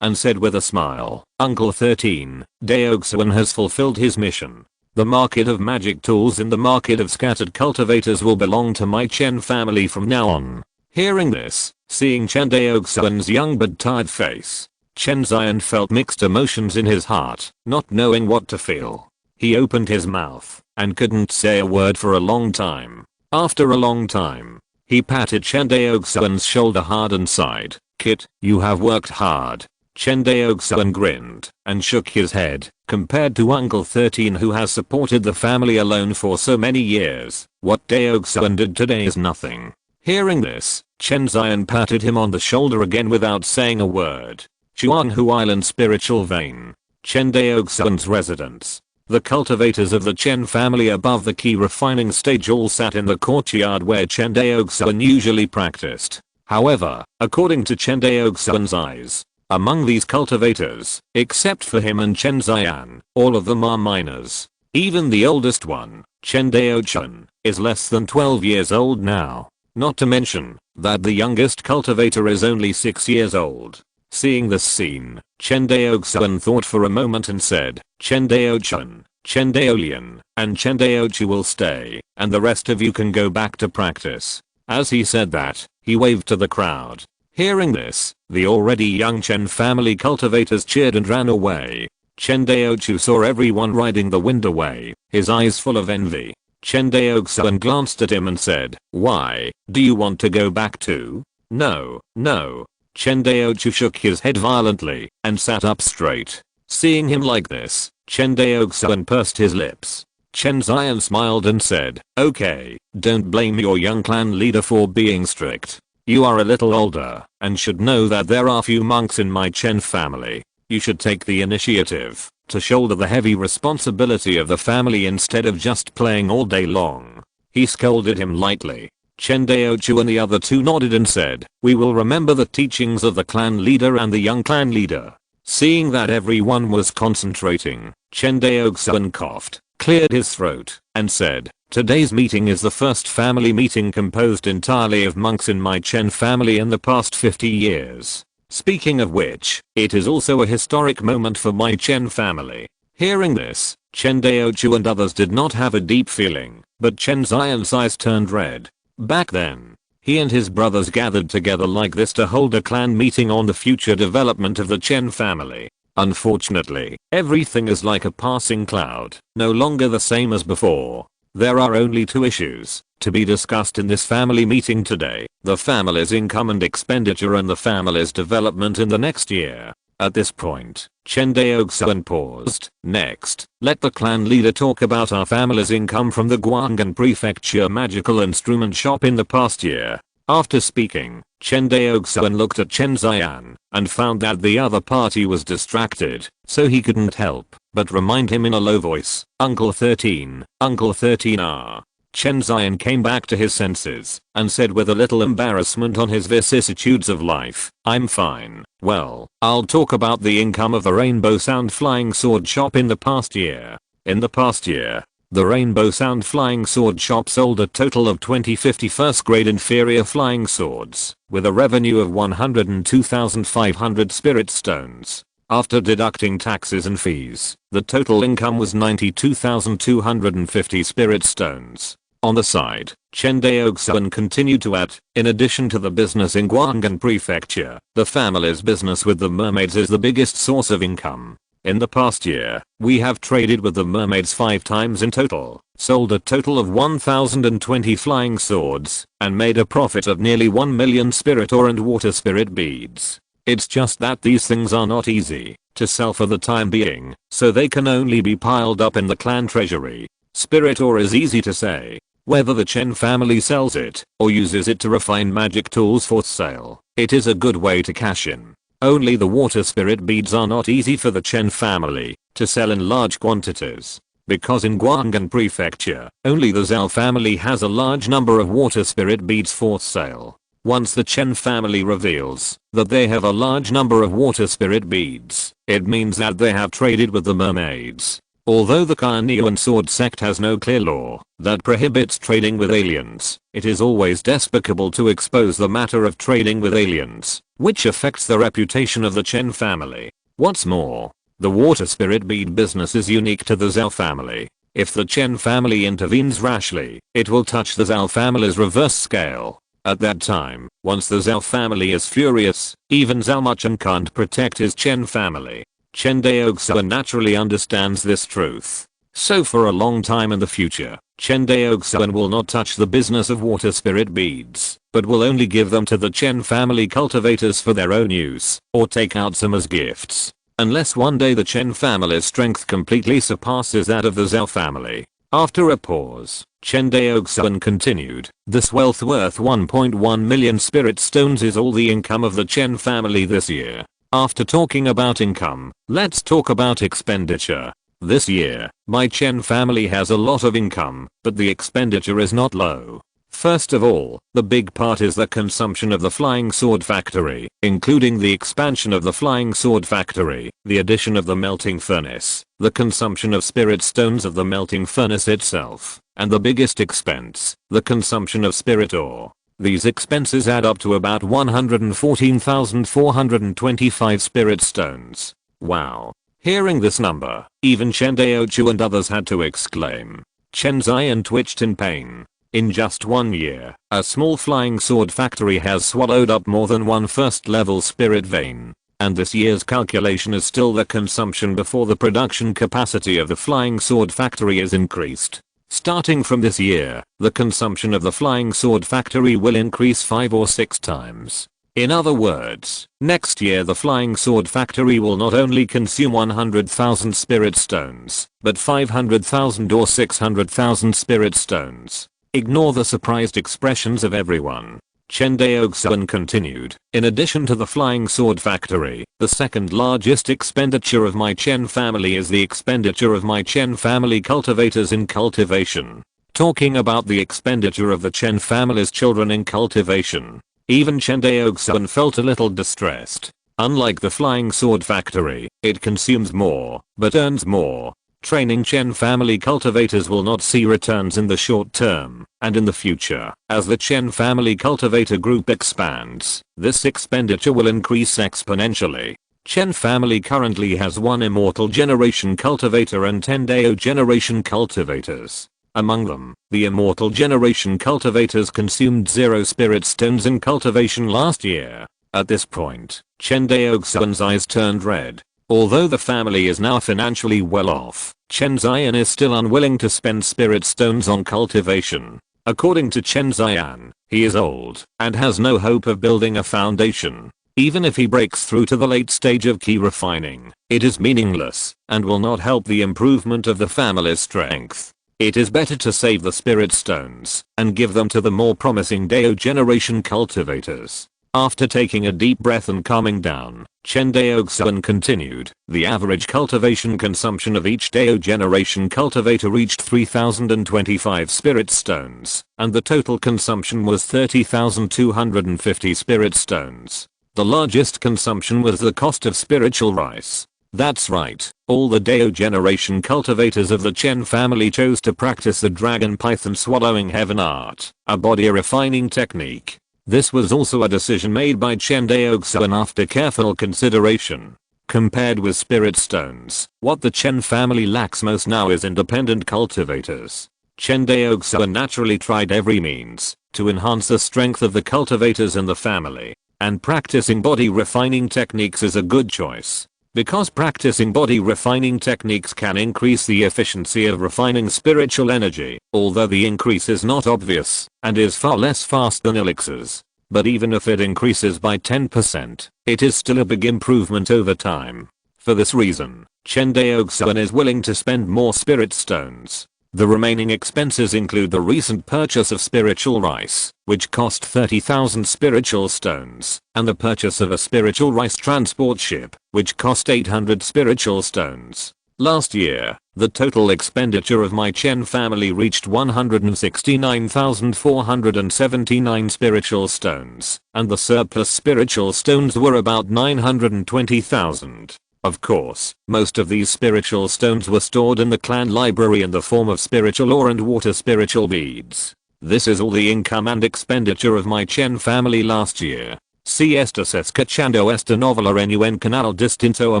and said with a smile, "Uncle 13, Daoxuan has fulfilled his mission. The market of magic tools and the market of scattered cultivators will belong to my Chen family from now on." Hearing this, seeing Chen Daoxuan's young but tired face, Chen Ziyan felt mixed emotions in his heart, not knowing what to feel. He opened his mouth and couldn't say a word for a long time. After a long time, he patted Chen Daoxuan's shoulder hard and sighed, "Kid, you have worked hard." Chen Daoxuan grinned and shook his head. Compared to Uncle 13 who has supported the family alone for so many years, what Daoxuan did today is nothing. Hearing this, Chen Ziyan patted him on the shoulder again without saying a word. Shuanghu Island Spiritual Vein. Chen Daoxuan's residence. The cultivators of the Chen family above the key refining stage all sat in the courtyard where Chen Daoxuan usually practiced. However, according to Chen Daoxuan's eyes, among these cultivators, except for him and Chen Ziyan, all of them are minors. Even the oldest one, Chen Daoxuan, is less than 12 years old now. Not to mention that the youngest cultivator is only 6 years old. Seeing this scene, Chen Daoxuan thought for a moment and said, Chen Daoxuan, Chen Daolian, and Chen Daochu will stay, and the rest of you can go back to practice. As he said that, he waved to the crowd. Hearing this, the already young Chen family cultivators cheered and ran away. Chen Daochu saw everyone riding the wind away, his eyes full of envy. Chen Daoxuan glanced at him and said, why, do you want to go back too? No, no. Chen Daochu shook his head violently, and sat up straight. Seeing him like this, Chen Daoxuan pursed his lips. Chen Zion smiled and said, okay, don't blame your young clan leader for being strict. You are a little older, and should know that there are few monks in my Chen family. You should take the initiative to shoulder the heavy responsibility of the family instead of just playing all day long. He scolded him lightly. Chen Daochu and the other two nodded and said, we will remember the teachings of the clan leader and the young clan leader. Seeing that everyone was concentrating, Chen Daoxuan coughed, cleared his throat, and said, today's meeting is the first family meeting composed entirely of monks in my Chen family in the past 50 years. Speaking of which, it is also a historic moment for my Chen family. Hearing this, Chen Daochu and others did not have a deep feeling, but Chen Zion's eyes turned red. Back then, he and his brothers gathered together like this to hold a clan meeting on the future development of the Chen family. Unfortunately, everything is like a passing cloud, no longer the same as before. There are only two issues to be discussed in this family meeting today, the family's income and expenditure and the family's development in the next year. At this point, Chen Daoxuan paused. Next, let the clan leader talk about our family's income from the Guanghan Prefecture magical instrument shop in the past year. After speaking, Chen Daoxuan looked at Chen Ziyan and found that the other party was distracted, so he couldn't help but remind him in a low voice, Uncle 13, Uncle 13 ah. Chen Ziyan came back to his senses and said with a little embarrassment on his vicissitudes of life, I'm fine. Well, I'll talk about the income of the Rainbow Sound Flying Sword Shop in the past year. In the past year, the Rainbow Sound Flying Sword Shop sold a total of 20 51st grade inferior flying swords, with a revenue of 102,500 spirit stones. After deducting taxes and fees, the total income was 92,250 spirit stones. On the side, Chen Daoxuan continued to add, in addition to the business in Guanghan Prefecture, the family's business with the mermaids is the biggest source of income. In the past year, we have traded with the mermaids 5 times in total, sold a total of 1,020 flying swords, and made a profit of nearly 1 million spirit ore and water spirit beads. It's just that these things are not easy to sell for the time being, so they can only be piled up in the clan treasury. Spirit ore is easy to say. Whether the Chen family sells it or uses it to refine magic tools for sale, it is a good way to cash in. Only the water spirit beads are not easy for the Chen family to sell in large quantities. Because in Guanghan Prefecture, only the Zhao family has a large number of water spirit beads for sale. Once the Chen family reveals that they have a large number of water spirit beads, it means that they have traded with the mermaids. Although the Carnean Sword sect has no clear law that prohibits trading with aliens, it is always despicable to expose the matter of trading with aliens, which affects the reputation of the Chen family. What's more, the water spirit bead business is unique to the Zhao family. If the Chen family intervenes rashly, it will touch the Zhao family's reverse scale. At that time, once the Zhao family is furious, even Zhao Muchen can't protect his Chen family. Chen Daoxuan naturally understands this truth. So for a long time in the future, Chen Daoxuan will not touch the business of water spirit beads, but will only give them to the Chen family cultivators for their own use, or take out some as gifts. Unless one day the Chen family's strength completely surpasses that of the Zhao family. After a pause, Chen Daoxuan continued, this wealth worth 1.1 million spirit stones is all the income of the Chen family this year. After talking about income, let's talk about expenditure. This year, my Chen family has a lot of income, but the expenditure is not low. First of all, the big part is the consumption of the Flying Sword Factory, including the expansion of the Flying Sword Factory, the addition of the melting furnace, the consumption of spirit stones of the melting furnace itself, and the biggest expense, the consumption of spirit ore. These expenses add up to about 114,425 spirit stones. Wow. Hearing this number, even Chen Daoxuan and others had to exclaim. Chen's eye twitched in pain. In just 1 year, a small flying sword factory has swallowed up more than one first level spirit vein. And this year's calculation is still the consumption before the production capacity of the flying sword factory is increased. Starting from this year, the consumption of the flying sword factory will increase 5 or 6 times. In other words, next year the flying sword factory will not only consume 100,000 spirit stones, but 500,000 or 600,000 spirit stones. Ignore the surprised expressions of everyone. Chen Daoxuan continued, in addition to the flying sword factory, the second largest expenditure of my Chen family is the expenditure of my Chen family cultivators in cultivation. Talking about the expenditure of the Chen family's children in cultivation, even Chen Daoxuan felt a little distressed. Unlike the flying sword factory, it consumes more, but earns more. Training Chen family cultivators will not see returns in the short term, and in the future, as the Chen family cultivator group expands, this expenditure will increase exponentially. Chen family currently has 1 immortal generation cultivator and 10 Dao generation cultivators. Among them, the immortal generation cultivators consumed 0 spirit stones in cultivation last year. At this point, Chen Daoxuan's eyes turned red. Although the family is now financially well off, Chen Ziyan is still unwilling to spend spirit stones on cultivation. According to Chen Ziyan, he is old and has no hope of building a foundation. Even if he breaks through to the late stage of key refining, it is meaningless and will not help the improvement of the family's strength. It is better to save the spirit stones and give them to the more promising Dao generation cultivators. After taking a deep breath and calming down, Chen Daoxuan continued, the average cultivation consumption of each Dao generation cultivator reached 3,025 spirit stones, and the total consumption was 30,250 spirit stones. The largest consumption was the cost of spiritual rice. That's right, all the Dao generation cultivators of the Chen family chose to practice the dragon python swallowing heaven art, a body refining technique. This was also a decision made by Chen Daoxuan after careful consideration. Compared with spirit stones, what the Chen family lacks most now is independent cultivators. Chen Daoxuan naturally tried every means to enhance the strength of the cultivators in the family, and practicing body refining techniques is a good choice. Because practicing body refining techniques can increase the efficiency of refining spiritual energy, although the increase is not obvious and is far less fast than elixirs. But even if it increases by 10%, it is still a big improvement over time. For this reason, Chen Daoxuan is willing to spend more spirit stones. The remaining expenses include the recent purchase of spiritual rice, which cost 30,000 spiritual stones, and the purchase of a spiritual rice transport ship, which cost 800 spiritual stones. Last year, the total expenditure of my Chen family reached 169,479 spiritual stones, and the surplus spiritual stones were about 920,000. Of course, most of these spiritual stones were stored in the clan library in the form of spiritual ore and water spiritual beads. This is all the income and expenditure of my Chen family last year. Si estás escuchando esta novela en un canal distinto a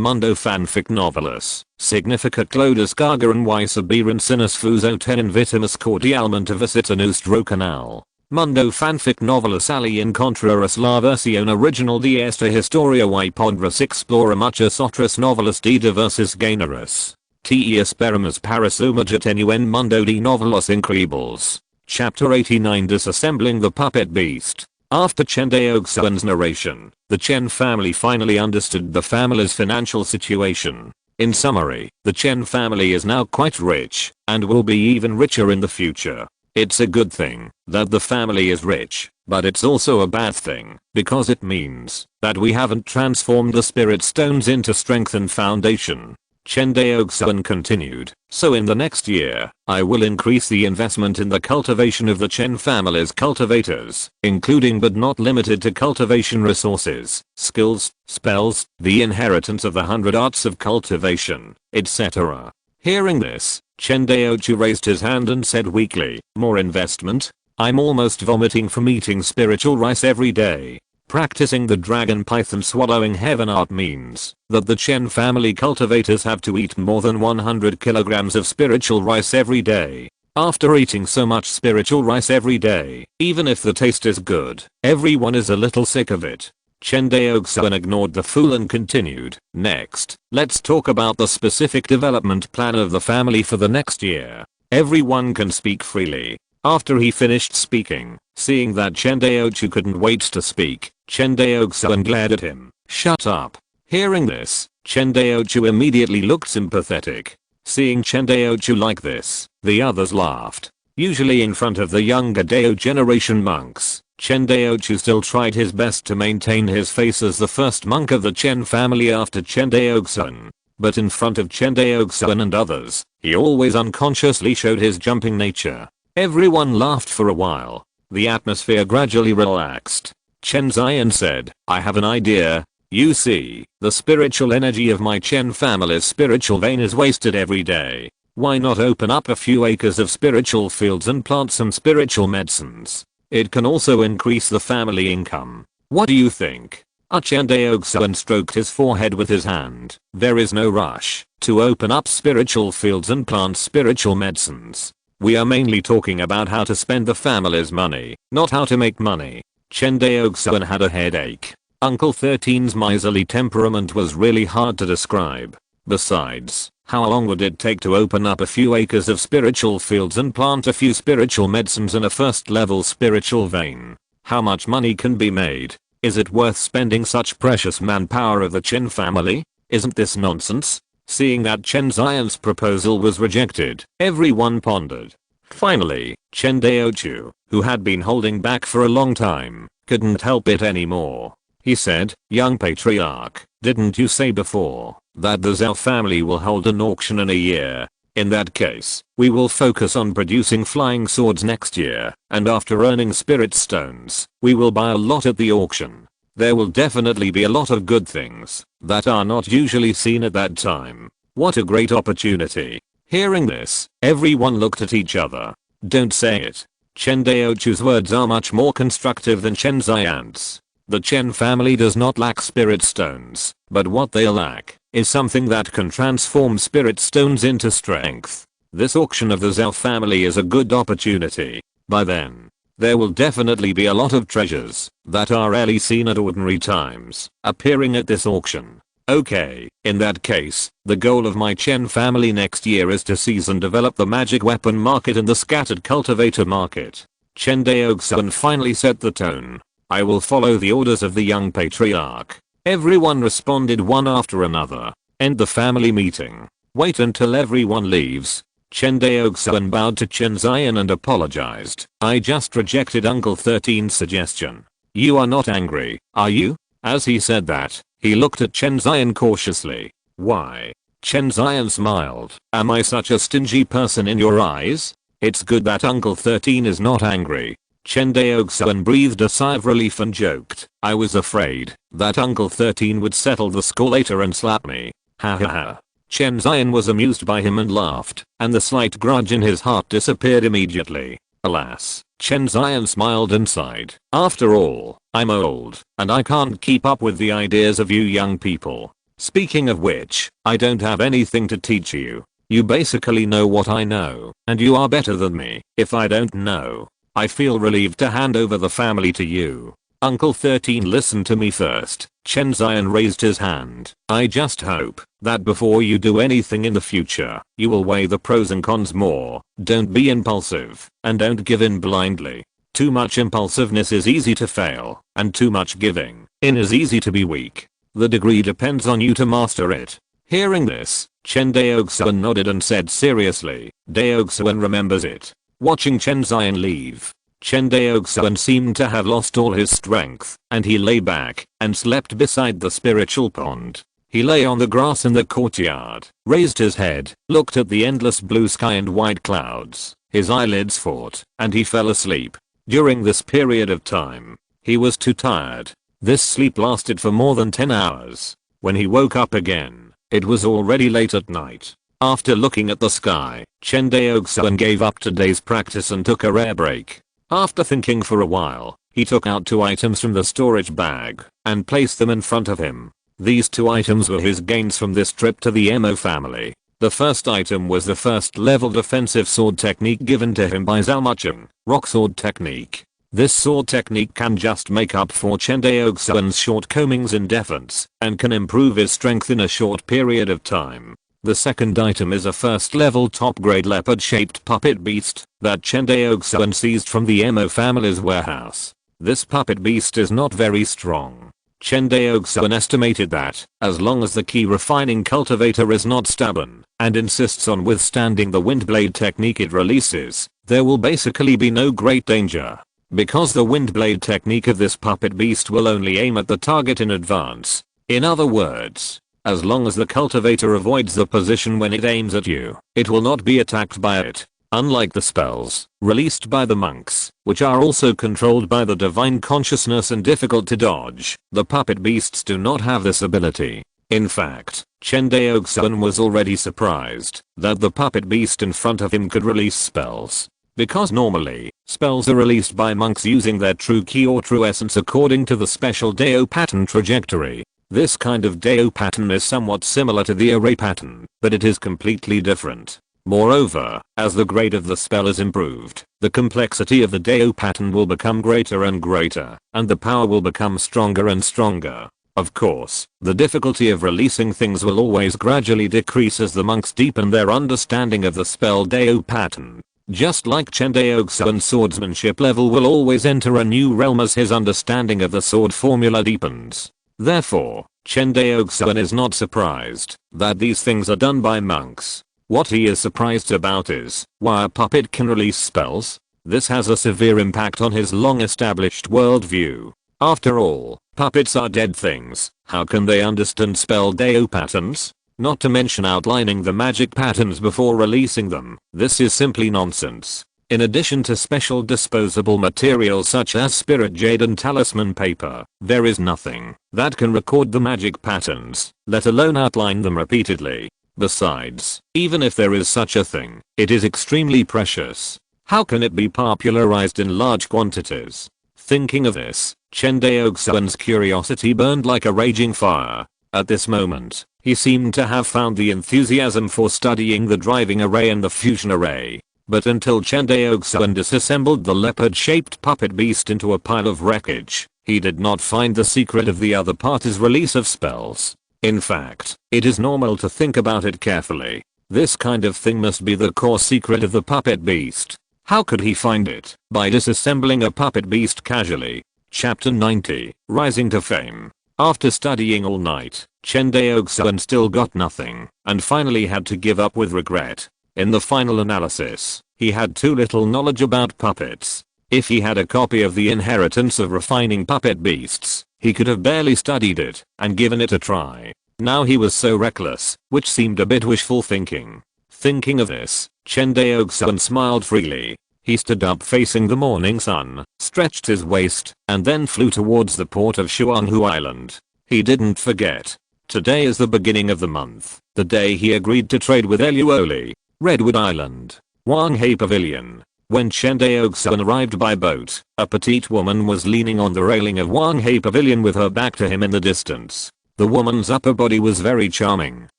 mundo fanfic novelas. Significa que descargaran y sabiran si nos invitamos cordialmente a visitar nuestro canal. Mundo fanfic novelas y encontrarás la versión original de esta historia y podrás explorar muchas otras novelas de diversos géneros. Te esperamos para sumergirte en un mundo de novelas increíbles. Chapter 89 Disassembling the Puppet Beast. After Chen Daoxuan's narration, the Chen family finally understood the family's financial situation. In summary, the Chen family is now quite rich, and will be even richer in the future. It's a good thing that the family is rich, but it's also a bad thing, because it means that we haven't transformed the spirit stones into strengthened foundation. Chen Daoxuan continued, so in the next year, I will increase the investment in the cultivation of the Chen family's cultivators, including but not limited to cultivation resources, skills, spells, the inheritance of the 100 arts of cultivation, etc. Hearing this, Chen Daoxuan raised his hand and said weakly, more investment? I'm almost vomiting from eating spiritual rice every day. Practicing the dragon python swallowing heaven art means that the Chen family cultivators have to eat more than 100 kilograms of spiritual rice every day. After eating so much spiritual rice every day, even if the taste is good, everyone is a little sick of it. Chen Daoxuan ignored the fool and continued, next, let's talk about the specific development plan of the family for the next year. Everyone can speak freely. After he finished speaking, seeing that Chen Daoxuan couldn't wait to speak, Chen Daoxuan glared at him. Shut up. Hearing this, Chen Daoxuan immediately looked sympathetic. Seeing Chen Daoxuan like this, the others laughed. Usually in front of the younger Dao generation monks, Chen Daoxuan still tried his best to maintain his face as the first monk of the Chen family after Chen Daoxuan. But in front of Chen Daoxuan and others, he always unconsciously showed his jumping nature. Everyone laughed for a while. The atmosphere gradually relaxed. Chen Zion said, I have an idea. You see, the spiritual energy of my Chen family's spiritual vein is wasted every day. Why not open up a few acres of spiritual fields and plant some spiritual medicines? It can also increase the family income. What do you think? Chen Daoxuan stroked his forehead with his hand. There is no rush to open up spiritual fields and plant spiritual medicines. We are mainly talking about how to spend the family's money, not how to make money. Chen Daoxuan had a headache. Uncle 13's miserly temperament was really hard to describe. Besides, how long would it take to open up a few acres of spiritual fields and plant a few spiritual medicines in a first level spiritual vein? How much money can be made? Is it worth spending such precious manpower of the Chen family? Isn't this nonsense? Seeing that Chen Zion's proposal was rejected, everyone pondered. Finally, Chen Daoxuan, who had been holding back for a long time, couldn't help it anymore. He said, young patriarch, didn't you say before that the Zhao family will hold an auction in a year? In that case, we will focus on producing flying swords next year, and after earning spirit stones, we will buy a lot at the auction. There will definitely be a lot of good things that are not usually seen at that time. What a great opportunity. Hearing this, everyone looked at each other. Don't say it. Chen Daoxuan's words are much more constructive than Chen Zion's. The Chen family does not lack spirit stones, but what they lack is something that can transform spirit stones into strength. This auction of the Zhao family is a good opportunity. By then, there will definitely be a lot of treasures that are rarely seen at ordinary times appearing at this auction. Okay, in that case, the goal of my Chen family next year is to seize and develop the magic weapon market and the scattered cultivator market. Chen Daoxuan finally set the tone. I will follow the orders of the young patriarch. Everyone responded one after another. End the family meeting. Wait until everyone leaves. Chen Daoxuan bowed to Chen Zion and apologized. I just rejected Uncle 13's suggestion. You are not angry, are you? As he said that, he looked at Chen Zion cautiously. Why? Chen Zion smiled. Am I such a stingy person in your eyes? It's good that Uncle 13 is not angry. Chen Daoxuan breathed a sigh of relief and joked. I was afraid that Uncle 13 would settle the score later and slap me. Ha ha ha. Chen Zion was amused by him and laughed, and the slight grudge in his heart disappeared immediately. Alas, Chen Zion smiled and sighed. After all, I'm old, and I can't keep up with the ideas of you young people. Speaking of which, I don't have anything to teach you. You basically know what I know, and you are better than me. If I don't know, I feel relieved to hand over the family to you. Uncle 13 listen to me first. Chen Zion raised his hand. I just hope that before you do anything in the future, you will weigh the pros and cons more. Don't be impulsive, and don't give in blindly. Too much impulsiveness is easy to fail, and too much giving in is easy to be weak. The degree depends on you to master it. Hearing this, Chen Daoxuan nodded and said seriously, Daoxuan remembers it. Watching Chen Zion leave, Chen Daoxuan seemed to have lost all his strength, and he lay back and slept beside the spiritual pond. He lay on the grass in the courtyard, raised his head, looked at the endless blue sky and white clouds. His eyelids fought, and he fell asleep. During this period of time, he was too tired. This sleep lasted for more than 10 hours. When he woke up again, it was already late at night. After looking at the sky, Chen Daoxuan gave up today's practice and took a rare break. After thinking for a while, he took out 2 items from the storage bag and placed them in front of him. These 2 items were his gains from this trip to the Emo family. The first item was the first level defensive sword technique given to him by Zalmuchen, rock sword technique. This sword technique can just make up for Chen Daoxuan's shortcomings in defense and can improve his strength in a short period of time. The second item is a first level top grade leopard shaped puppet beast that Chen Daoxuan seized from the Emo family's warehouse. This puppet beast is not very strong. Chen Daoxuan estimated that, as long as the key refining cultivator is not stubborn and insists on withstanding the windblade technique it releases, there will basically be no great danger. Because the windblade technique of this puppet beast will only aim at the target in advance. In other words, as long as the cultivator avoids the position when it aims at you, it will not be attacked by it. Unlike the spells released by the monks, which are also controlled by the divine consciousness and difficult to dodge, the puppet beasts do not have this ability. In fact, Chen Daoxuan was already surprised that the puppet beast in front of him could release spells. Because normally, spells are released by monks using their true key or true essence according to the special Dao pattern trajectory. This kind of Dao pattern is somewhat similar to the array pattern, but it is completely different. Moreover, as the grade of the spell is improved, the complexity of the Dao pattern will become greater and greater, and the power will become stronger and stronger. Of course, the difficulty of releasing things will always gradually decrease as the monks deepen their understanding of the spell Dao pattern. Just like Chen Daoxuan's swordsmanship level will always enter a new realm as his understanding of the sword formula deepens. Therefore, Chen Daoxuan is not surprised that these things are done by monks. What he is surprised about is why a puppet can release spells. This has a severe impact on his long-established worldview. After all, puppets are dead things. How can they understand spell Dao patterns? Not to mention outlining the magic patterns before releasing them. This is simply nonsense. In addition to special disposable materials such as spirit jade and talisman paper, there is nothing that can record the magic patterns, let alone outline them repeatedly. Besides, even if there is such a thing, it is extremely precious. How can it be popularized in large quantities? Thinking of this, Chen Daoxuan's curiosity burned like a raging fire. At this moment, he seemed to have found the enthusiasm for studying the driving array and the fusion array. But until Chen Daoxuan disassembled the leopard-shaped puppet beast into a pile of wreckage, he did not find the secret of the other party's release of spells. In fact, it is normal to think about it carefully. This kind of thing must be the core secret of the puppet beast. How could he find it? By disassembling a puppet beast casually. Chapter 90, Rising to Fame. After studying all night, Chen Daoxuan still got nothing, and finally had to give up with regret. In the final analysis, he had too little knowledge about puppets. If he had a copy of The Inheritance of Refining Puppet Beasts, he could have barely studied it and given it a try. Now he was so reckless, which seemed a bit wishful thinking. Thinking of this, Chen Daoxuan smiled freely. He stood up facing the morning sun, stretched his waist, and then flew towards the port of Shuanghu Island. He didn't forget. Today is the beginning of the month, the day he agreed to trade with Eluoli. Redwood Island. Wanghe Pavilion. When Chen Daoxuan arrived by boat, a petite woman was leaning on the railing of Wanghe Pavilion with her back to him in the distance. The woman's upper body was very charming,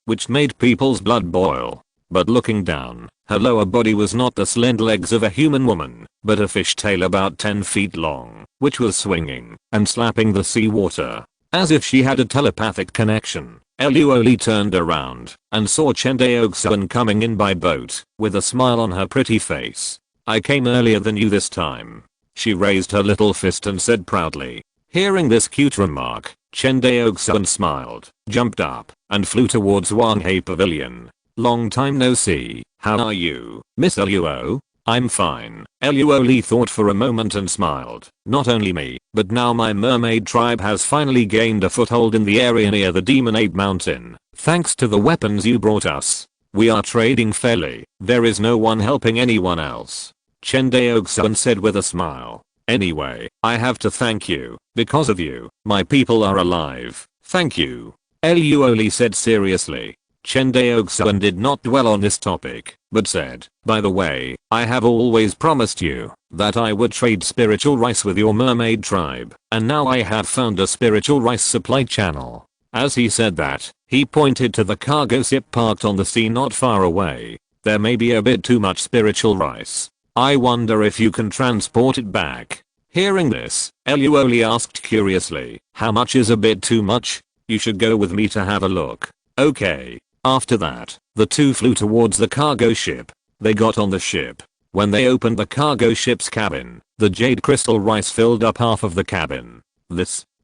which made people's blood boil. But looking down, her lower body was not the slender legs of a human woman, but a fishtail about 10 feet long, which was swinging and slapping the seawater. As if she had a telepathic connection, Eluoli turned around and saw Chen Daoxuan coming in by boat, with a smile on her pretty face. "I came earlier than you this time." She raised her little fist and said proudly. Hearing this cute remark, Chen Daoxuan smiled, jumped up, and flew towards Wanghe Pavilion. "Long time no see, how are you, Miss Eluo?" "I'm fine." Eluoli thought for a moment and smiled. "Not only me, but now my mermaid tribe has finally gained a foothold in the area near the Demon Ape Mountain, thanks to the weapons you brought us. We are trading fairly, there is no one helping anyone else." Chen Daoxuan said with a smile. "Anyway, I have to thank you. Because of you, my people are alive. Thank you." Eluoli said seriously. Chen Daoxuan did not dwell on this topic. but said, "By the way, I have always promised you that I would trade spiritual rice with your mermaid tribe, and now I have found a spiritual rice supply channel." As he said that, he pointed to the cargo ship parked on the sea not far away. "There may be a bit too much spiritual rice. I wonder if you can transport it back." Hearing this, Eluoli asked curiously, "How much is a bit too much? You should go with me to have a look." "Okay." After that, the two flew towards the cargo ship. They got on the ship. When they opened the cargo ship's cabin, the jade crystal rice filled up half of the cabin.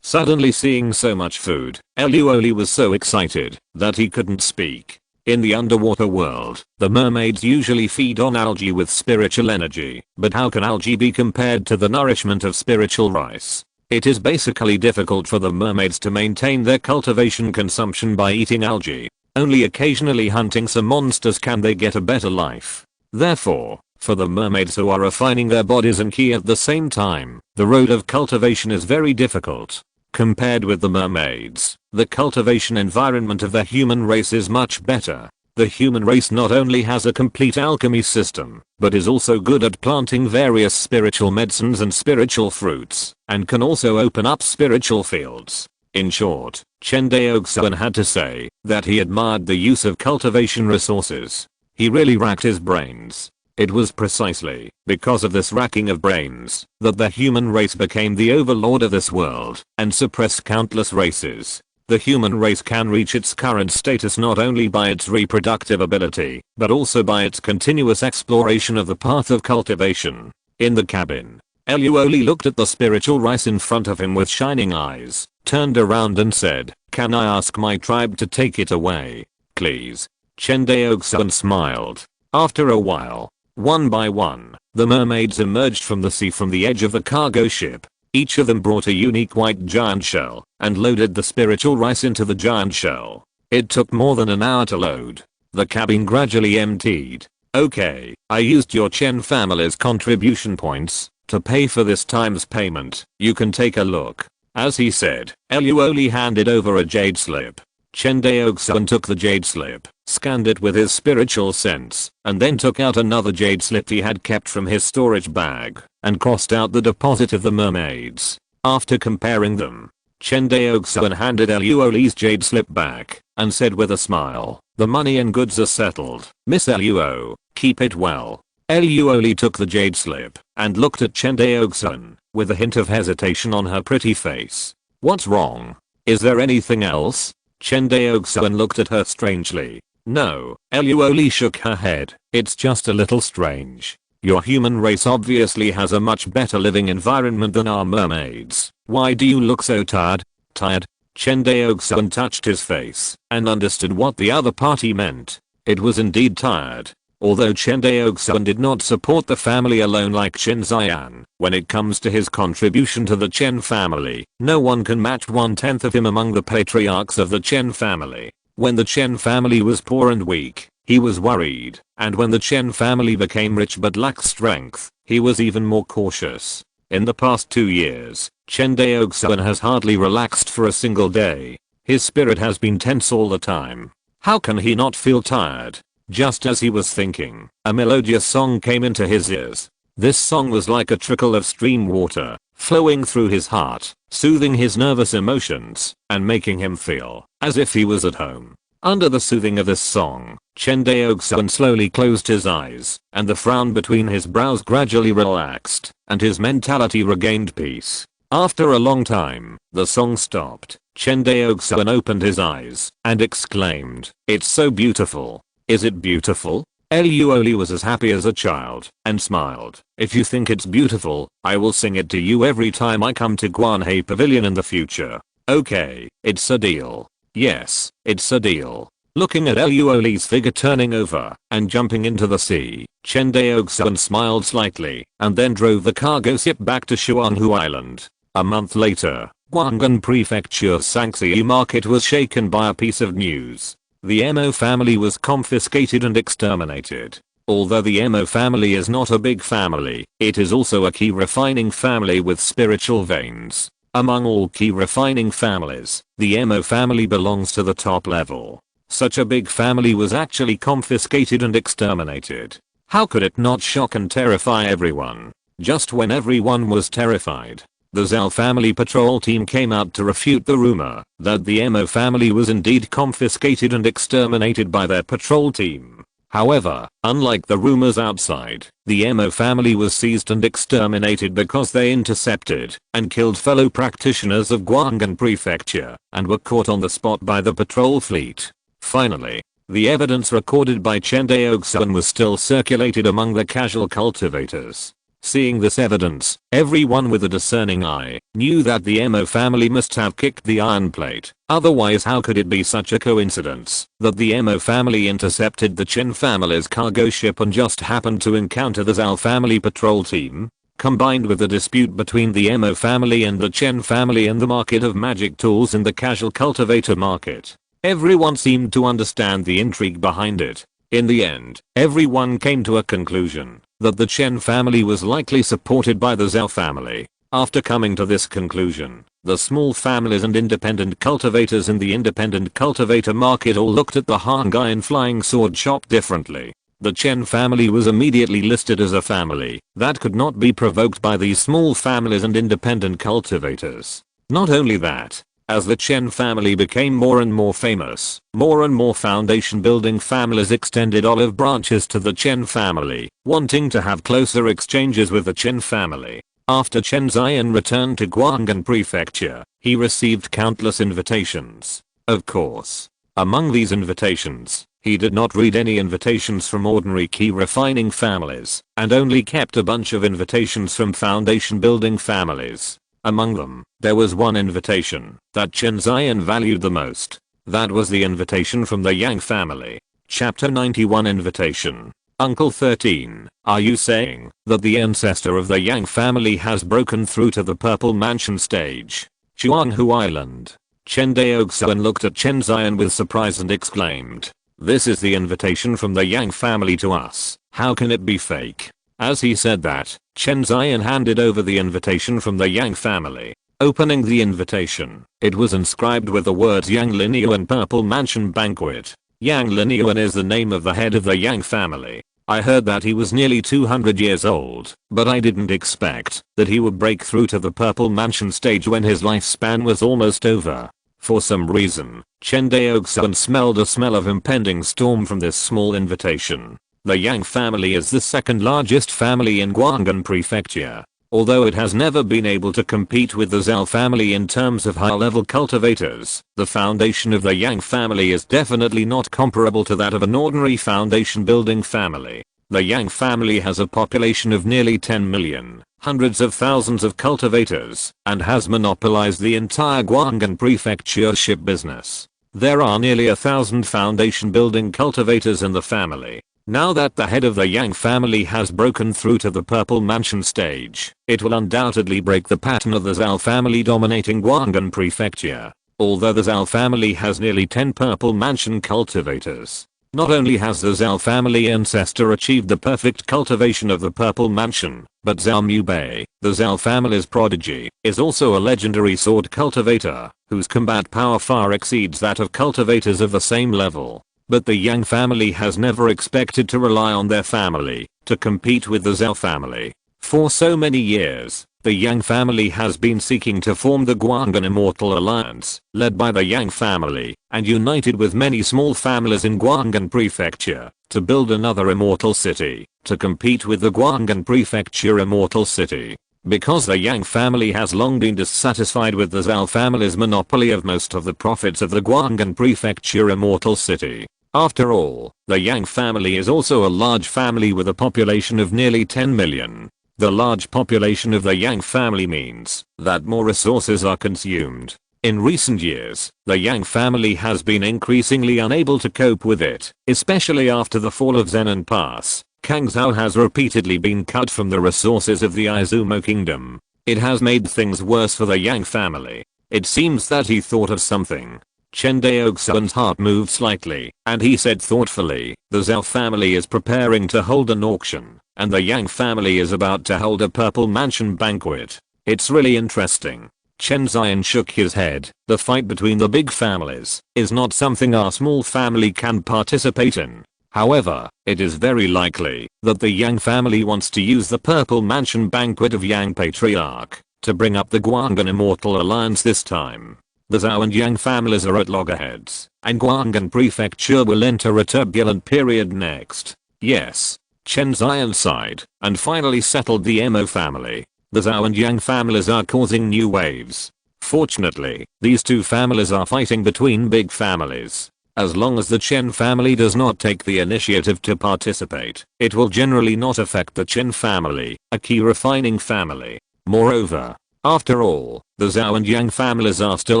Suddenly seeing so much food, Eluoli was so excited that he couldn't speak. In the underwater world, the mermaids usually feed on algae with spiritual energy, but how can algae be compared to the nourishment of spiritual rice? It is basically difficult for the mermaids to maintain their cultivation consumption by eating algae. Only occasionally hunting some monsters can they get a better life. Therefore, for the mermaids who are refining their bodies and ki at the same time, the road of cultivation is very difficult. Compared with the mermaids, the cultivation environment of the human race is much better. The human race not only has a complete alchemy system, but is also good at planting various spiritual medicines and spiritual fruits, and can also open up spiritual fields. In short, Chen Daoxuan had to say that he admired the use of cultivation resources. He really racked his brains. It was precisely because of this racking of brains that the human race became the overlord of this world and suppressed countless races. The human race can reach its current status not only by its reproductive ability, but also by its continuous exploration of the path of cultivation. In the cabin, Eluoli looked at the spiritual rice in front of him with shining eyes, turned around and said, "Can I ask my tribe to take it away? Please?" Chen Daoxuan smiled. After a while, one by one, the mermaids emerged from the sea from the edge of the cargo ship. Each of them brought a unique white giant shell and loaded the spiritual rice into the giant shell. It took more than an hour to load. The cabin gradually emptied. "Okay, I used your Chen family's contribution points to pay for this time's payment. You can take a look." As he said, Eluoli handed over a jade slip. Chen Daoxuan took the jade slip, scanned it with his spiritual sense, and then took out another jade slip he had kept from his storage bag, and crossed out the deposit of the mermaids. After comparing them, Chen Daoxuan handed Eluoli's jade slip back, and said with a smile, "The money and goods are settled, Miss Eluo, keep it well." Eluoli took the jade slip, and looked at Chen Daoxuan, with a hint of hesitation on her pretty face. "What's wrong? Is there anything else?" Chen Daoxuan looked at her strangely. "No." Eluoli shook her head. "It's just a little strange. Your human race obviously has a much better living environment than our mermaids. Why do you look so tired?" "Tired?" Chen Daoxuan touched his face and understood what the other party meant. It was indeed tired. Although Chen Daoxuan did not support the family alone like Chen Xian, when it comes to his contribution to the Chen family, no one can match 1/10 of him among the patriarchs of the Chen family. When the Chen family was poor and weak, he was worried, and when the Chen family became rich but lacked strength, he was even more cautious. In the past 2 years, Chen Daoxuan has hardly relaxed for a single day. His spirit has been tense all the time. How can he not feel tired? Just as he was thinking, a melodious song came into his ears. This song was like a trickle of stream water, flowing through his heart, soothing his nervous emotions, and making him feel as if he was at home. Under the soothing of this song, Chen Daoxuan slowly closed his eyes, and the frown between his brows gradually relaxed, and his mentality regained peace. After a long time, the song stopped. Chen Daoxuan opened his eyes, and exclaimed, "It's so beautiful." "Is it beautiful?" Eluoli was as happy as a child, and smiled. "If you think it's beautiful, I will sing it to you every time I come to Guanhei Pavilion in the future." "Okay, it's a deal." "Yes, it's a deal." Looking at Eluoli's figure turning over and jumping into the sea, Chen Daoxuan smiled slightly, and then drove the cargo ship back to Xuanhu Island. A month later, Guanghan Prefecture's Sangxi market was shaken by a piece of news. The Mo family was confiscated and exterminated. Although the Mo family is not a big family, it is also a key refining family with spiritual veins. Among all key refining families, the Mo family belongs to the top level. Such a big family was actually confiscated and exterminated. How could it not shock and terrify everyone? Just when everyone was terrified, the Zhao family patrol team came out to refute the rumor that the Mo family was indeed confiscated and exterminated by their patrol team. However, unlike the rumors outside, the Mo family was seized and exterminated because they intercepted and killed fellow practitioners of Guang'an Prefecture and were caught on the spot by the patrol fleet. Finally, the evidence recorded by Chen Daoxuan was still circulated among the casual cultivators. Seeing this evidence, everyone with a discerning eye knew that the Mo family must have kicked the iron plate. Otherwise, how could it be such a coincidence that the Mo family intercepted the Chen family's cargo ship and just happened to encounter the Zhao family patrol team? Combined with the dispute between the Mo family and the Chen family and the market of magic tools in the casual cultivator market, everyone seemed to understand the intrigue behind it. In the end, everyone came to a conclusion that the Chen family was likely supported by the Zhao family. After coming to this conclusion, the small families and independent cultivators in the independent cultivator market all looked at the Hongmeng flying sword shop differently. The Chen family was immediately listed as a family that could not be provoked by these small families and independent cultivators. Not only that, as the Chen family became more and more famous, more and more foundation building families extended olive branches to the Chen family, wanting to have closer exchanges with the Chen family. After Chen Daoxuan returned to Guang'an Prefecture, he received countless invitations. Of course, among these invitations, he did not read any invitations from ordinary key refining families, and only kept a bunch of invitations from foundation building families. Among them, there was one invitation that Chen Daoxuan valued the most. That was the invitation from the Yang family. Chapter 91 Invitation. Uncle 13, are you saying that the ancestor of the Yang family has broken through to the Purple Mansion stage? Chuanghu Island. Chen Daoxuan looked at Chen Daoxuan with surprise and exclaimed, "This is the invitation from the Yang family to us. How can it be fake?" As he said that, Chen Daoxuan handed over the invitation from the Yang family. Opening the invitation, it was inscribed with the words Yang Linyuan Purple Mansion Banquet. Yang Linyuan is the name of the head of the Yang family. I heard that he was nearly 200 years old, but I didn't expect that he would break through to the Purple Mansion stage when his lifespan was almost over. For some reason, Chen Daoxuan smelled a smell of impending storm from this small invitation. The Yang family is the second largest family in Guang'an Prefecture. Although it has never been able to compete with the Zhao family in terms of high-level cultivators, the foundation of the Yang family is definitely not comparable to that of an ordinary foundation building family. The Yang family has a population of nearly 10 million, hundreds of thousands of cultivators, and has monopolized the entire Guang'an Prefecture ship business. There are nearly 1,000 foundation building cultivators in the family. Now that the head of the Yang family has broken through to the Purple Mansion stage, it will undoubtedly break the pattern of the Zhao family dominating Guang'an Prefecture. Although the Zhao family has nearly 10 Purple Mansion cultivators, not only has the Zhao family ancestor achieved the perfect cultivation of the Purple Mansion, but Zhao Mubei, the Zhao family's prodigy, is also a legendary sword cultivator, whose combat power far exceeds that of cultivators of the same level. But the Yang family has never expected to rely on their family to compete with the Zhao family. For so many years, the Yang family has been seeking to form the Guang'an Immortal Alliance, led by the Yang family, and united with many small families in Guang'an Prefecture, to build another immortal city, to compete with the Guang'an Prefecture Immortal City. Because the Yang family has long been dissatisfied with the Zhao family's monopoly of most of the profits of the Guang'an Prefecture Immortal City. After all, the Yang family is also a large family with a population of nearly 10 million. The large population of the Yang family means that more resources are consumed. In recent years, the Yang family has been increasingly unable to cope with it, especially after the fall of Zenan Pass. Kangzhou has repeatedly been cut from the resources of the Izumo kingdom. It has made things worse for the Yang family. It seems that he thought of something. Chen Daoxuan's heart moved slightly, and he said thoughtfully, the Zhao family is preparing to hold an auction, and the Yang family is about to hold a Purple Mansion banquet. It's really interesting. Chen Zion shook his head. The fight between the big families is not something our small family can participate in. However, it is very likely that the Yang family wants to use the Purple Mansion banquet of Yang Patriarch to bring up the Guangan Immortal Alliance this time. The Zhao and Yang families are at loggerheads, and Guangan Prefecture will enter a turbulent period next. Yes. Chen Zion sighed and finally settled the Mo family. The Zhao and Yang families are causing new waves. Fortunately, these two families are fighting between big families. As long as the Chen family does not take the initiative to participate, it will generally not affect the Chen family, a key refining family. Moreover, after all, the Zhao and Yang families are still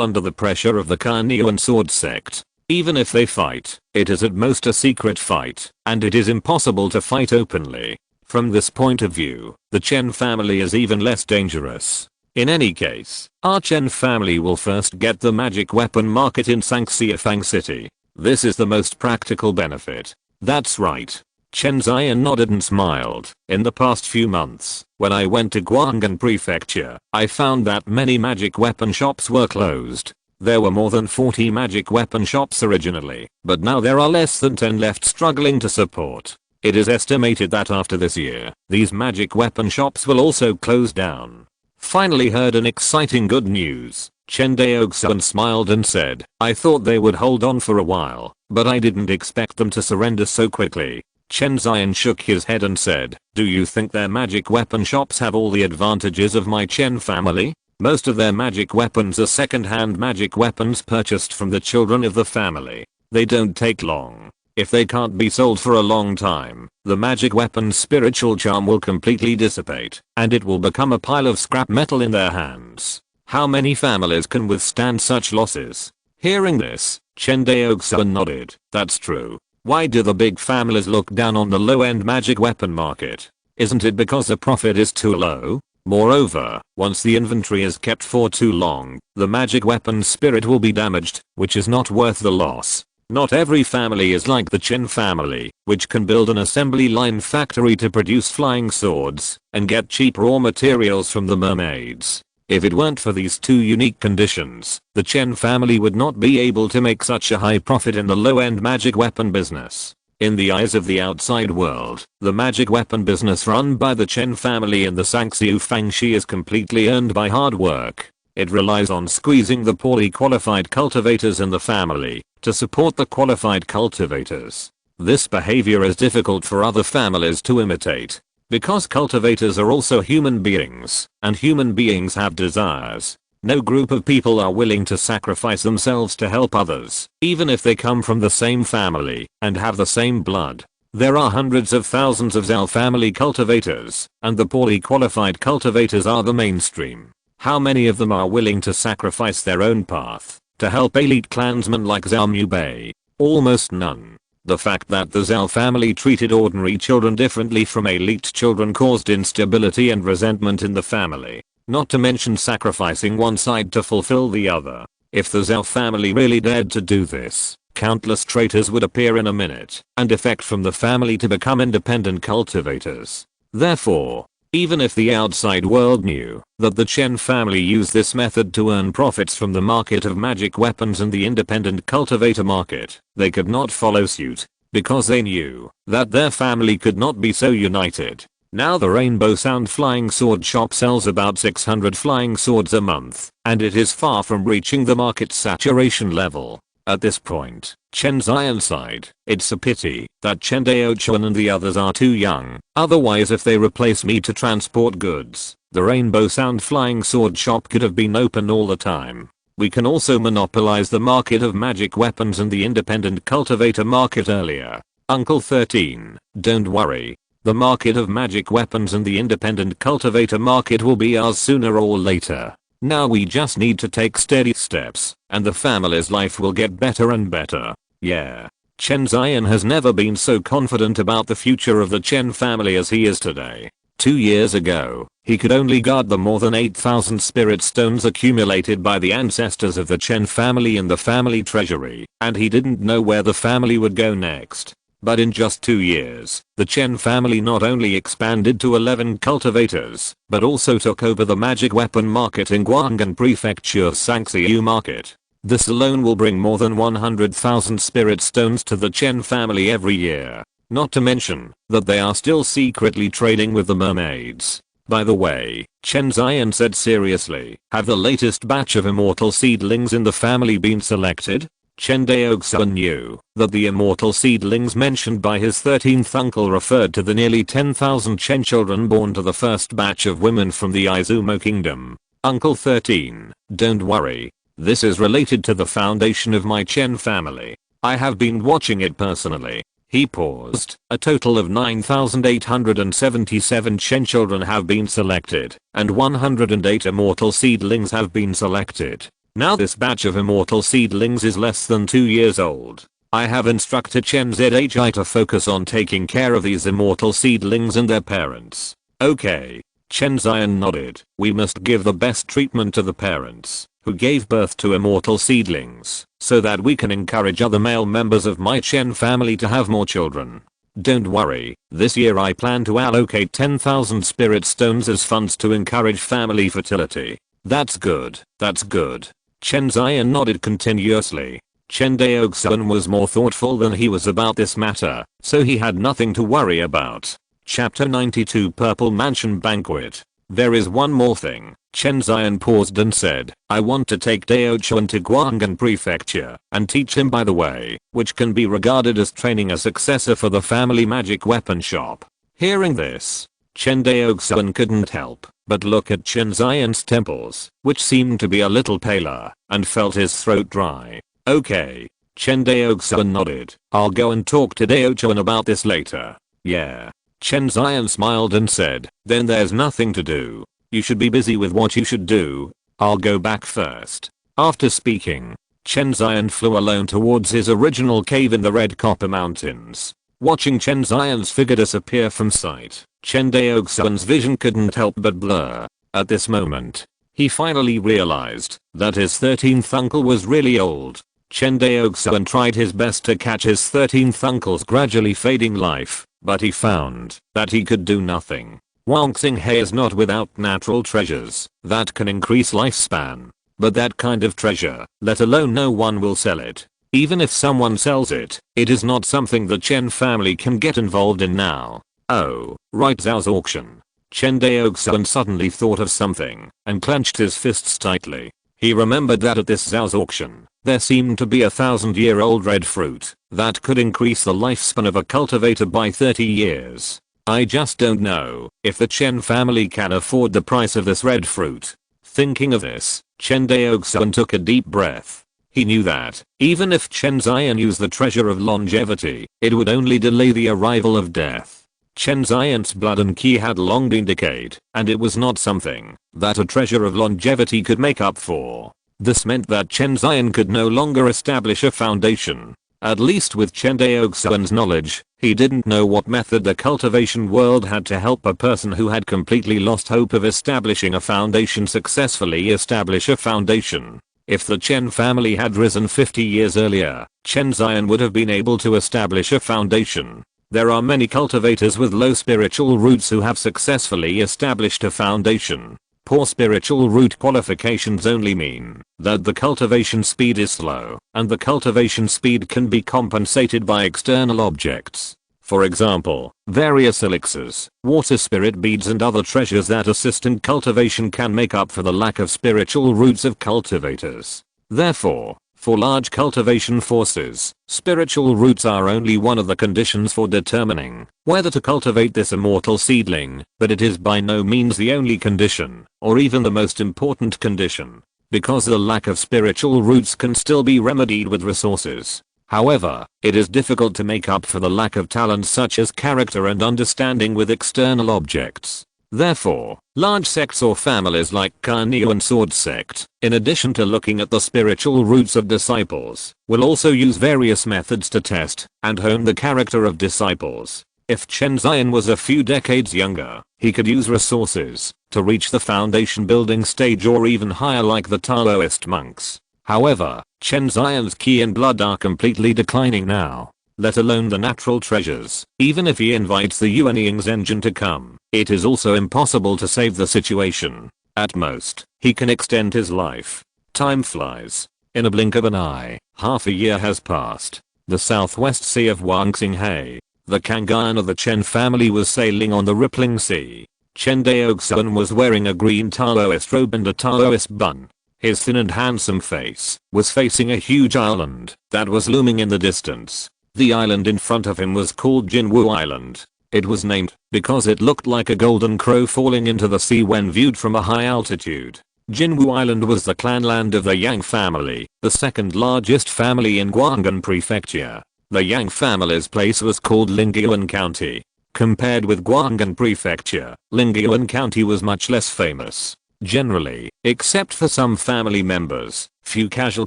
under the pressure of the Carnean sword sect. Even if they fight, it is at most a secret fight, and it is impossible to fight openly. From this point of view, the Chen family is even less dangerous. In any case, our Chen family will first get the magic weapon market in Sanxiafang City. This is the most practical benefit. That's right. Chen Zion nodded and smiled. In the past few months, when I went to Guangan Prefecture, I found that many magic weapon shops were closed. There were more than 40 magic weapon shops originally, but now there are less than 10 left struggling to support. It is estimated that after this year, these magic weapon shops will also close down. Finally heard an exciting good news. Chen Daoxuan smiled and said, I thought they would hold on for a while, but I didn't expect them to surrender so quickly. Chen Zion shook his head and said, do you think their magic weapon shops have all the advantages of my Chen family? Most of their magic weapons are second-hand magic weapons purchased from the children of the family. They don't take long. If they can't be sold for a long time, the magic weapon's spiritual charm will completely dissipate, and it will become a pile of scrap metal in their hands. How many families can withstand such losses? Hearing this, Chen Daoxuan nodded. That's true. Why do the big families look down on the low-end magic weapon market? Isn't it because the profit is too low? Moreover, once the inventory is kept for too long, the magic weapon's spirit will be damaged, which is not worth the loss. Not every family is like the Chen family, which can build an assembly line factory to produce flying swords and get cheap raw materials from the mermaids. If it weren't for these two unique conditions, the Chen family would not be able to make such a high profit in the low-end magic weapon business. In the eyes of the outside world, the magic weapon business run by the Chen family in the Sanxiu Fangxi is completely earned by hard work. It relies on squeezing the poorly qualified cultivators in the family to support the qualified cultivators. This behavior is difficult for other families to imitate, because cultivators are also human beings, and human beings have desires. No group of people are willing to sacrifice themselves to help others, even if they come from the same family and have the same blood. There are hundreds of thousands of Zhao family cultivators, and the poorly qualified cultivators are the mainstream. How many of them are willing to sacrifice their own path to help elite clansmen like Zhao Mubei? Almost none. The fact that the Zhao family treated ordinary children differently from elite children caused instability and resentment in the family, not to mention sacrificing one side to fulfill the other. If the Zhao family really dared to do this, countless traitors would appear in a minute and defect from the family to become independent cultivators. Therefore, even if the outside world knew that the Chen family used this method to earn profits from the market of magic weapons and the independent cultivator market, they could not follow suit, because they knew that their family could not be so united. Now the Rainbow Sound Flying Sword shop sells about 600 flying swords a month, and it is far from reaching the market saturation level. At this point, Chen Zion sighed. It's a pity that Chen Daoxuan and the others are too young. Otherwise, if they replace me to transport goods, the Rainbow Sound Flying Sword shop could have been open all the time. We can also monopolize the market of magic weapons and the independent cultivator market earlier. Uncle 13, don't worry. The market of magic weapons and the independent cultivator market will be ours sooner or later. Now we just need to take steady steps, and the family's life will get better and better. Yeah. Chen Zion has never been so confident about the future of the Chen family as he is today. 2 years ago, he could only guard the more than 8,000 spirit stones accumulated by the ancestors of the Chen family in the family treasury, and he didn't know where the family would go next. But in just 2 years, the Chen family not only expanded to 11 cultivators, but also took over the magic weapon market in Guanghan Prefecture's Sanxiu market. This alone will bring more than 100,000 spirit stones to the Chen family every year. Not to mention that they are still secretly trading with the mermaids. By the way, Chen Daoxuan said seriously, have the latest batch of immortal seedlings in the family been selected? Chen Daoxuan knew that the immortal seedlings mentioned by his 13th uncle referred to the nearly 10,000 Chen children born to the first batch of women from the Izumo kingdom. Uncle 13, don't worry. This is related to the foundation of my Chen family. I have been watching it personally. He paused. A total of 9,877 Chen children have been selected, and 108 immortal seedlings have been selected. Now this batch of immortal seedlings is less than 2 years old. I have instructed Chen Zhi to focus on taking care of these immortal seedlings and their parents. Okay. Chen Daoxuan nodded. We must give the best treatment to the parents who gave birth to immortal seedlings, so that we can encourage other male members of my Chen family to have more children. Don't worry, this year I plan to allocate 10,000 spirit stones as funds to encourage family fertility. That's good, that's good. Chen Daoxuan nodded continuously. Chen Daoxuan was more thoughtful than he was about this matter, so he had nothing to worry about. Chapter 92 Purple Mansion Banquet. There is one more thing. Chen Daoxuan paused and said, I want to take Daoxuan to Guanghan Prefecture and teach him by the way, which can be regarded as training a successor for the family magic weapon shop. Hearing this, Chen Daoxuan couldn't help but look at Chen Daoxuan's temples, which seemed to be a little paler, and felt his throat dry. Okay. Chen Daoxuan nodded. I'll go and talk to Daoxuan about this later. Yeah. Chen Daoxuan smiled and said, then there's nothing to do. You should be busy with what you should do. I'll go back first. After speaking, Chen Daoxuan flew alone towards his original cave in the Red Copper Mountains. Watching Chen Daoxuan's figure disappear from sight, Chen Daoxuan's vision couldn't help but blur. At this moment, he finally realized that his 13th uncle was really old. Chen Daoxuan tried his best to catch his 13th uncle's gradually fading life, but he found that he could do nothing. Wang Xinghe is not without natural treasures that can increase lifespan. But that kind of treasure, let alone no one will sell it. Even if someone sells it, it is not something the Chen family can get involved in now. Oh, right, Zhao's auction. Chen Daoxuan suddenly thought of something and clenched his fists tightly. He remembered that at this Zhao's auction, there seemed to be a 1,000-year-old red fruit that could increase the lifespan of a cultivator by 30 years. I just don't know if the Chen family can afford the price of this red fruit. Thinking of this, Chen Daoxuan took a deep breath. He knew that, even if Chen Daoxuan used the treasure of longevity, it would only delay the arrival of death. Chen Daoxuan's blood and qi had long been decayed, and it was not something that a treasure of longevity could make up for. This meant that Chen Daoxuan could no longer establish a foundation. At least with Chen Daoxuan's knowledge, he didn't know what method the cultivation world had to help a person who had completely lost hope of establishing a foundation successfully establish a foundation. If the Chen family had risen 50 years earlier, Chen Daoxuan would have been able to establish a foundation. There are many cultivators with low spiritual roots who have successfully established a foundation. Poor spiritual root qualifications only mean that the cultivation speed is slow, and the cultivation speed can be compensated by external objects. For example, various elixirs, water spirit beads and other treasures that assist in cultivation can make up for the lack of spiritual roots of cultivators. Therefore, for large cultivation forces, spiritual roots are only one of the conditions for determining whether to cultivate this immortal seedling, but it is by no means the only condition, or even the most important condition, because the lack of spiritual roots can still be remedied with resources. However, it is difficult to make up for the lack of talents such as character and understanding with external objects. Therefore, large sects or families like Cunning and Sword Sect, in addition to looking at the spiritual roots of disciples, will also use various methods to test and hone the character of disciples. If Chen Daoxuan was a few decades younger, he could use resources to reach the foundation building stage or even higher like the Taoist monks. However, Chen Daoxuan's qi and blood are completely declining now. let alone the natural treasures. Even if he invites the Yuanying's engine to come, it is also impossible to save the situation. At most, he can extend his life. Time flies. In a blink of an eye, half a year has passed. The southwest sea of Wangxinghe. The Kangyan of the Chen family was sailing on the rippling sea. Chen Daoxuan was wearing a green Taoist robe and a Taoist bun. His thin and handsome face was facing a huge island that was looming in the distance. The island in front of him was called Jinwu Island. It was named because it looked like a golden crow falling into the sea when viewed from a high altitude. Jinwu Island was the clanland of the Yang family, the second largest family in Guanghan Prefecture. The Yang family's place was called Lingyuan County. Compared with Guanghan Prefecture, Lingyuan County was much less famous. Generally, except for some family members, few casual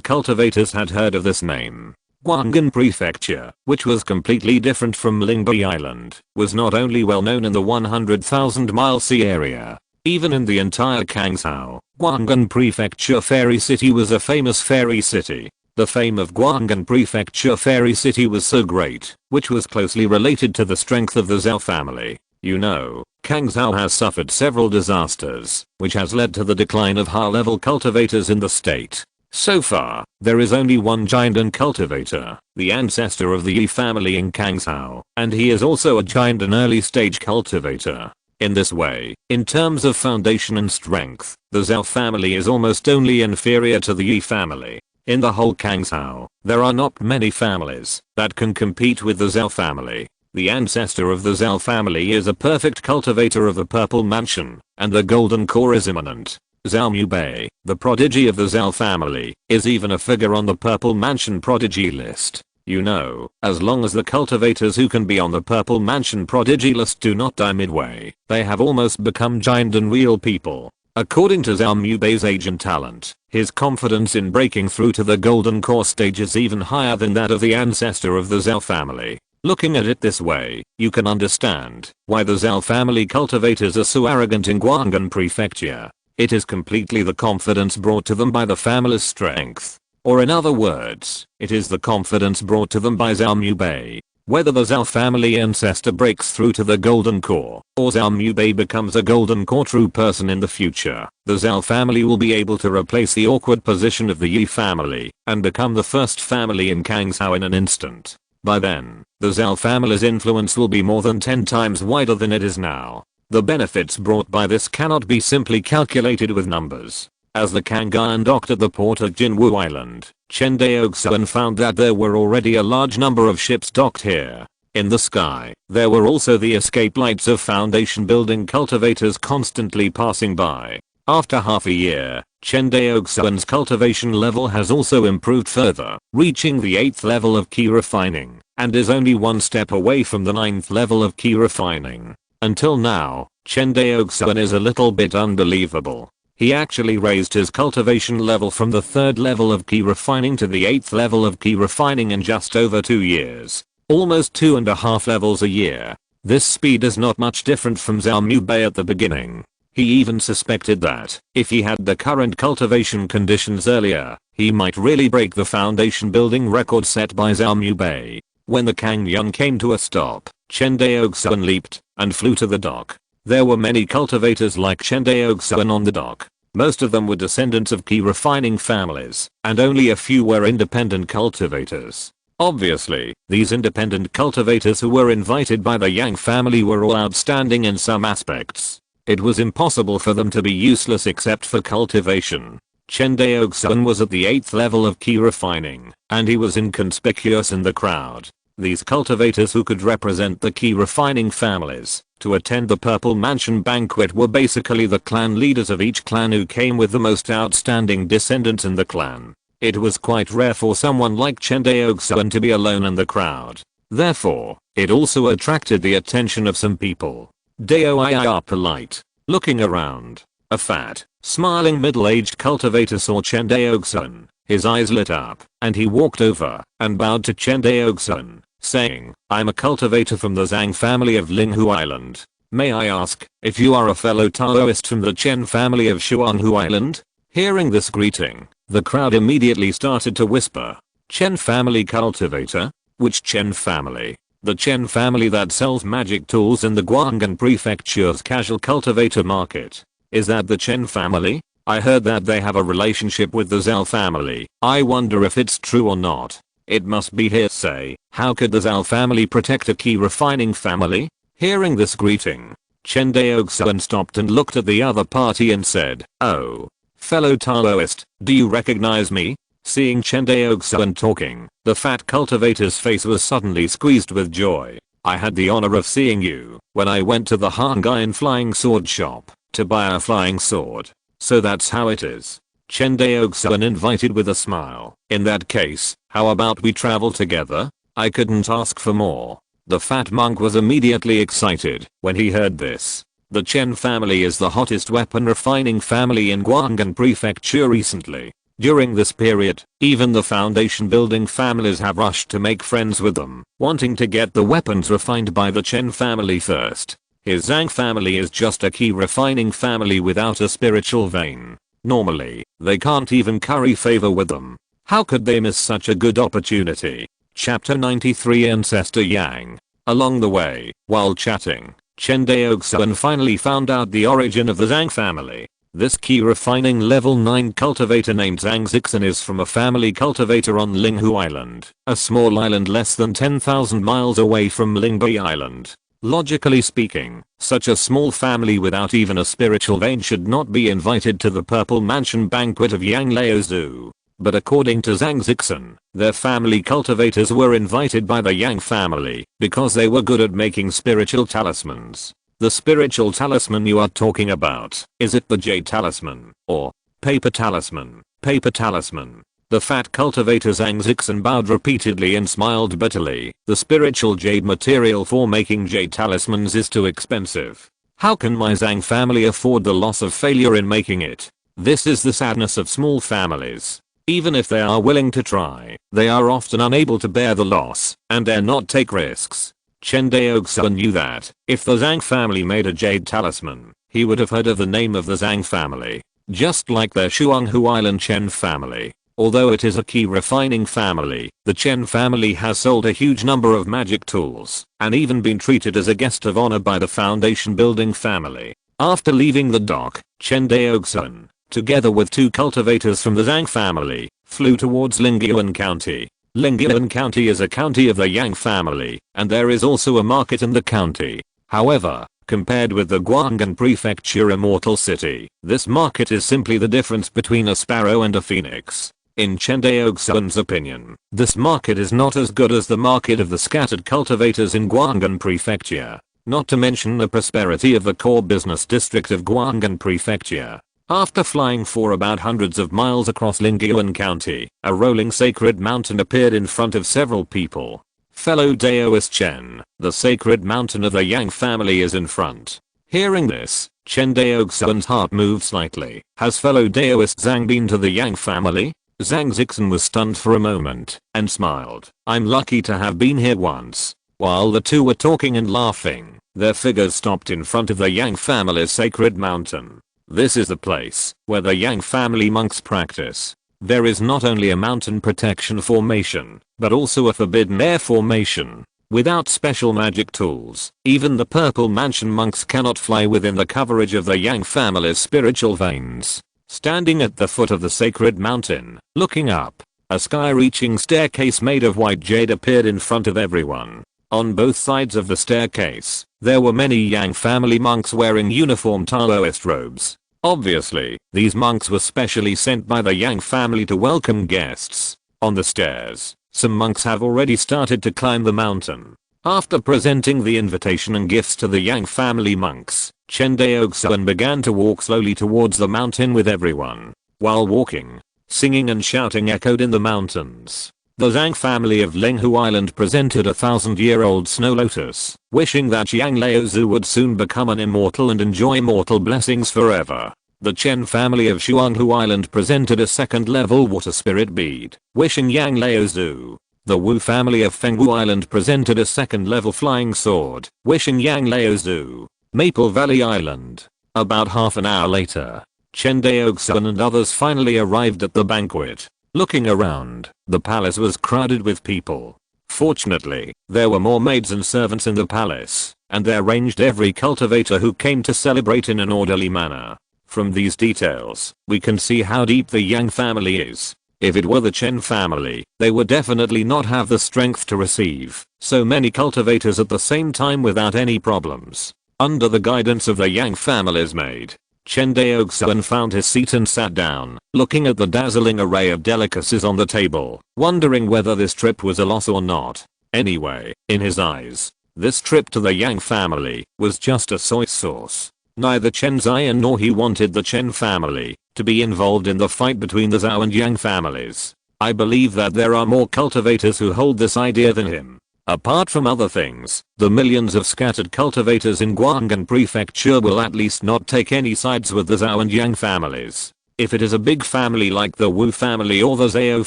cultivators had heard of this name. Guanghan Prefecture, which was completely different from Lingbai Island, was not only well known in the 100,000-mile sea area. Even in the entire Kangzhou, Guanghan Prefecture Fairy City was a famous fairy city. The fame of Guanghan Prefecture Fairy City was so great, which was closely related to the strength of the Zhao family. You know, Kangzhou has suffered several disasters, which has led to the decline of high-level cultivators in the state. So far, there is only one giant cultivator, the ancestor of the Yi family in Kangzhou, and he is also a giant and early-stage cultivator. In this way, in terms of foundation and strength, the Zhao family is almost only inferior to the Yi family. In the whole Kangzhou, there are not many families that can compete with the Zhao family. The ancestor of the Zhao family is a perfect cultivator of the Purple Mansion, and the Golden Core is imminent. Zhao Mubei, the prodigy of the Zhao family, is even a figure on the Purple Mansion prodigy list. You know, as long as the cultivators who can be on the Purple Mansion prodigy list do not die midway, they have almost become giant and real people. According to Zhao Mubei's age and talent, his confidence in breaking through to the Golden Core stage is even higher than that of the ancestor of the Zhao family. Looking at it this way, you can understand why the Zhao family cultivators are so arrogant in Guanghan Prefecture. It is completely the confidence brought to them by the family's strength. Or in other words, it is the confidence brought to them by Zhao Mubei. Whether the Zhao family ancestor breaks through to the Golden Core, or Zhao Mubei becomes a Golden Core true person in the future, the Zhao family will be able to replace the awkward position of the Yi family, and become the first family in Kangzhou in an instant. By then, the Zhao family's influence will be more than 10 times wider than it is now. The benefits brought by this cannot be simply calculated with numbers. As the Kangyan docked at the port of Jinwu Island, Chen Daoxuan found that there were already a large number of ships docked here. In the sky, there were also the escape lights of foundation building cultivators constantly passing by. After half a year, Chen Daoxuan's cultivation level has also improved further, reaching the 8th level of key refining, and is only one step away from the 9th level of key refining. Until now, Chen Daoxuan is a little bit unbelievable. He actually raised his cultivation level from the 3rd level of key refining to the 8th level of key refining in just over 2 years. Almost 2.5 levels a year. This speed is not much different from Zhao Mubei at the beginning. He even suspected that, if he had the current cultivation conditions earlier, he might really break the foundation building record set by Zhao Mubei. When the Kangyun came to a stop, Chen Daoxuan leaped and flew to the dock. There were many cultivators like Chen Daoxuan on the dock. Most of them were descendants of key refining families, and only a few were independent cultivators. Obviously, these independent cultivators who were invited by the Yang family were all outstanding in some aspects. It was impossible for them to be useless except for cultivation. Chen Daoxuan was at the 8th level of key refining, and he was inconspicuous in the crowd. These cultivators who could represent the key refining families to attend the Purple Mansion banquet were basically the clan leaders of each clan who came with the most outstanding descendants in the clan. It was quite rare for someone like Chen Daoxuan to be alone in the crowd. Therefore, it also attracted the attention of some people. Daoi are polite. Looking around, a fat, smiling middle-aged cultivator saw Chen Daoxuan. His eyes lit up, and he walked over and bowed to Chen Daoxuan, saying, "I'm a cultivator from the Zhang family of Linghu Island. May I ask if you are a fellow Taoist from the Chen family of Shuanghu Island?" Hearing this greeting, the crowd immediately started to whisper, "Chen family cultivator? Which Chen family? The Chen family that sells magic tools in the Guanghan Prefecture's casual cultivator market. Is that the Chen family? I heard that they have a relationship with the Zhao family. I wonder if it's true or not. It must be hearsay. How could the Zhao family protect a key refining family? Hearing this greeting, Chen Daoxuan stopped and looked at the other party and said, "Oh, fellow Taoist, do you recognize me?" Seeing Chen Daoxuan talking, the fat cultivator's face was suddenly squeezed with joy. "I had the honor of seeing you when I went to the Hongmeng Flying Sword shop to buy a flying sword. So that's how it is." Chen Daoxuan invited with a smile. "In that case, how about we travel together?" I couldn't ask for more. The fat monk was immediately excited when he heard this. The Chen family is the hottest weapon refining family in Guanghan Prefecture recently. During this period, even the foundation building families have rushed to make friends with them, wanting to get the weapons refined by the Chen family first. His Zhang family is just a key refining family without a spiritual vein. Normally, they can't even curry favor with them. How could they miss such a good opportunity? Chapter 93 Ancestor Yang. Along the way, while chatting, Chen Daoxuan finally found out the origin of the Zhang family. This key refining level 9 cultivator named Zhang Zixan is from a family cultivator on Linghu Island, a small island less than 10,000 miles away from Lingbei Island. Logically speaking, such a small family without even a spiritual vein should not be invited to the Purple Mansion banquet of Yang Laozu. But according to Zhang Zixan, their family cultivators were invited by the Yang family because they were good at making spiritual talismans. The spiritual talisman you are talking about, is it the jade talisman, or paper talisman? Paper talisman. The fat cultivator Zhang Zixan bowed repeatedly and smiled bitterly. The spiritual jade material for making jade talismans is too expensive. How can my Zhang family afford the loss of failure in making it? This is the sadness of small families. Even if they are willing to try, they are often unable to bear the loss and dare not take risks. Chen Daoxuan knew that if the Zhang family made a jade talisman, he would have heard of the name of the Zhang family, just like their Shuanghu Island Chen family. Although it is a key refining family, the Chen family has sold a huge number of magic tools and even been treated as a guest of honor by the foundation building family. After leaving the dock, Chen Daoxuan, together with 2 cultivators from the Zhang family, flew towards Lingyuan County. Lingyuan County is a county of the Yang family, and there is also a market in the county. However, compared with the Guanghan Prefecture Immortal City, this market is simply the difference between a sparrow and a phoenix. In Chen Daoxuan's opinion, this market is not as good as the market of the scattered cultivators in Guanghan Prefecture, not to mention the prosperity of the core business district of Guanghan Prefecture. After flying for about hundreds of miles across Lingyuan County, a rolling sacred mountain appeared in front of several people. Fellow Daoist Chen, the sacred mountain of the Yang family is in front. Hearing this, Chen Daoxuan's heart moved slightly. Has fellow Daoist Zhang been to the Yang family? Zhang Zixan was stunned for a moment and smiled. I'm lucky to have been here once. While the two were talking and laughing, their figures stopped in front of the Yang family's sacred mountain. This is the place where the Yang family monks practice. There is not only a mountain protection formation, but also a forbidden air formation. Without special magic tools, even the Purple Mansion monks cannot fly within the coverage of the Yang family's spiritual veins. Standing at the foot of the sacred mountain, looking up, a sky-reaching staircase made of white jade appeared in front of everyone. On both sides of the staircase, there were many Yang family monks wearing uniform Taoist robes. Obviously, these monks were specially sent by the Yang family to welcome guests. On the stairs, some monks have already started to climb the mountain. After presenting the invitation and gifts to the Yang family monks, Chen Daoxuan began to walk slowly towards the mountain with everyone. While walking, singing and shouting echoed in the mountains. The Zhang family of Linghu Island presented a 1,000-year-old snow lotus, wishing that Yang Laozu would soon become an immortal and enjoy mortal blessings forever. The Chen family of Shuanghu Island presented a second-level water spirit bead, wishing Yang Laozu. The Wu family of Fengwu Island presented a second-level flying sword, wishing Yang Laozu. Maple Valley Island. About half an hour later, Chen Daoxuan and others finally arrived at the banquet. Looking around, the palace was crowded with people. Fortunately, there were more maids and servants in the palace, and there ranged every cultivator who came to celebrate in an orderly manner. From these details, we can see how deep the Yang family is. If it were the Chen family, they would definitely not have the strength to receive so many cultivators at the same time without any problems. Under the guidance of the Yang family's maid, Chen Daoxuan found his seat and sat down, looking at the dazzling array of delicacies on the table, wondering whether this trip was a loss or not. Anyway, in his eyes, this trip to the Yang family was just a soy sauce. Neither Chen Zion nor he wanted the Chen family to be involved in the fight between the Zhao and Yang families. I believe that there are more cultivators who hold this idea than him. Apart from other things, the millions of scattered cultivators in Guanghan Prefecture will at least not take any sides with the Zhao and Yang families. If it is a big family like the Wu family or the Zhao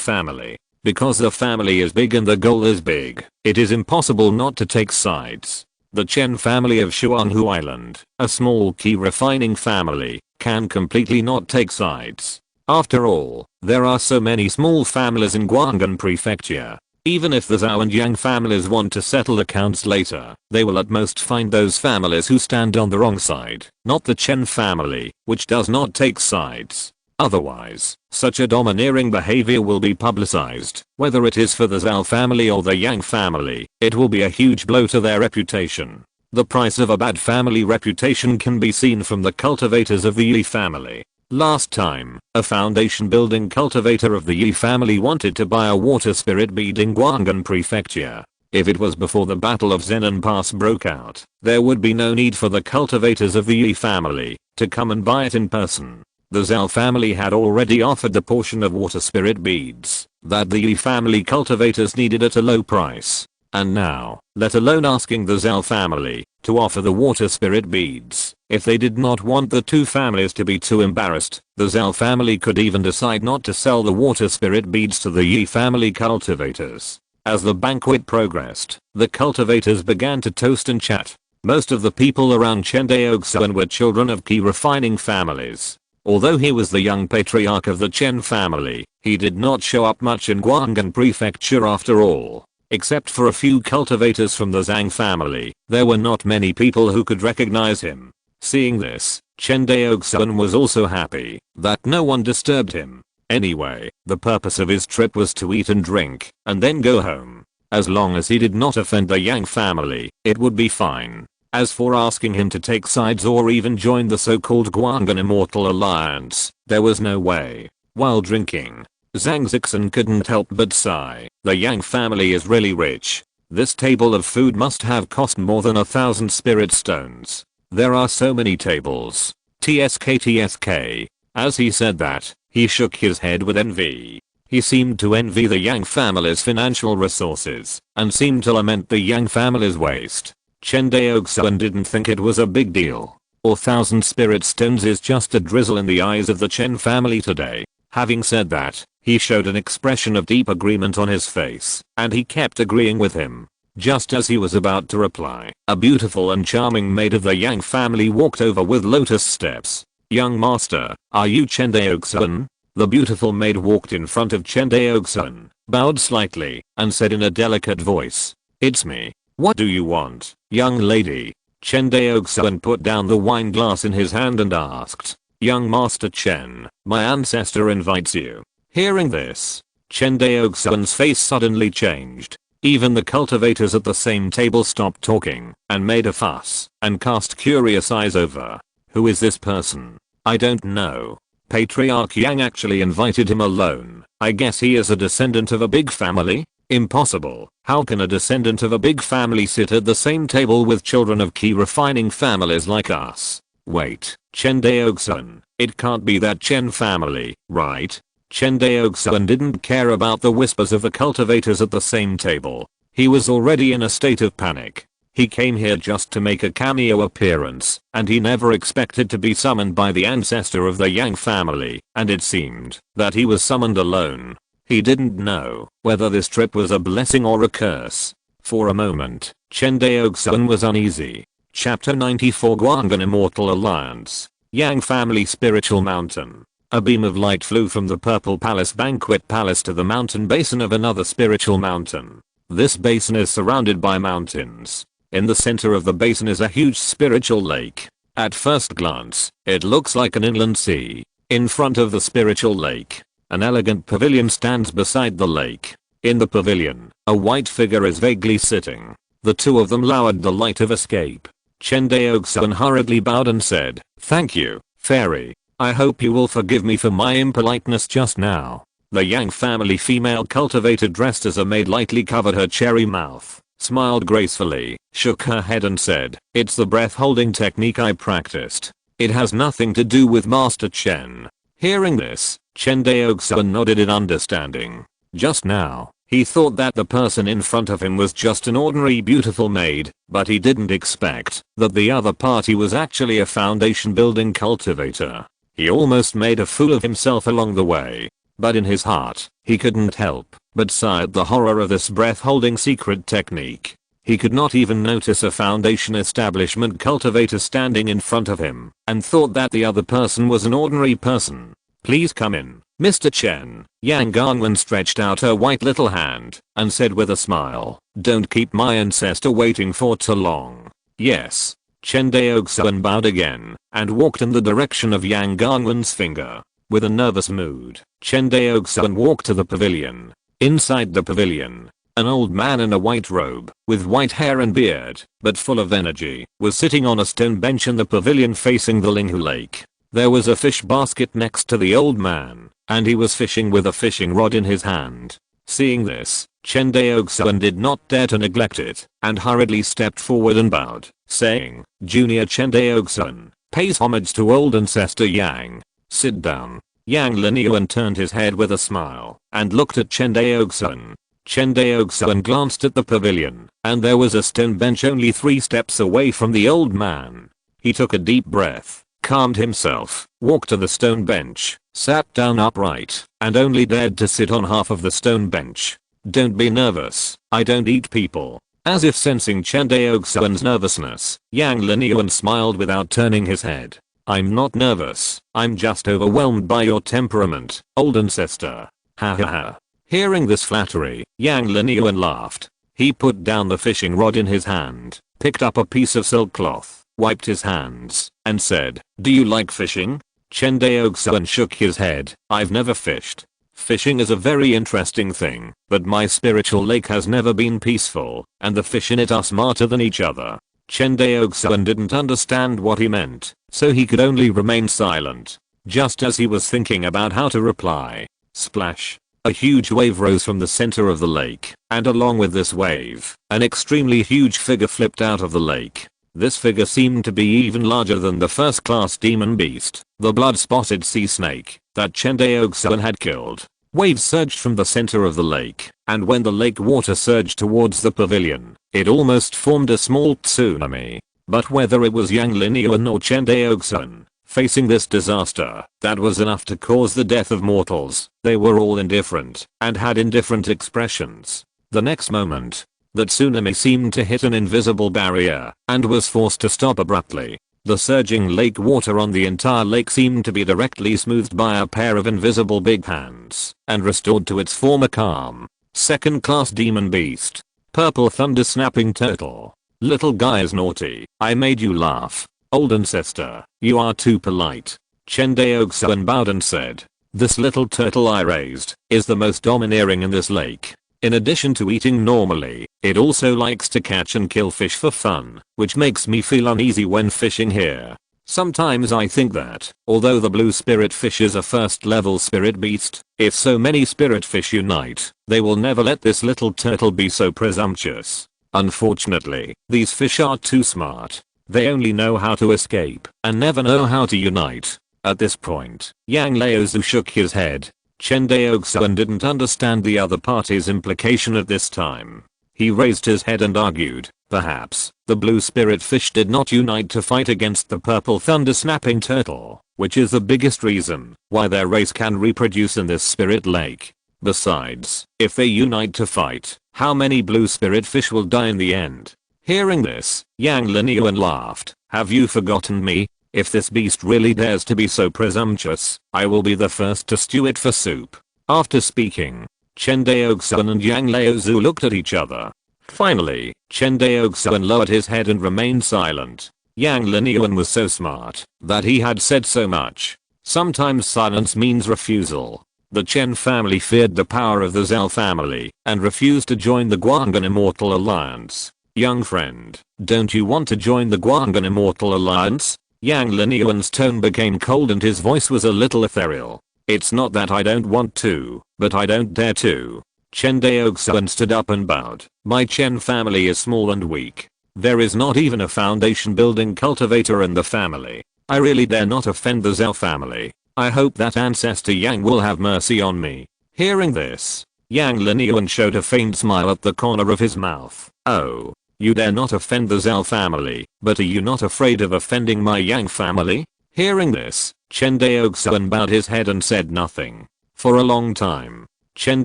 family, because the family is big and the goal is big, it is impossible not to take sides. The Chen family of Xuanhu Island, a small key refining family, can completely not take sides. After all, there are so many small families in Guanghan Prefecture. Even if the Zhao and Yang families want to settle accounts later, they will at most find those families who stand on the wrong side, not the Chen family, which does not take sides. Otherwise, such a domineering behavior will be publicized. Whether it is for the Zhao family or the Yang family, it will be a huge blow to their reputation. The price of a bad family reputation can be seen from the cultivators of the Yi family. Last time, a foundation building cultivator of the Yi family wanted to buy a water spirit bead in Guanghan Prefecture. If it was before the Battle of Zenan Pass broke out, there would be no need for the cultivators of the Yi family to come and buy it in person. The Zhao family had already offered the portion of water spirit beads that the Yi family cultivators needed at a low price. And now, let alone asking the Zhao family to offer the water spirit beads. If they did not want the two families to be too embarrassed, the Zhao family could even decide not to sell the water spirit beads to the Yi family cultivators. As the banquet progressed, the cultivators began to toast and chat. Most of the people around Chen Daoxuan were children of key refining families. Although he was the young patriarch of the Chen family, he did not show up much in Guanghan Prefecture after all. Except for a few cultivators from the Zhang family, there were not many people who could recognize him. Seeing this, Chen Daoxuan was also happy that no one disturbed him. Anyway, the purpose of his trip was to eat and drink, and then go home. As long as he did not offend the Yang family, it would be fine. As for asking him to take sides or even join the so-called Guanghan Immortal Alliance, there was no way. While drinking, Zhang Zixan couldn't help but sigh. The Yang family is really rich. This table of food must have cost more than 1,000 spirit stones. There are so many tables. TSK. As he said that, he shook his head with envy. He seemed to envy the Yang family's financial resources, and seemed to lament the Yang family's waste. Chen Daoxuan didn't think it was a big deal. 1,000 spirit stones is just a drizzle in the eyes of the Chen family today. Having said that, he showed an expression of deep agreement on his face, and he kept agreeing with him. Just as he was about to reply, a beautiful and charming maid of the Yang family walked over with lotus steps. "Young master, are you Chen Daoxuan?" The beautiful maid walked in front of Chen Daoxuan, bowed slightly, and said in a delicate voice, "It's me. What do you want, young lady?" Chen Daoxuan put down the wine glass in his hand and asked, "Young Master Chen, my ancestor invites you." Hearing this, Chen Daoxuan's face suddenly changed. Even the cultivators at the same table stopped talking and made a fuss and cast curious eyes over. Who is this person? I don't know. Patriarch Yang actually invited him alone. I guess he is a descendant of a big family? Impossible. How can a descendant of a big family sit at the same table with children of key refining families like us? Wait, Chen Daoxuan, it can't be that Chen family, right? Chen Daoxuan didn't care about the whispers of the cultivators at the same table. He was already in a state of panic. He came here just to make a cameo appearance, and he never expected to be summoned by the ancestor of the Yang family, and it seemed that he was summoned alone. He didn't know whether this trip was a blessing or a curse. For a moment, Chen Daoxuan was uneasy. Chapter 94 Guanghan Immortal Alliance. Yang Family Spiritual Mountain. A beam of light flew from the Purple Palace Banquet Palace to the mountain basin of another spiritual mountain. This basin is surrounded by mountains. In the center of the basin is a huge spiritual lake. At first glance, it looks like an inland sea. In front of the spiritual lake, an elegant pavilion stands beside the lake. In the pavilion, a white figure is vaguely sitting. The two of them lowered the light of escape. Chen Daoxuan hurriedly bowed and said, "Thank you, fairy. I hope you will forgive me for my impoliteness just now." The Yang family female cultivator dressed as a maid lightly covered her cherry mouth, smiled gracefully, shook her head and said, "It's the breath holding technique I practiced. It has nothing to do with Master Chen." Hearing this, Chen Daoxuan nodded in understanding. Just now, he thought that the person in front of him was just an ordinary beautiful maid, but he didn't expect that the other party was actually a foundation building cultivator. He almost made a fool of himself along the way. But in his heart, he couldn't help but sigh at the horror of this breath-holding secret technique. He could not even notice a foundation establishment cultivator standing in front of him, and thought that the other person was an ordinary person. "Please come in, Mr. Chen." Yang Guangwen stretched out her white little hand, and said with a smile, "Don't keep my ancestor waiting for too long." "Yes." Chen Daoxuan bowed again, and walked in the direction of Yang Guangwen's finger. With a nervous mood, Chen Daoxuan walked to the pavilion. Inside the pavilion, an old man in a white robe, with white hair and beard, but full of energy, was sitting on a stone bench in the pavilion facing the Linghu Lake. There was a fish basket next to the old man, and he was fishing with a fishing rod in his hand. Seeing this, Chen Daoxuan did not dare to neglect it, and hurriedly stepped forward and bowed, saying, "Junior Chen Daoxuan pays homage to old ancestor Yang. Sit down." Yang Linyuan turned his head with a smile and looked at Chen Daoxuan. Chen Daoxuan glanced at the pavilion, and there was a stone bench only 3 steps away from the old man. He took a deep breath, calmed himself, walked to the stone bench, sat down upright, and only dared to sit on half of the stone bench. "Don't be nervous, I don't eat people." As if sensing Chen Daoxuan's nervousness, Yang Linyuan smiled without turning his head. "I'm not nervous, I'm just overwhelmed by your temperament, old ancestor." Ha ha ha. Hearing this flattery, Yang Linyuan laughed. He put down the fishing rod in his hand, picked up a piece of silk cloth, wiped his hands, and said, "Do you like fishing?" Chen Daoxuan shook his head. "I've never fished. Fishing is a very interesting thing, but my spiritual lake has never been peaceful, and the fish in it are smarter than each other." Chen Daoxuan didn't understand what he meant, so he could only remain silent. Just as he was thinking about how to reply, splash! A huge wave rose from the center of the lake, and along with this wave, an extremely huge figure flipped out of the lake. This figure seemed to be even larger than the first-class demon beast, the blood-spotted sea snake, that Chen Daoxuan had killed. Waves surged from the center of the lake, and when the lake water surged towards the pavilion, it almost formed a small tsunami. But whether it was Yang Linyuan or Chen Daoxuan, facing this disaster, that was enough to cause the death of mortals. They were all indifferent, and had indifferent expressions. The next moment, the tsunami seemed to hit an invisible barrier, and was forced to stop abruptly. The surging lake water on the entire lake seemed to be directly smoothed by a pair of invisible big hands, and restored to its former calm. Second-class demon beast. Purple thunder snapping turtle. "Little guy is naughty. I made you laugh. Old ancestor, you are too polite." Chen Daoxuan bowed and said, "This little turtle I raised is the most domineering in this lake. In addition to eating normally, it also likes to catch and kill fish for fun, which makes me feel uneasy when fishing here. Sometimes I think that, although the blue spirit fish is a first-level spirit beast, if so many spirit fish unite, they will never let this little turtle be so presumptuous. Unfortunately, these fish are too smart. They only know how to escape, and never know how to unite." At this point, Yang Laozu shook his head. Chen Daoxuan didn't understand the other party's implication at this time. He raised his head and argued, perhaps, the blue spirit fish did not unite to fight against the purple thunder snapping turtle, which is the biggest reason why their race can reproduce in this spirit lake. Besides, if they unite to fight, how many blue spirit fish will die in the end? Hearing this, Yang Linyuan laughed. "Have you forgotten me? If this beast really dares to be so presumptuous, I will be the first to stew it for soup." After speaking, Chen Daoxuan and Yang Laozu looked at each other. Finally, Chen Daoxuan lowered his head and remained silent. Yang Linyuan was so smart that he had said so much. Sometimes silence means refusal. The Chen family feared the power of the Zhao family and refused to join the Guangan Immortal Alliance. Young friend, don't you want to join the Guangan Immortal Alliance? Yang Linyuan's tone became cold and his voice was a little ethereal. It's not that I don't want to, but I don't dare to. Chen Daoxuan stood up and bowed. My Chen family is small and weak. There is not even a foundation building cultivator in the family. I really dare not offend the Zhao family. I hope that ancestor Yang will have mercy on me. Hearing this, Yang Linyuan showed a faint smile at the corner of his mouth. Oh, you dare not offend the Zhao family, but are you not afraid of offending my Yang family? Hearing this, Chen Daoxuan bowed his head and said nothing. For a long time, Chen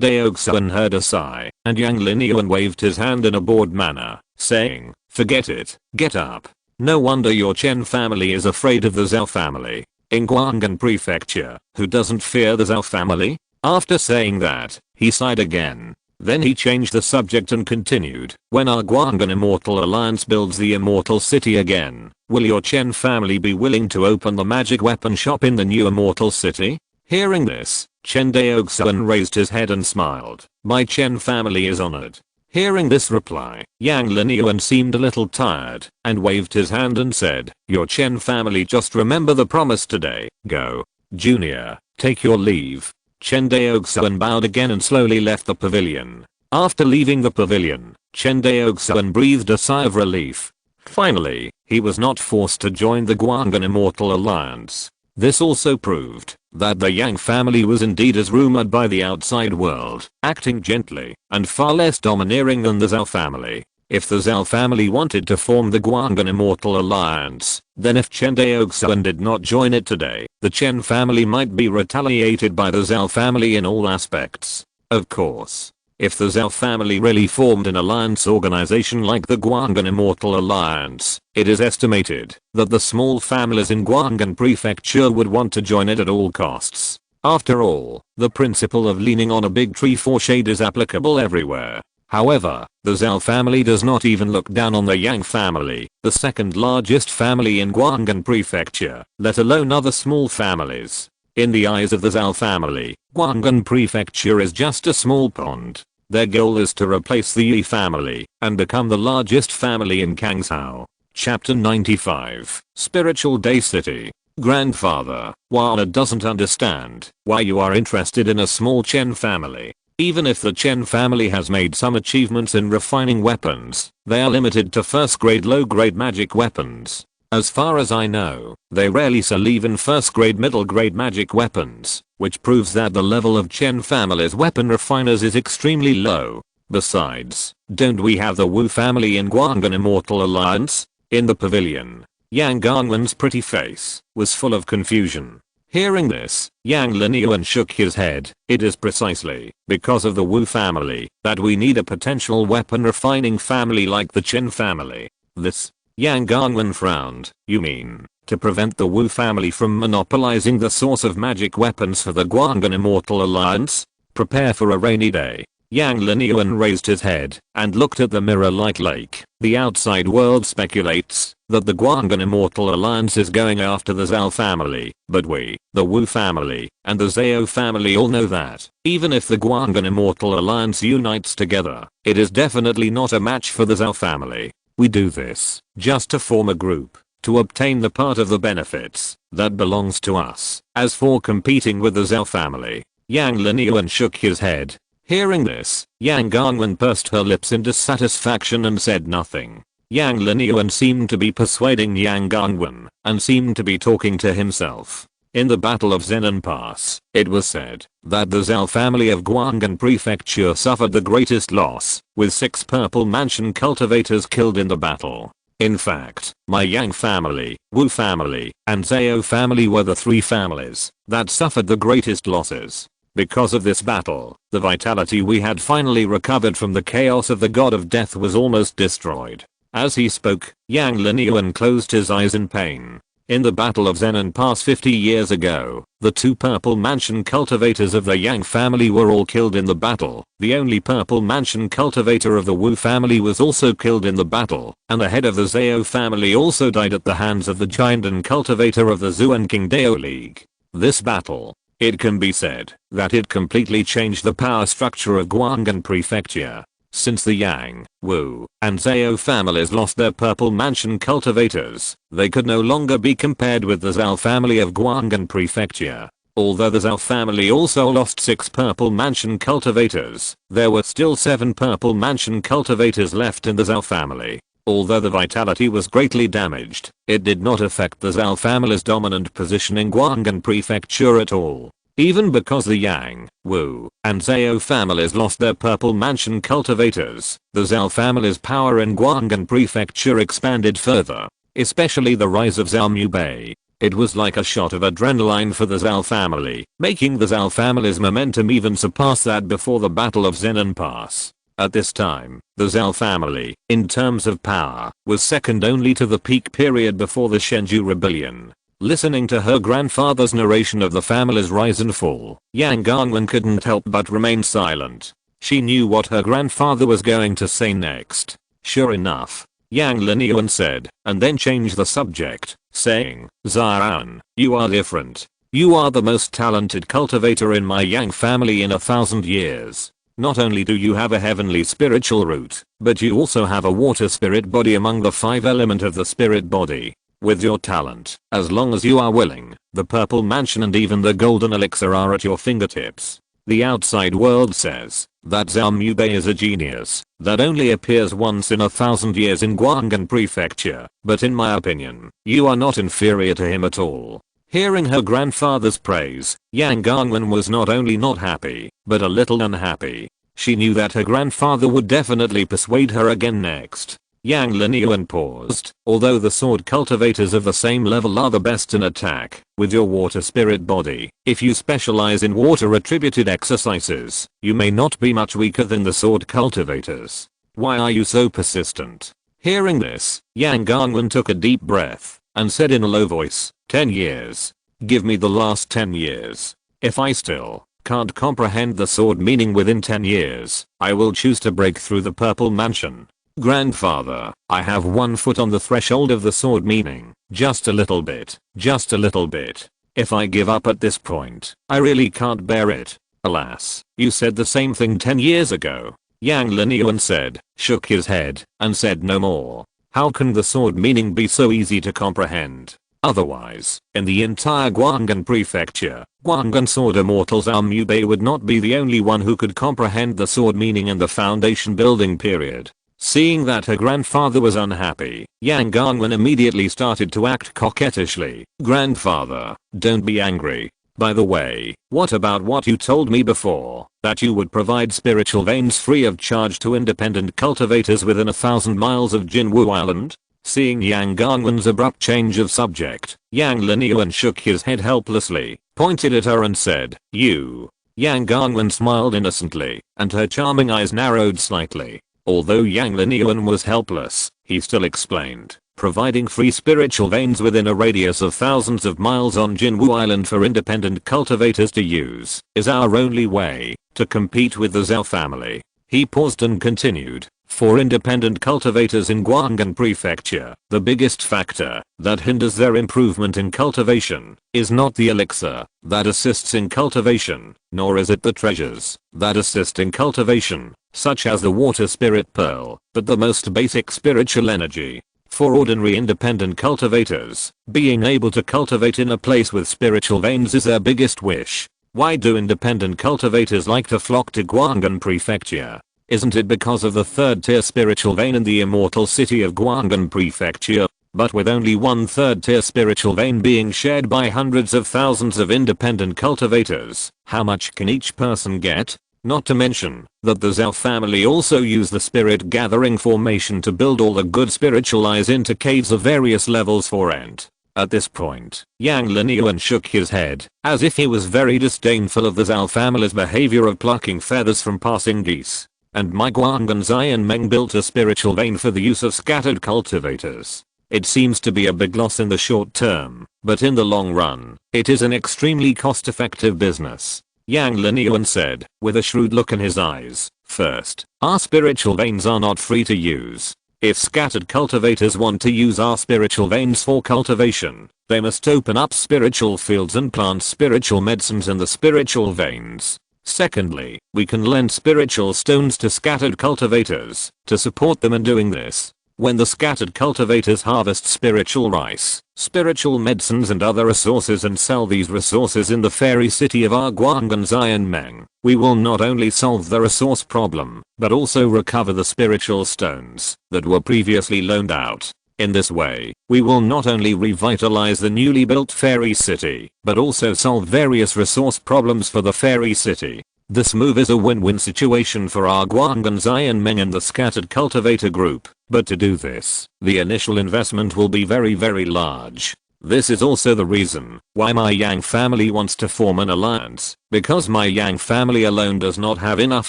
Daoxuan heard a sigh, and Yang Linyuan waved his hand in a bored manner, saying, forget it, get up. No wonder your Chen family is afraid of the Zhao family. In Guanghan Prefecture, who doesn't fear the Zhao family? After saying that, he sighed again. Then he changed the subject and continued, when our Guanghan Immortal Alliance builds the Immortal City again, will your Chen family be willing to open the magic weapon shop in the new Immortal City? Hearing this, Chen Daoxuan raised his head and smiled. My Chen family is honored. Hearing this reply, Yang Linyuan seemed a little tired and waved his hand and said, your Chen family just remember the promise today. Go. Junior, take your leave. Chen Daoxuan bowed again and slowly left the pavilion. After leaving the pavilion, Chen Daoxuan breathed a sigh of relief. Finally, he was not forced to join the Guanghan Immortal Alliance. This also proved that the Yang family was indeed as rumored by the outside world, acting gently and far less domineering than the Zhao family. If the Zhao family wanted to form the Guanghan Immortal Alliance, then if Chen Daoxuan did not join it today, the Chen family might be retaliated by the Zhao family in all aspects. Of course, if the Zhao family really formed an alliance organization like the Guanghan Immortal Alliance, it is estimated that the small families in Guanghan Prefecture would want to join it at all costs. After all, the principle of leaning on a big tree for shade is applicable everywhere. However, the Zhao family does not even look down on the Yang family, the second largest family in Guanghan Prefecture, let alone other small families. In the eyes of the Zhao family, Guanghan Prefecture is just a small pond. Their goal is to replace the Yi family and become the largest family in Kangzhou. Chapter 95, Spiritual Day City. Grandfather, Wana doesn't understand why you are interested in a small Chen family. Even if the Chen family has made some achievements in refining weapons, they are limited to first grade low grade magic weapons. As far as I know, they rarely sell even first grade middle grade magic weapons, which proves that the level of Chen family's weapon refiners is extremely low. Besides, don't we have the Wu family in Guanghan Immortal Alliance? In the pavilion, Yang Ganwan's pretty face was full of confusion. Hearing this, Yang Linyuan shook his head. It is precisely because of the Wu family that we need a potential weapon refining family like the Chen family. This, Yang Ganwan frowned. You mean, to prevent the Wu family from monopolizing the source of magic weapons for the Guanghan Immortal Alliance? Prepare for a rainy day. Yang Linyuan raised his head and looked at the mirror-like lake. The outside world speculates that the Guanghan Immortal Alliance is going after the Zhao family, but we, the Wu family, and the Zhao family all know that, even if the Guanghan Immortal Alliance unites together, it is definitely not a match for the Zhao family. We do this just to form a group, to obtain the part of the benefits that belongs to us. As for competing with the Zhao family, Yang Linyuan shook his head. Hearing this, Yang Ganwan pursed her lips in dissatisfaction and said nothing. Yang Linyuan seemed to be persuading Yang Ganwan and seemed to be talking to himself. In the Battle of Zenan Pass, it was said that the Zhao family of Guanghan Prefecture suffered the greatest loss, with 6 purple mansion cultivators killed in the battle. In fact, my Yang family, Wu family, and Zhao family were the 3 families that suffered the greatest losses. Because of this battle, the vitality we had finally recovered from the chaos of the god of death was almost destroyed. As he spoke, Yang Linyuan closed his eyes in pain. In the Battle of Zenon Pass 50 years ago, the 2 Purple Mansion cultivators of the Yang family were all killed in the battle. The only Purple Mansion cultivator of the Wu family was also killed in the battle, and the head of the Zhao family also died at the hands of the Jiandan cultivator of the Zuan King Dao League. This battle, it can be said that it completely changed the power structure of Guanghan Prefecture. Since the Yang, Wu, and Zhao families lost their Purple Mansion cultivators, they could no longer be compared with the Zhao family of Guanghan Prefecture. Although the Zhao family also lost 6 Purple Mansion cultivators, there were still 7 Purple Mansion cultivators left in the Zhao family. Although the vitality was greatly damaged, it did not affect the Zhao family's dominant position in Guanghan Prefecture at all. Even because the Yang, Wu, and Zhao families lost their Purple Mansion cultivators, the Zhao family's power in Guanghan Prefecture expanded further, especially the rise of Zhao Mubei. It was like a shot of adrenaline for the Zhao family, making the Zhao family's momentum even surpass that before the Battle of Zenon Pass. At this time, the Zhao family, in terms of power, was second only to the peak period before the Shenzhou Rebellion. Listening to her grandfather's narration of the family's rise and fall, Yang Gangwen couldn't help but remain silent. She knew what her grandfather was going to say next. Sure enough, Yang Linyuan said, and then changed the subject, saying, "Ziran, you are different. You are the most talented cultivator in my Yang family in 1,000 years. Not only do you have a heavenly spiritual root, but you also have a water spirit body among the 5 elements of the spirit body. With your talent, as long as you are willing, the Purple Mansion and even the Golden Elixir are at your fingertips. The outside world says that Zhao Mubei is a genius that only appears once in 1,000 years in Guanghan Prefecture, but in my opinion, you are not inferior to him at all." Hearing her grandfather's praise, Yang Gangwen was not only not happy, but a little unhappy. She knew that her grandfather would definitely persuade her again next. Yang Linyuan paused. "Although the sword cultivators of the same level are the best in attack, with your water spirit body, if you specialize in water attributed exercises, you may not be much weaker than the sword cultivators. Why are you so persistent?" Hearing this, Yang Gangwen took a deep breath and said in a low voice, 10 years. Give me the last 10 years. If I still can't comprehend the sword meaning within 10 years, I will choose to break through the Purple Mansion. Grandfather, I have one foot on the threshold of the sword meaning, just a little bit, just a little bit. If I give up at this point, I really can't bear it. Alas, you said the same thing 10 years ago. Yang Linyuan said, shook his head, and said no more. How can the sword meaning be so easy to comprehend? Otherwise, in the entire Guanghan Prefecture, Guanghan sword immortal Zhao Mubei would not be the only one who could comprehend the sword meaning in the foundation building period. Seeing that her grandfather was unhappy, Yang Gangwen immediately started to act coquettishly. Grandfather, don't be angry. By the way, what about what you told me before, that you would provide spiritual veins free of charge to independent cultivators within 1,000 miles of Jinwu Island? Seeing Yang Gangwen's abrupt change of subject, Yang Linyuan shook his head helplessly, pointed at her and said, you. Yang Gangwen smiled innocently, and her charming eyes narrowed slightly. Although Yang Linyuan was helpless, he still explained, providing free spiritual veins within a radius of thousands of miles on Jinwu Island for independent cultivators to use is our only way to compete with the Zhao family. He paused and continued, for independent cultivators in Guanghan Prefecture, the biggest factor that hinders their improvement in cultivation is not the elixir that assists in cultivation, nor is it the treasures that assist in cultivation, such as the water spirit pearl, but the most basic spiritual energy. For ordinary independent cultivators, being able to cultivate in a place with spiritual veins is their biggest wish. Why do independent cultivators like to flock to Guanghan Prefecture? Isn't it because of the 3rd tier spiritual vein in the immortal city of Guanghan Prefecture? But with only one 3rd tier spiritual vein being shared by hundreds of thousands of independent cultivators, how much can each person get? Not to mention that the Zhao family also use the spirit gathering formation to build all the good spiritual eyes into caves of various levels for Ent. At this point, Yang Linyuan shook his head, as if he was very disdainful of the Zhao family's behavior of plucking feathers from passing geese. And my Guanghan Zion Meng built a spiritual vein for the use of scattered cultivators. It seems to be a big loss in the short term, but in the long run, it is an extremely cost-effective business. Yang Linyuan said, with a shrewd look in his eyes. First, our spiritual veins are not free to use. If scattered cultivators want to use our spiritual veins for cultivation, they must open up spiritual fields and plant spiritual medicines in the spiritual veins. Secondly, we can lend spiritual stones to scattered cultivators to support them in doing this. When the scattered cultivators harvest spiritual rice, spiritual medicines and other resources and sell these resources in the fairy city of Guanggan Xianmeng, we will not only solve the resource problem, but also recover the spiritual stones that were previously loaned out. In this way, we will not only revitalize the newly built fairy city, but also solve various resource problems for the fairy city. This move is a win-win situation for our Guanggan Xianmeng and the scattered cultivator group, but to do this, the initial investment will be very large. This is also the reason why my Yang family wants to form an alliance, because my Yang family alone does not have enough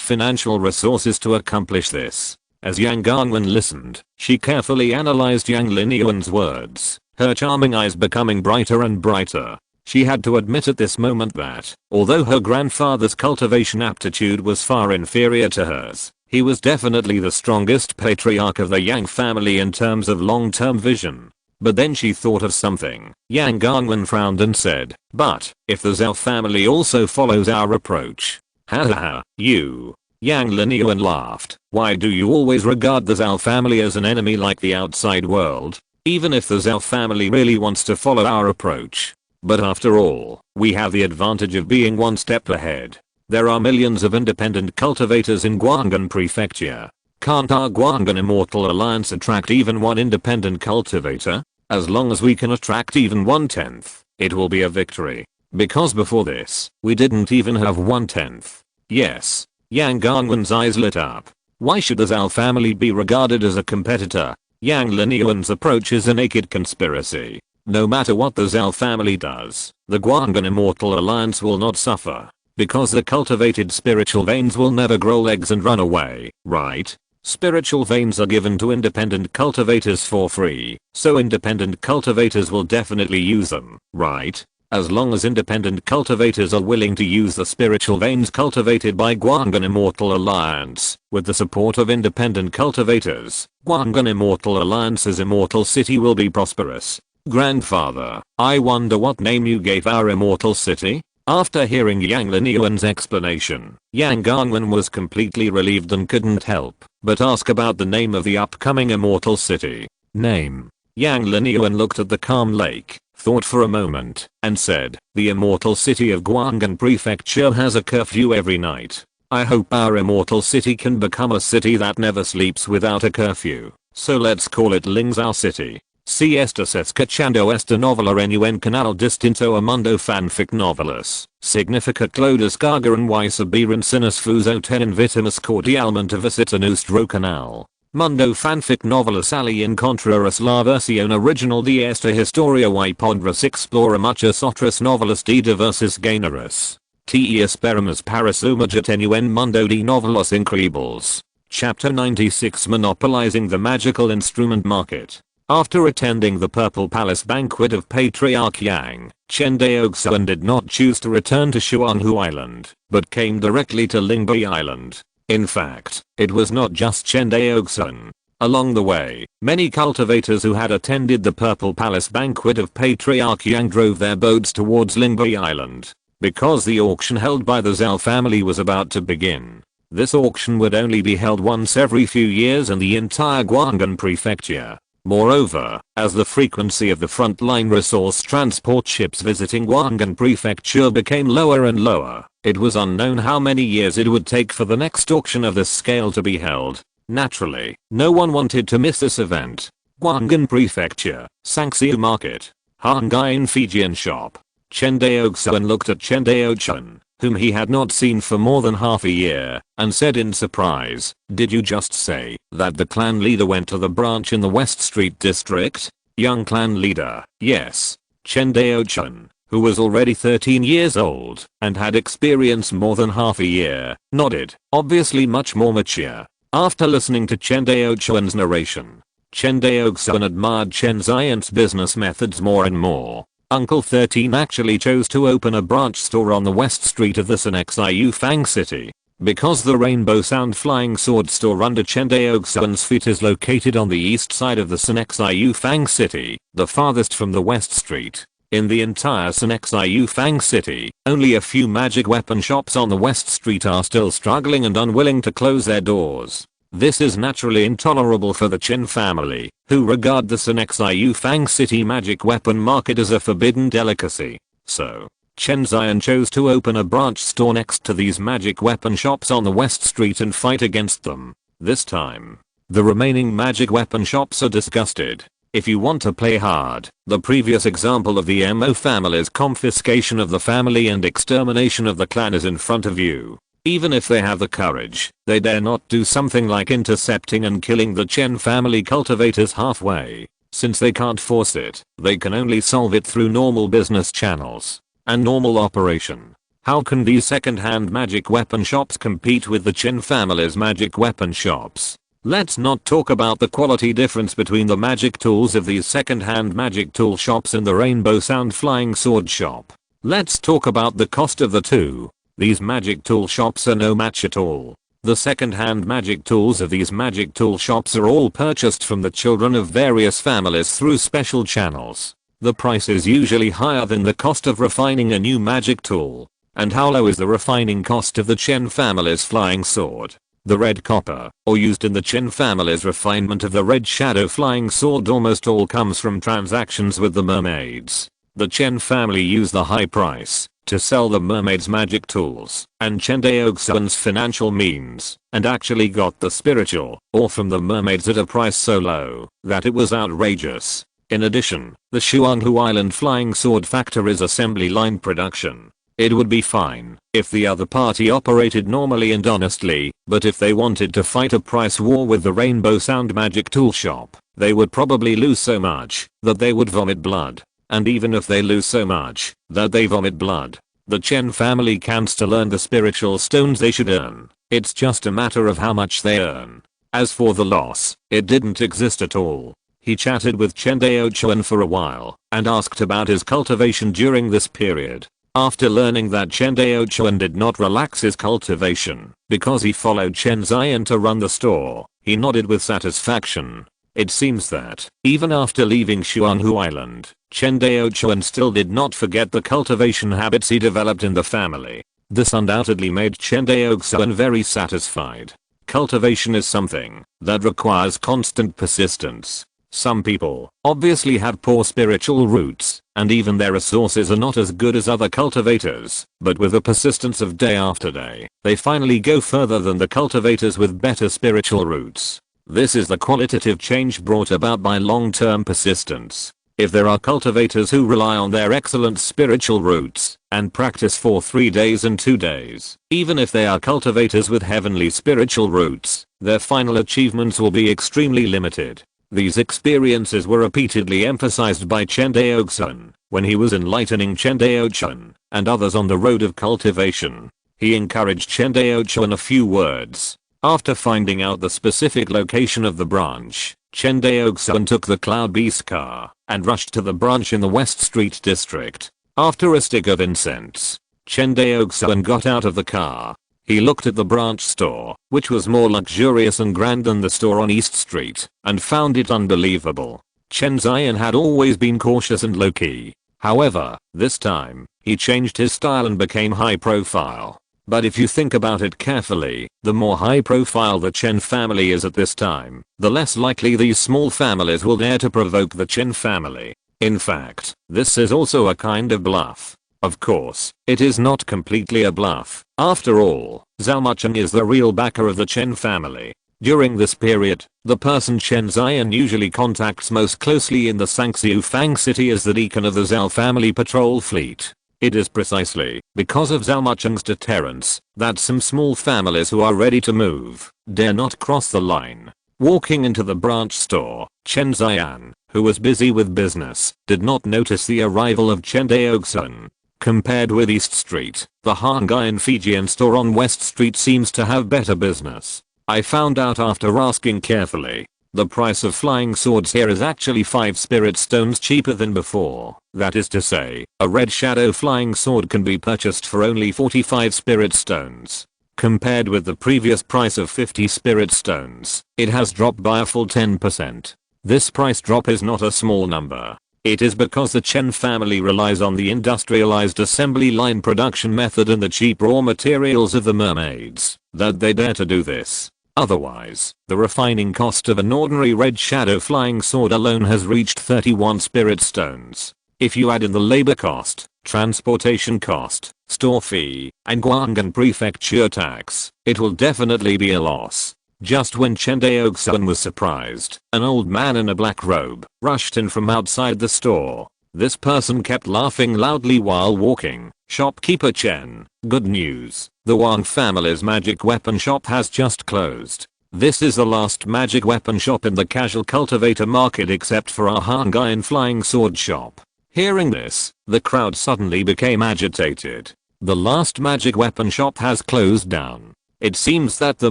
financial resources to accomplish this. As Yang Ganwen listened, she carefully analyzed Yang Linyuan's words, her charming eyes becoming brighter and brighter. She had to admit at this moment that, although her grandfather's cultivation aptitude was far inferior to hers, he was definitely the strongest patriarch of the Yang family in terms of long-term vision. But then she thought of something. Yang Ganwen frowned and said, "But, if the Zhao family also follows our approach." Ha, you. Yang Linyuan laughed. "Why do you always regard the Zhao family as an enemy like the outside world? Even if the Zhao family really wants to follow our approach. But after all, we have the advantage of being one step ahead. There are millions of independent cultivators in Guanggan Prefecture. Can't our Guanggan Immortal Alliance attract even one independent cultivator? As long as we can attract even 1/10, it will be a victory. Because before this, we didn't even have 1/10. Yes." Yang Ganwen's eyes lit up. Why should the Zhao family be regarded as a competitor? Yang Linyuan's approach is a naked conspiracy. No matter what the Zhao family does, the Guanggan Immortal Alliance will not suffer. Because the cultivated spiritual veins will never grow legs and run away, right? Spiritual veins are given to independent cultivators for free, so independent cultivators will definitely use them, right? As long as independent cultivators are willing to use the spiritual veins cultivated by Guanggan Immortal Alliance, with the support of independent cultivators, Guanggan Immortal Alliance's immortal city will be prosperous. Grandfather, I wonder what name you gave our immortal city? After hearing Yang Linyuan's explanation, Yang Ganwen was completely relieved and couldn't help but ask about the name of the upcoming immortal city. Name. Yang Linyuan looked at the calm lake, thought for a moment, and said, "The immortal city of Guanggan Prefecture has a curfew every night. I hope our immortal city can become a city that never sleeps without a curfew, so let's call it Lingzhou City." Si estás escuchando esta novela en canal distinto a mundo fanfic novelas. Significa que lo descargaran y subirán sin esfuerzo te invitamos cordialmente a visitar nuestro canal. Mundo fanfic novelas ali encontrarás la versión original de esta historia y podrás explorar muchas otras novelas de diversos géneros. Te esperamos para sumergirte en mundo de novelas increíbles. Chapter 96 Monopolizing the Magical Instrument Market. After attending the Purple Palace banquet of Patriarch Yang, Chen Daoxuan did not choose to return to Shuanghu Island, but came directly to Lingbei Island. In fact, it was not just Chen Daoxuan. Along the way, many cultivators who had attended the Purple Palace banquet of Patriarch Yang drove their boats towards Lingbei Island. Because the auction held by the Zhao family was about to begin. This auction would only be held once every few years in the entire Guanggan Prefecture. Moreover, as the frequency of the frontline resource transport ships visiting Guanggan Prefecture became lower and lower, it was unknown how many years it would take for the next auction of this scale to be held. Naturally, no one wanted to miss this event. Guanggan Prefecture, Sangxiu Market, Hangaian Fijian Shop. Chen Daoxuan looked at Chen Daoxuan, whom he had not seen for more than half a year, and said in surprise, "Did you just say that the clan leader went to the branch in the West Street district?" Young clan leader, yes. Chen Daoxuan, who was already 13 years old and had experience more than half a year, nodded, obviously much more mature. After listening to Chen Daoxuan's narration, Chen Daoxuan admired Chen Ziyan's business methods more and more. Uncle 13 actually chose to open a branch store on the west street of the Sunexiu Fang City. Because the Rainbow Sound Flying Sword store under Chen Daoxuan's feet is located on the east side of the Sunexiu Fang City, the farthest from the west street. In the entire Sunexiu Fang City, only a few magic weapon shops on the west street are still struggling and unwilling to close their doors. This is naturally intolerable for the Chen family, who regard the Sunexiu Fang City magic weapon market as a forbidden delicacy. So, Chen Ziyan chose to open a branch store next to these magic weapon shops on the west street and fight against them. This time, the remaining magic weapon shops are disgusted. If you want to play hard, the previous example of the Mo family's confiscation of the family and extermination of the clan is in front of you. Even if they have the courage, they dare not do something like intercepting and killing the Chen family cultivators halfway. Since they can't force it, they can only solve it through normal business channels and normal operation. How can these second-hand magic weapon shops compete with the Chen family's magic weapon shops? Let's not talk about the quality difference between the magic tools of these second-hand magic tool shops and the Rainbow Sound Flying Sword shop. Let's talk about the cost of the two. These magic tool shops are no match at all. The second-hand magic tools of these magic tool shops are all purchased from the children of various families through special channels. The price is usually higher than the cost of refining a new magic tool. And how low is the refining cost of the Chen family's flying sword? The red copper, or used in the Chen family's refinement of the red shadow flying sword, almost all comes from transactions with the mermaids. The Chen family use the high price to sell the mermaids magic tools and Chen Daoxuan's financial means, and actually got the spiritual ore from the mermaids at a price so low that it was outrageous. In addition, the Shuanghu Island Flying Sword Factory's assembly line production. It would be fine if the other party operated normally and honestly, but if they wanted to fight a price war with the Rainbow Sound Magic Tool Shop, they would probably lose so much that they would vomit blood. And even if they lose so much that they vomit blood, the Chen family can still earn the spiritual stones they should earn. It's just a matter of how much they earn. As for the loss, it didn't exist at all. He chatted with Chen Daoxuan for a while and asked about his cultivation during this period. After learning that Chen Daoxuan did not relax his cultivation because he followed Chen Ziyan to run the store, he nodded with satisfaction. It seems that, even after leaving Shuanghu Island, Chen Daoxuan still did not forget the cultivation habits he developed in the family. This undoubtedly made Chen Daoxuan very satisfied. Cultivation is something that requires constant persistence. Some people obviously have poor spiritual roots, and even their resources are not as good as other cultivators, but with the persistence of day after day, they finally go further than the cultivators with better spiritual roots. This is the qualitative change brought about by long-term persistence. If there are cultivators who rely on their excellent spiritual roots and practice for 3 days and 2 days, even if they are cultivators with heavenly spiritual roots, their final achievements will be extremely limited. These experiences were repeatedly emphasized by Chen Daoxuan when he was enlightening Chen Daoxuan and others on the road of cultivation. He encouraged Chen Daoxuan a few words. After finding out the specific location of the branch, Chen Daoxuan took the Cloud Beast car and rushed to the branch in the West Street district. After a stick of incense, Chen Daoxuan got out of the car. He looked at the branch store, which was more luxurious and grand than the store on East Street, and found it unbelievable. Chen Ziyan had always been cautious and low-key. However, this time, he changed his style and became high profile. But if you think about it carefully, the more high profile the Chen family is at this time, the less likely these small families will dare to provoke the Chen family. In fact, this is also a kind of bluff. Of course, it is not completely a bluff. After all, Zhao Mucheng is the real backer of the Chen family. During this period, the person Chen Ziyan usually contacts most closely in the Sangxiu Fang City is the deacon of the Zhao family patrol fleet. It is precisely because of Zhao Mucheng's deterrence that some small families who are ready to move dare not cross the line. Walking into the branch store, Chen Ziyan, who was busy with business, did not notice the arrival of Chen Daoxuan. Compared with East Street, the Hongmeng Fijian store on West Street seems to have better business. I found out after asking carefully. The price of flying swords here is actually 5 spirit stones cheaper than before. That is to say, a red shadow flying sword can be purchased for only 45 spirit stones. Compared with the previous price of 50 spirit stones, it has dropped by a full 10%. This price drop is not a small number. It is because the Chen family relies on the industrialized assembly line production method and the cheap raw materials of the mermaids that they dare to do this. Otherwise, the refining cost of an ordinary red shadow flying sword alone has reached 31 spirit stones. If you add in the labor cost, transportation cost, store fee, and Guang'an prefecture tax, it will definitely be a loss. Just when Chen Daoxuan was surprised, an old man in a black robe rushed in from outside the store. This person kept laughing loudly while walking. Shopkeeper Chen, good news. The Wang family's magic weapon shop has just closed. This is the last magic weapon shop in the casual cultivator market except for our Hongmeng flying sword shop. Hearing this, the crowd suddenly became agitated. The last magic weapon shop has closed down. It seems that the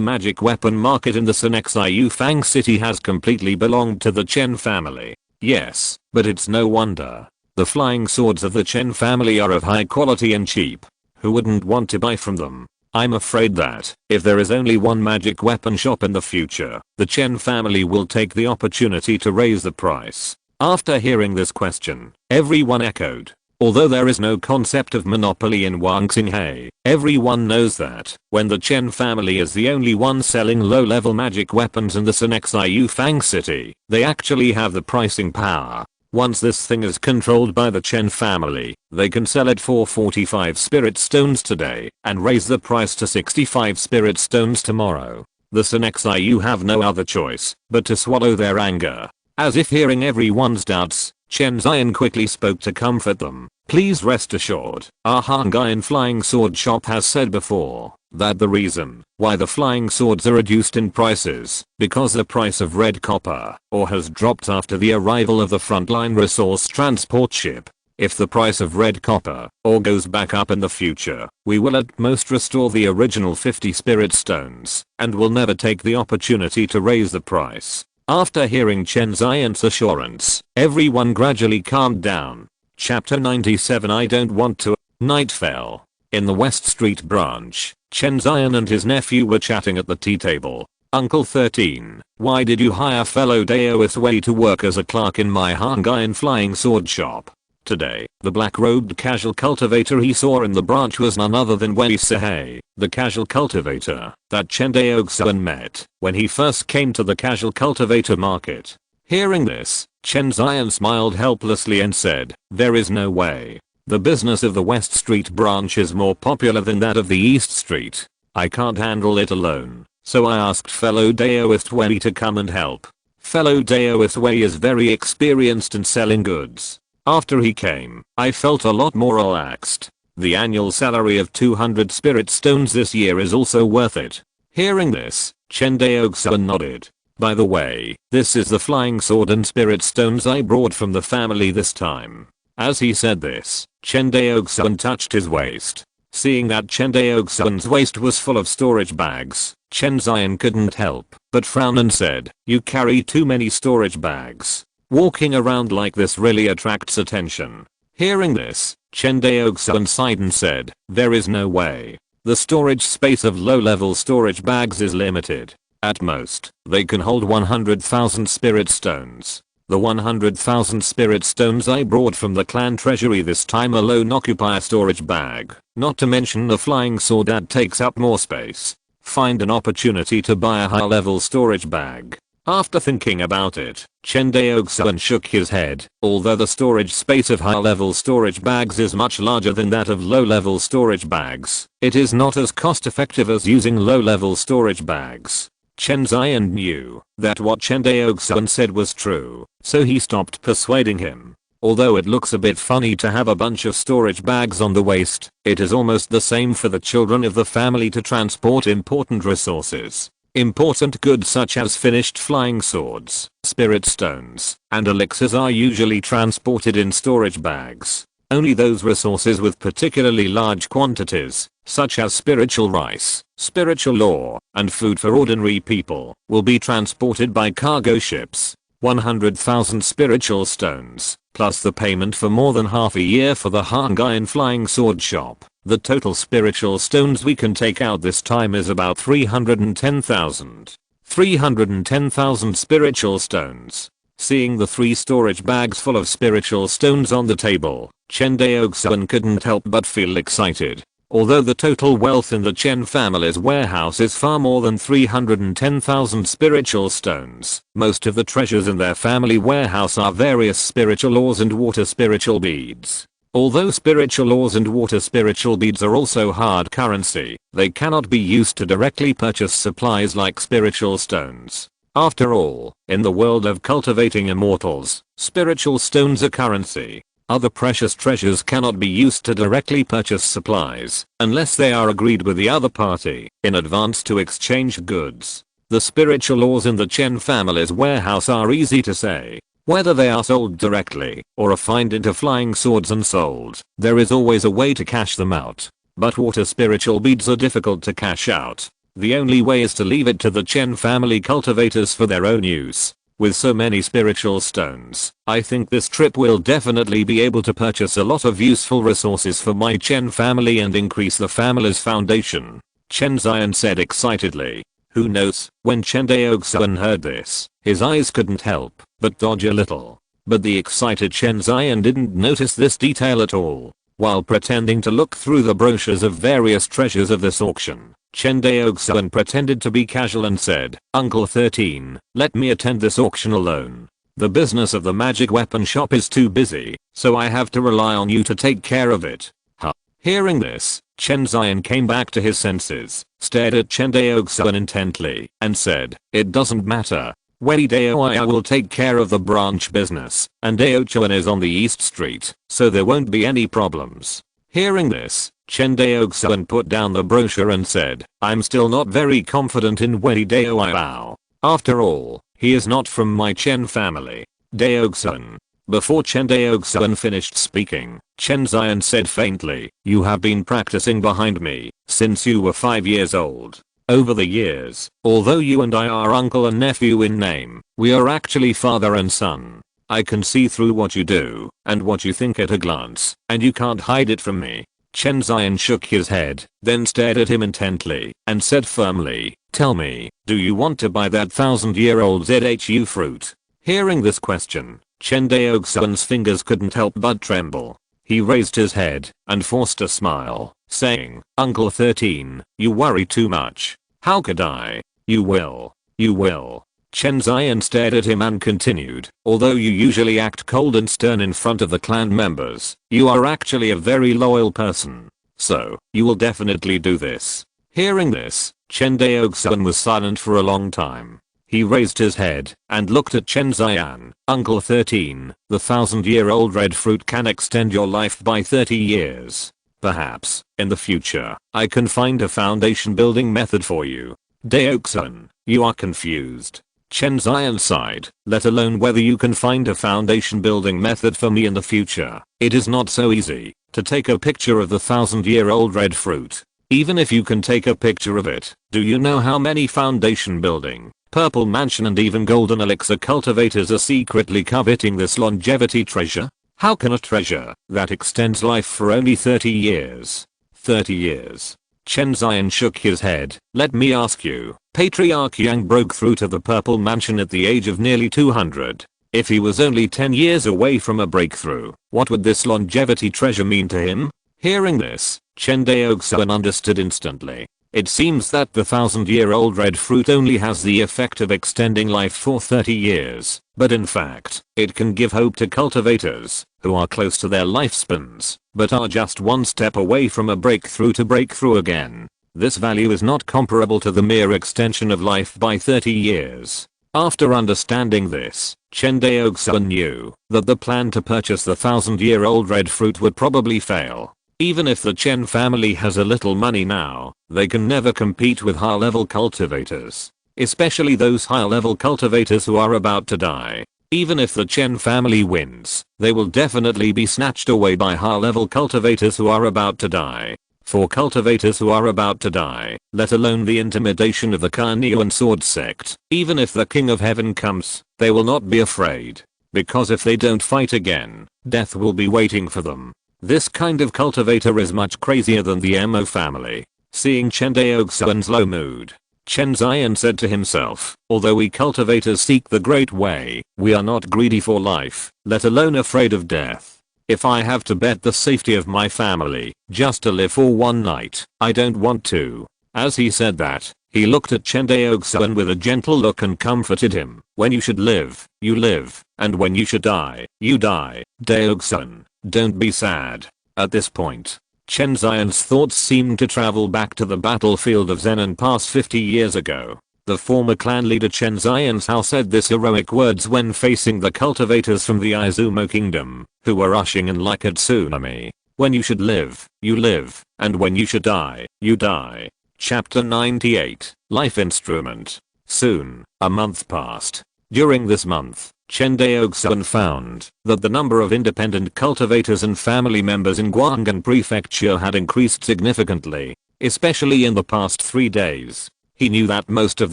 magic weapon market in the Sunexiu Fang city has completely belonged to the Chen family. Yes, but it's no wonder. The flying swords of the Chen family are of high quality and cheap. Who wouldn't want to buy from them? I'm afraid that, if there is only one magic weapon shop in the future, the Chen family will take the opportunity to raise the price. After hearing this question, everyone echoed. Although there is no concept of monopoly in Wangxinghai, everyone knows that when the Chen family is the only one selling low-level magic weapons in the Sunexiu Fang city, they actually have the pricing power. Once this thing is controlled by the Chen family, they can sell it for 45 spirit stones today and raise the price to 65 spirit stones tomorrow. The Sunexiu have no other choice but to swallow their anger. As if hearing everyone's doubts, Chen Zion quickly spoke to comfort them. Please rest assured, our Hongmeng flying sword shop has said before that the reason why the flying swords are reduced in prices because the price of red copper ore has dropped after the arrival of the frontline resource transport ship. If the price of red copper ore goes back up in the future, we will at most restore the original 50 spirit stones and will never take the opportunity to raise the price. After hearing Chen Zion's assurance, everyone gradually calmed down. Chapter 97 I don't want to. Night fell. In the West Street branch, Chen Zion and his nephew were chatting at the tea table. Uncle 13, why did you hire fellow Daoist Wei to work as a clerk in my Hongmeng flying sword shop? Today, the black-robed casual cultivator he saw in the branch was none other than Wei Sihei, the casual cultivator that Chen Daoxuan met when he first came to the casual cultivator market. Hearing this, Chen Zion smiled helplessly and said, there is no way. The business of the West Street branch is more popular than that of the East Street. I can't handle it alone, so I asked fellow Daoist Wei to come and help. Fellow Daoist Wei is very experienced in selling goods. After he came, I felt a lot more relaxed. The annual salary of 200 spirit stones this year is also worth it. Hearing this, Chen Daoxuan nodded. By the way, this is the flying sword and spirit stones I brought from the family this time. As he said this, Chen Daoxuan touched his waist. Seeing that Chen Daoxuan's waist was full of storage bags, Chen Zion couldn't help but frown and said, you carry too many storage bags. Walking around like this really attracts attention. Hearing this, Chen Daoxuan sighed and said, there is no way. The storage space of low-level storage bags is limited. At most, they can hold 100,000 spirit stones. The 100,000 spirit stones I brought from the clan treasury this time alone occupy a storage bag, not to mention the flying sword that takes up more space. Find an opportunity to buy a high-level storage bag. After thinking about it, Chen Daoxuan shook his head. Although the storage space of high-level storage bags is much larger than that of low-level storage bags, it is not as cost-effective as using low-level storage bags. Chen Zion knew that what Chen Daoxuan said was true, so he stopped persuading him. Although it looks a bit funny to have a bunch of storage bags on the waist, it is almost the same for the children of the family to transport important resources. Important goods such as finished flying swords, spirit stones, and elixirs are usually transported in storage bags. Only those resources with particularly large quantities, such as spiritual rice, spiritual lore, and food for ordinary people, will be transported by cargo ships. 100,000 spiritual stones, plus the payment for more than half a year for the Hongmeng Flying Sword Shop. The total spiritual stones we can take out this time is about 310,000. 310,000 spiritual stones. Seeing the 3 storage bags full of spiritual stones on the table, Chen Daoxuan couldn't help but feel excited. Although the total wealth in the Chen family's warehouse is far more than 310,000 spiritual stones, most of the treasures in their family warehouse are various spiritual ores and water spiritual beads. Although spiritual ores and water spiritual beads are also hard currency, they cannot be used to directly purchase supplies like spiritual stones. After all, in the world of cultivating immortals, spiritual stones are currency. Other precious treasures cannot be used to directly purchase supplies, unless they are agreed with the other party in advance to exchange goods. The spiritual ores in the Chen family's warehouse are easy to say. Whether they are sold directly or refined into flying swords and sold, there is always a way to cash them out. But water spiritual beads are difficult to cash out. The only way is to leave it to the Chen family cultivators for their own use. With so many spiritual stones, I think this trip will definitely be able to purchase a lot of useful resources for my Chen family and increase the family's foundation. Chen Zion said excitedly. Who knows? When Chen Daoxuan heard this, his eyes couldn't help but dodge a little. But the excited Chen Zion didn't notice this detail at all. While pretending to look through the brochures of various treasures of this auction, Chen Daoxuan pretended to be casual and said, Uncle 13, let me attend this auction alone. The business of the magic weapon shop is too busy, so I have to rely on you to take care of it. Huh. Hearing this, Chen Zion came back to his senses, stared at Chen Daoxuan intently, and said, it doesn't matter. Wei Daoi will take care of the branch business, and Daochuan is on the East Street, so there won't be any problems. Hearing this, Chen Daoxuan put down the brochure and said, I'm still not very confident in Wei Daoi. After all, he is not from my Chen family. Daoxuan. Before Chen Daoxuan finished speaking, Chen Zion said faintly, you have been practicing behind me since you were 5 years old. Over the years, although you and I are uncle and nephew in name, we are actually father and son. I can see through what you do and what you think at a glance, and you can't hide it from me. Chen Zion shook his head, then stared at him intently, and said firmly, tell me, do you want to buy that 1,000-year-old ZHU fruit? Hearing this question, Chen Daoxuan's fingers couldn't help but tremble. He raised his head and forced a smile, saying, Uncle 13, you worry too much. How could I? You will. You will. Chen Zion stared at him and continued, although you usually act cold and stern in front of the clan members, you are actually a very loyal person. So, you will definitely do this. Hearing this, Chen Daoxuan was silent for a long time. He raised his head and looked at Chen Zion. Uncle 13, the 1,000-year-old red fruit can extend your life by 30 years. Perhaps, in the future, I can find a foundation building method for you. Daoxuan, you are confused. Chen Zion sighed, let alone whether you can find a foundation building method for me in the future. It is not so easy to take a picture of the 1,000-year-old red fruit. Even if you can take a picture of it, do you know how many foundation building, purple mansion and even golden elixir cultivators are secretly coveting this longevity treasure? How can a treasure that extends life for only 30 years? 30 years. Chen Zion shook his head. Let me ask you, Patriarch Yang broke through to the purple mansion at the age of nearly 200. If he was only 10 years away from a breakthrough, what would this longevity treasure mean to him? Hearing this, Chen Daoxuan understood instantly. It seems that the 1,000-year-old red fruit only has the effect of extending life for 30 years, but in fact, it can give hope to cultivators who are close to their lifespans, but are just one step away from a breakthrough to breakthrough again. This value is not comparable to the mere extension of life by 30 years. After understanding this, Chen Daoxuan knew that the plan to purchase the 1,000-year-old red fruit would probably fail. Even if the Chen family has a little money now, they can never compete with high-level cultivators. Especially those high-level cultivators who are about to die. Even if the Chen family wins, they will definitely be snatched away by high-level cultivators who are about to die. For cultivators who are about to die, let alone the intimidation of the Carnean sword sect, even if the King of Heaven comes, they will not be afraid. Because if they don't fight again, death will be waiting for them. This kind of cultivator is much crazier than the Mo family. Seeing Chen Daoxuan's low mood, Chen Daoxuan said to himself, although we cultivators seek the great way, we are not greedy for life, let alone afraid of death. If I have to bet the safety of my family, just to live for one night, I don't want to. As he said that, he looked at Chen Daoxuan with a gentle look and comforted him. When you should live, you live, and when you should die, you die. Daoxuan, don't be sad. At this point, Chen Daoxuan's thoughts seemed to travel back to the battlefield of Zenan past 50 years ago. The former clan leader Chen Daoxuan's house said this heroic words when facing the cultivators from the Izumo kingdom, who were rushing in like a tsunami. When you should live, you live, and when you should die, you die. Chapter 98, Life Instrument. Soon, a month passed. During this month, Chen Daoxuan found that the number of independent cultivators and family members in Guanghan Prefecture had increased significantly, especially in the past 3 days. He knew that most of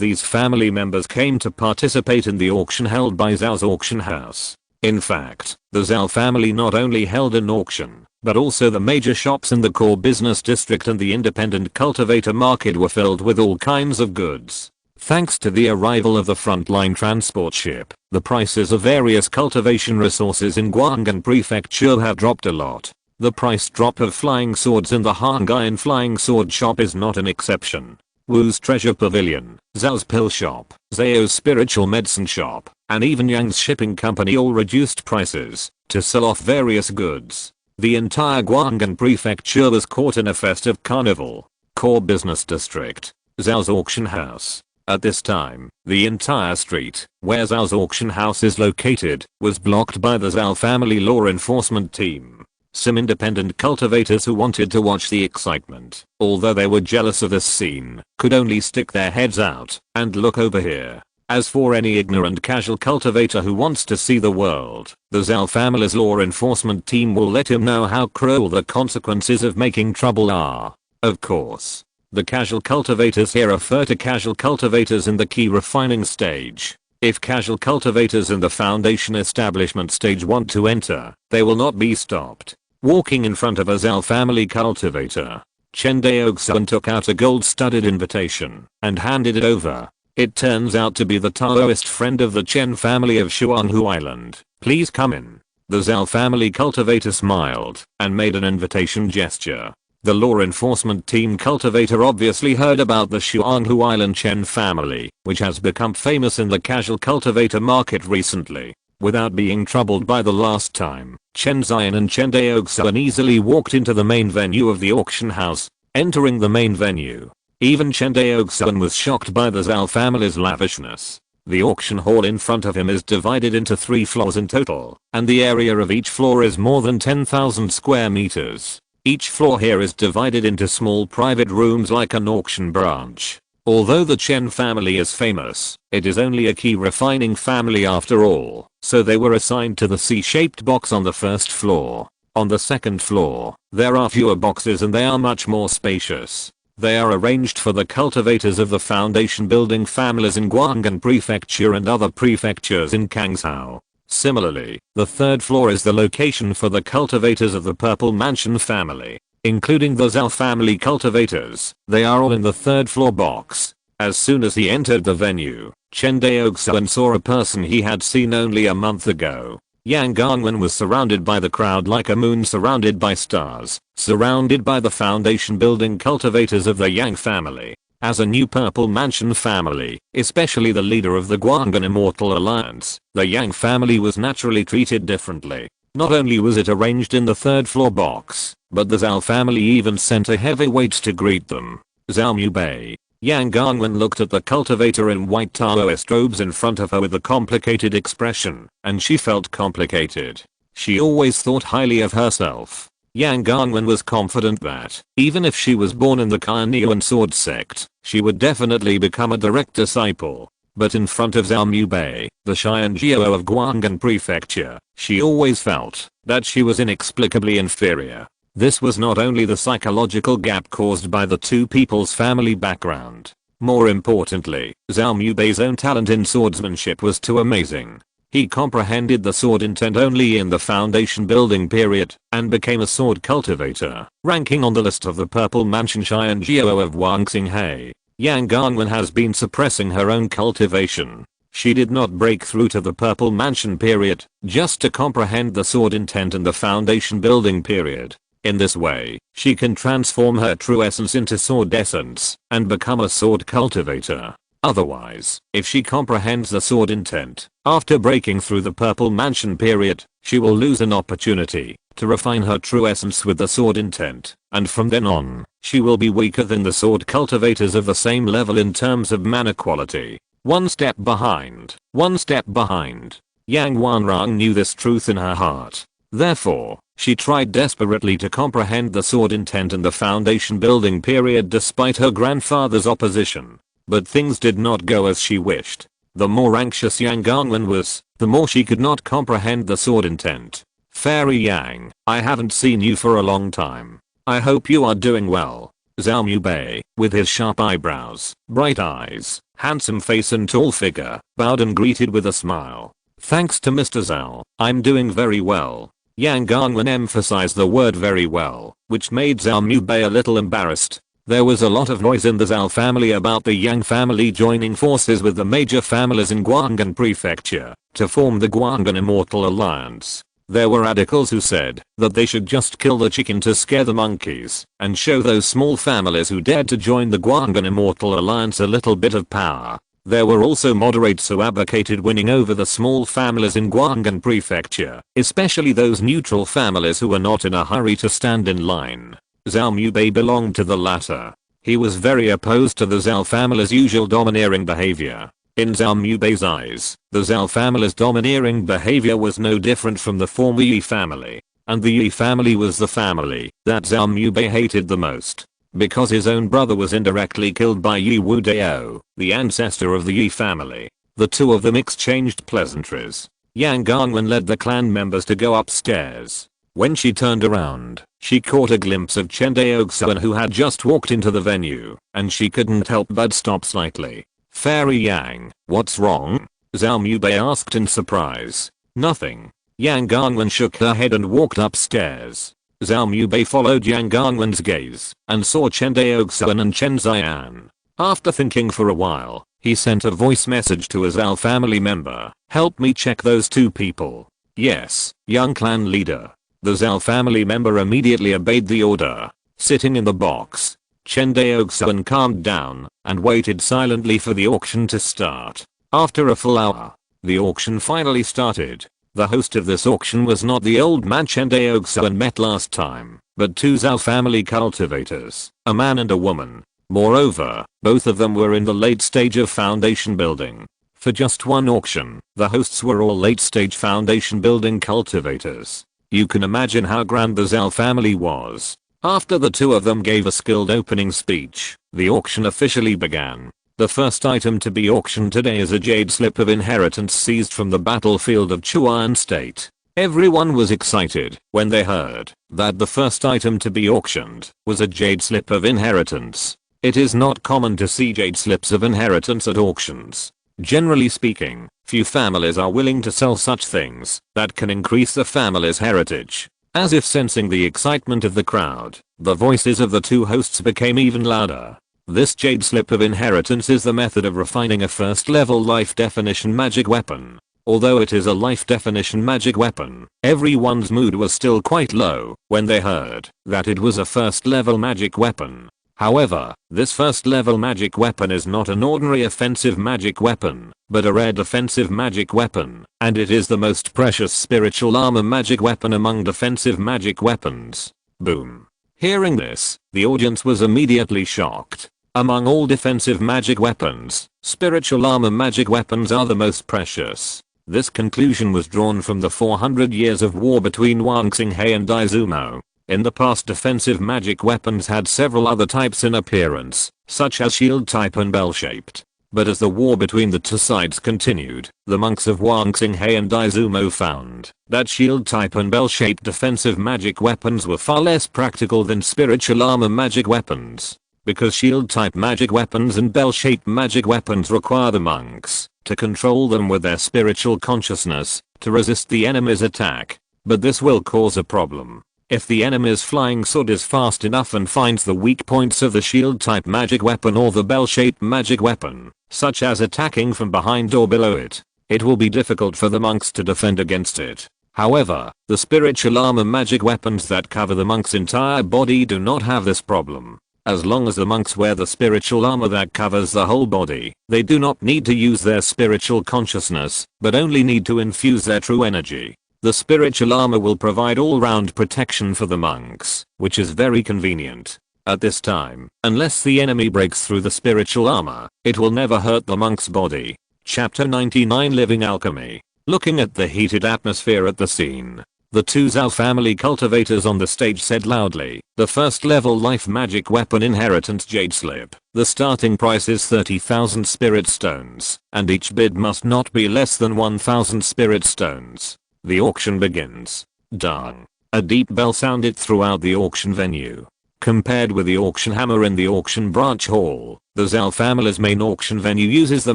these family members came to participate in the auction held by Zhao's auction house. In fact, the Zhao family not only held an auction, but also the major shops in the core business district and the independent cultivator market were filled with all kinds of goods. Thanks to the arrival of the frontline transport ship, the prices of various cultivation resources in Guanghan Prefecture have dropped a lot. The price drop of flying swords in the Hongyan flying sword shop is not an exception. Wu's treasure pavilion, Zhao's pill shop, Zhao's spiritual medicine shop, and even Yang's shipping company all reduced prices to sell off various goods. The entire Guanghan Prefecture was caught in a festive carnival. Core business district, Zhao's auction house. At this time, the entire street, where Zhao's auction house is located, was blocked by the Zhao family law enforcement team. Some independent cultivators who wanted to watch the excitement, although they were jealous of this scene, could only stick their heads out and look over here. As for any ignorant casual cultivator who wants to see the world, the Zhao family's law enforcement team will let him know how cruel the consequences of making trouble are. Of course, the casual cultivators here refer to casual cultivators in the key refining stage. If casual cultivators in the foundation establishment stage want to enter, they will not be stopped. Walking in front of a Zhao family cultivator, Chen Daoxuan took out a gold-studded invitation and handed it over. It turns out to be the Taoist friend of the Chen family of Shuanghu Island. Please come in. The Zhao family cultivator smiled and made an invitation gesture. The law enforcement team cultivator obviously heard about the Shuanghu Island Chen family, which has become famous in the casual cultivator market recently. Without being troubled by the last time, Chen Daoxuan and Chen Daoxuan easily walked into the main venue of the auction house. Entering the main venue, even Chen Daoxuan was shocked by the Zhao family's lavishness. The auction hall in front of him is divided into 3 floors in total, and the area of each floor is more than 10,000 square meters. Each floor here is divided into small private rooms like an auction branch. Although the Chen family is famous, it is only a key refining family after all, so they were assigned to the C-shaped box on the first floor. On the second floor, there are fewer boxes and they are much more spacious. They are arranged for the cultivators of the foundation building families in Guanghan Prefecture and other prefectures in Kangzhou. Similarly, the third floor is the location for the cultivators of the Purple Mansion family, including the Zhao family cultivators. They are all in the third floor box. As soon as he entered the venue, Chen Daoxuan saw a person he had seen only a month ago. Yang Gangwen was surrounded by the crowd like a moon surrounded by stars, surrounded by the foundation building cultivators of the Yang family. As a new Purple Mansion family, especially the leader of the Guanghan Immortal Alliance, the Yang family was naturally treated differently. Not only was it arranged in the third floor box, but the Zhao family even sent a heavyweight to greet them. Zhao Mubei. Yang Gangwen looked at the cultivator in white Taoist robes in front of her with a complicated expression, and she felt complicated. She always thought highly of herself. Yang Gangwen was confident that, even if she was born in the Carnean sword sect, she would definitely become a direct disciple. but in front of Zhao Mubei, the Xianjiao of Guanghan Prefecture, she always felt that she was inexplicably inferior. This was not only the psychological gap caused by the two people's family background. More importantly, Zhao Mubei's own talent in swordsmanship was too amazing. He comprehended the sword intent only in the foundation building period, and became a sword cultivator, ranking on the list of the Purple Mansion Xianjiao of Wangxinghe. Yang Ganwen has been suppressing her own cultivation. She did not break through to the Purple Mansion period, just to comprehend the sword intent in the foundation building period. In this way, she can transform her true essence into sword essence, and become a sword cultivator. Otherwise, if she comprehends the sword intent, after breaking through the Purple Mansion period, she will lose an opportunity to refine her true essence with the sword intent, and from then on, she will be weaker than the sword cultivators of the same level in terms of mana quality. One step behind. Yang Wanrang knew this truth in her heart. Therefore, she tried desperately to comprehend the sword intent in the foundation building period despite her grandfather's opposition. But things did not go as she wished. The more anxious Yang Ganwen was, the more she could not comprehend the sword intent. Fairy Yang, I haven't seen you for a long time. I hope you are doing well. Zhao Mubei, with his sharp eyebrows, bright eyes, handsome face and tall figure, bowed and greeted with a smile. Thanks to Mr. Zhao, I'm doing very well. Yang Ganwen emphasized the word very well, which made Zhao Mubei a little embarrassed. There was a lot of noise in the Zhao family about the Yang family joining forces with the major families in Guanghan Prefecture to form the Guanghan Immortal Alliance. There were radicals who said that they should just kill the chicken to scare the monkeys and show those small families who dared to join the Guanghan Immortal Alliance a little bit of power. There were also moderates who advocated winning over the small families in Guanghan Prefecture, especially those neutral families who were not in a hurry to stand in line. Zhao Mubei belonged to the latter. He was very opposed to the Zhao family's usual domineering behavior. In Zhao Mubei's eyes, the Zhao family's domineering behavior was no different from the former Yi family, and the Yi family was the family that Zhao Mubei hated the most. Because his own brother was indirectly killed by Yi Wudao, the ancestor of the Yi family, the two of them exchanged pleasantries. Yang Ganwen led the clan members to go upstairs. When she turned around, she caught a glimpse of Chen Daoxuan who had just walked into the venue, and she couldn't help but stop slightly. Fairy Yang, what's wrong? Zhao Mubei asked in surprise. Nothing. Yang Ganwen shook her head and walked upstairs. Zhao Mubei followed Yang Ganwen's gaze and saw Chen Daoxuan and Chen Zian. After thinking for a while, he sent a voice message to a Zhao family member. Help me check those two people. Yes, young clan leader. The Zhao family member immediately obeyed the order. Sitting in the box, Chen Daoxuan calmed down and waited silently for the auction to start. After a full hour, the auction finally started. The host of this auction was not the old man Chen Daoxuan met last time, but two Zhao family cultivators, a man and a woman. Moreover, both of them were in the late stage of foundation building. For just one auction, the hosts were all late stage foundation building cultivators. You can imagine how grand the Zhao family was. After the two of them gave a skilled opening speech, the auction officially began. The first item to be auctioned today is a jade slip of inheritance seized from the battlefield of Chuan State. Everyone was excited when they heard that the first item to be auctioned was a jade slip of inheritance. It is not common to see jade slips of inheritance at auctions. Generally speaking, few families are willing to sell such things that can increase the family's heritage. As if sensing the excitement of the crowd, the voices of the two hosts became even louder. This jade slip of inheritance is the method of refining a first level life definition magic weapon. Although it is a life definition magic weapon, everyone's mood was still quite low when they heard that it was a first level magic weapon. However, this first level magic weapon is not an ordinary offensive magic weapon, but a rare defensive magic weapon, and it is the most precious spiritual armor magic weapon among defensive magic weapons. Boom. Hearing this, the audience was immediately shocked. Among all defensive magic weapons, spiritual armor magic weapons are the most precious. This conclusion was drawn from the 400 years of war between Wangxinghe and Izumo. In the past, defensive magic weapons had several other types in appearance, such as shield type and bell-shaped. But as the war between the two sides continued, the monks of Wangxinghei and Izumo found that shield type and bell-shaped defensive magic weapons were far less practical than spiritual armor magic weapons. Because shield type magic weapons and bell-shaped magic weapons require the monks to control them with their spiritual consciousness to resist the enemy's attack. But this will cause a problem. If the enemy's flying sword is fast enough and finds the weak points of the shield type magic weapon or the bell-shaped magic weapon, such as attacking from behind or below it, it will be difficult for the monks to defend against it. However, the spiritual armor magic weapons that cover the monk's entire body do not have this problem. As long as the monks wear the spiritual armor that covers the whole body, they do not need to use their spiritual consciousness, but only need to infuse their true energy. The spiritual armor will provide all-round protection for the monks, which is very convenient. At this time, unless the enemy breaks through the spiritual armor, it will never hurt the monk's body. Chapter 99 Living Alchemy. Looking at the heated atmosphere at the scene, the two Zhao family cultivators on the stage said loudly, "The first level life magic weapon inheritance jade slip. The starting price is 30,000 spirit stones, and each bid must not be less than 1,000 spirit stones. The auction begins." Dang. A deep bell sounded throughout the auction venue. Compared with the auction hammer in the auction branch hall, the Zhao family's main auction venue uses the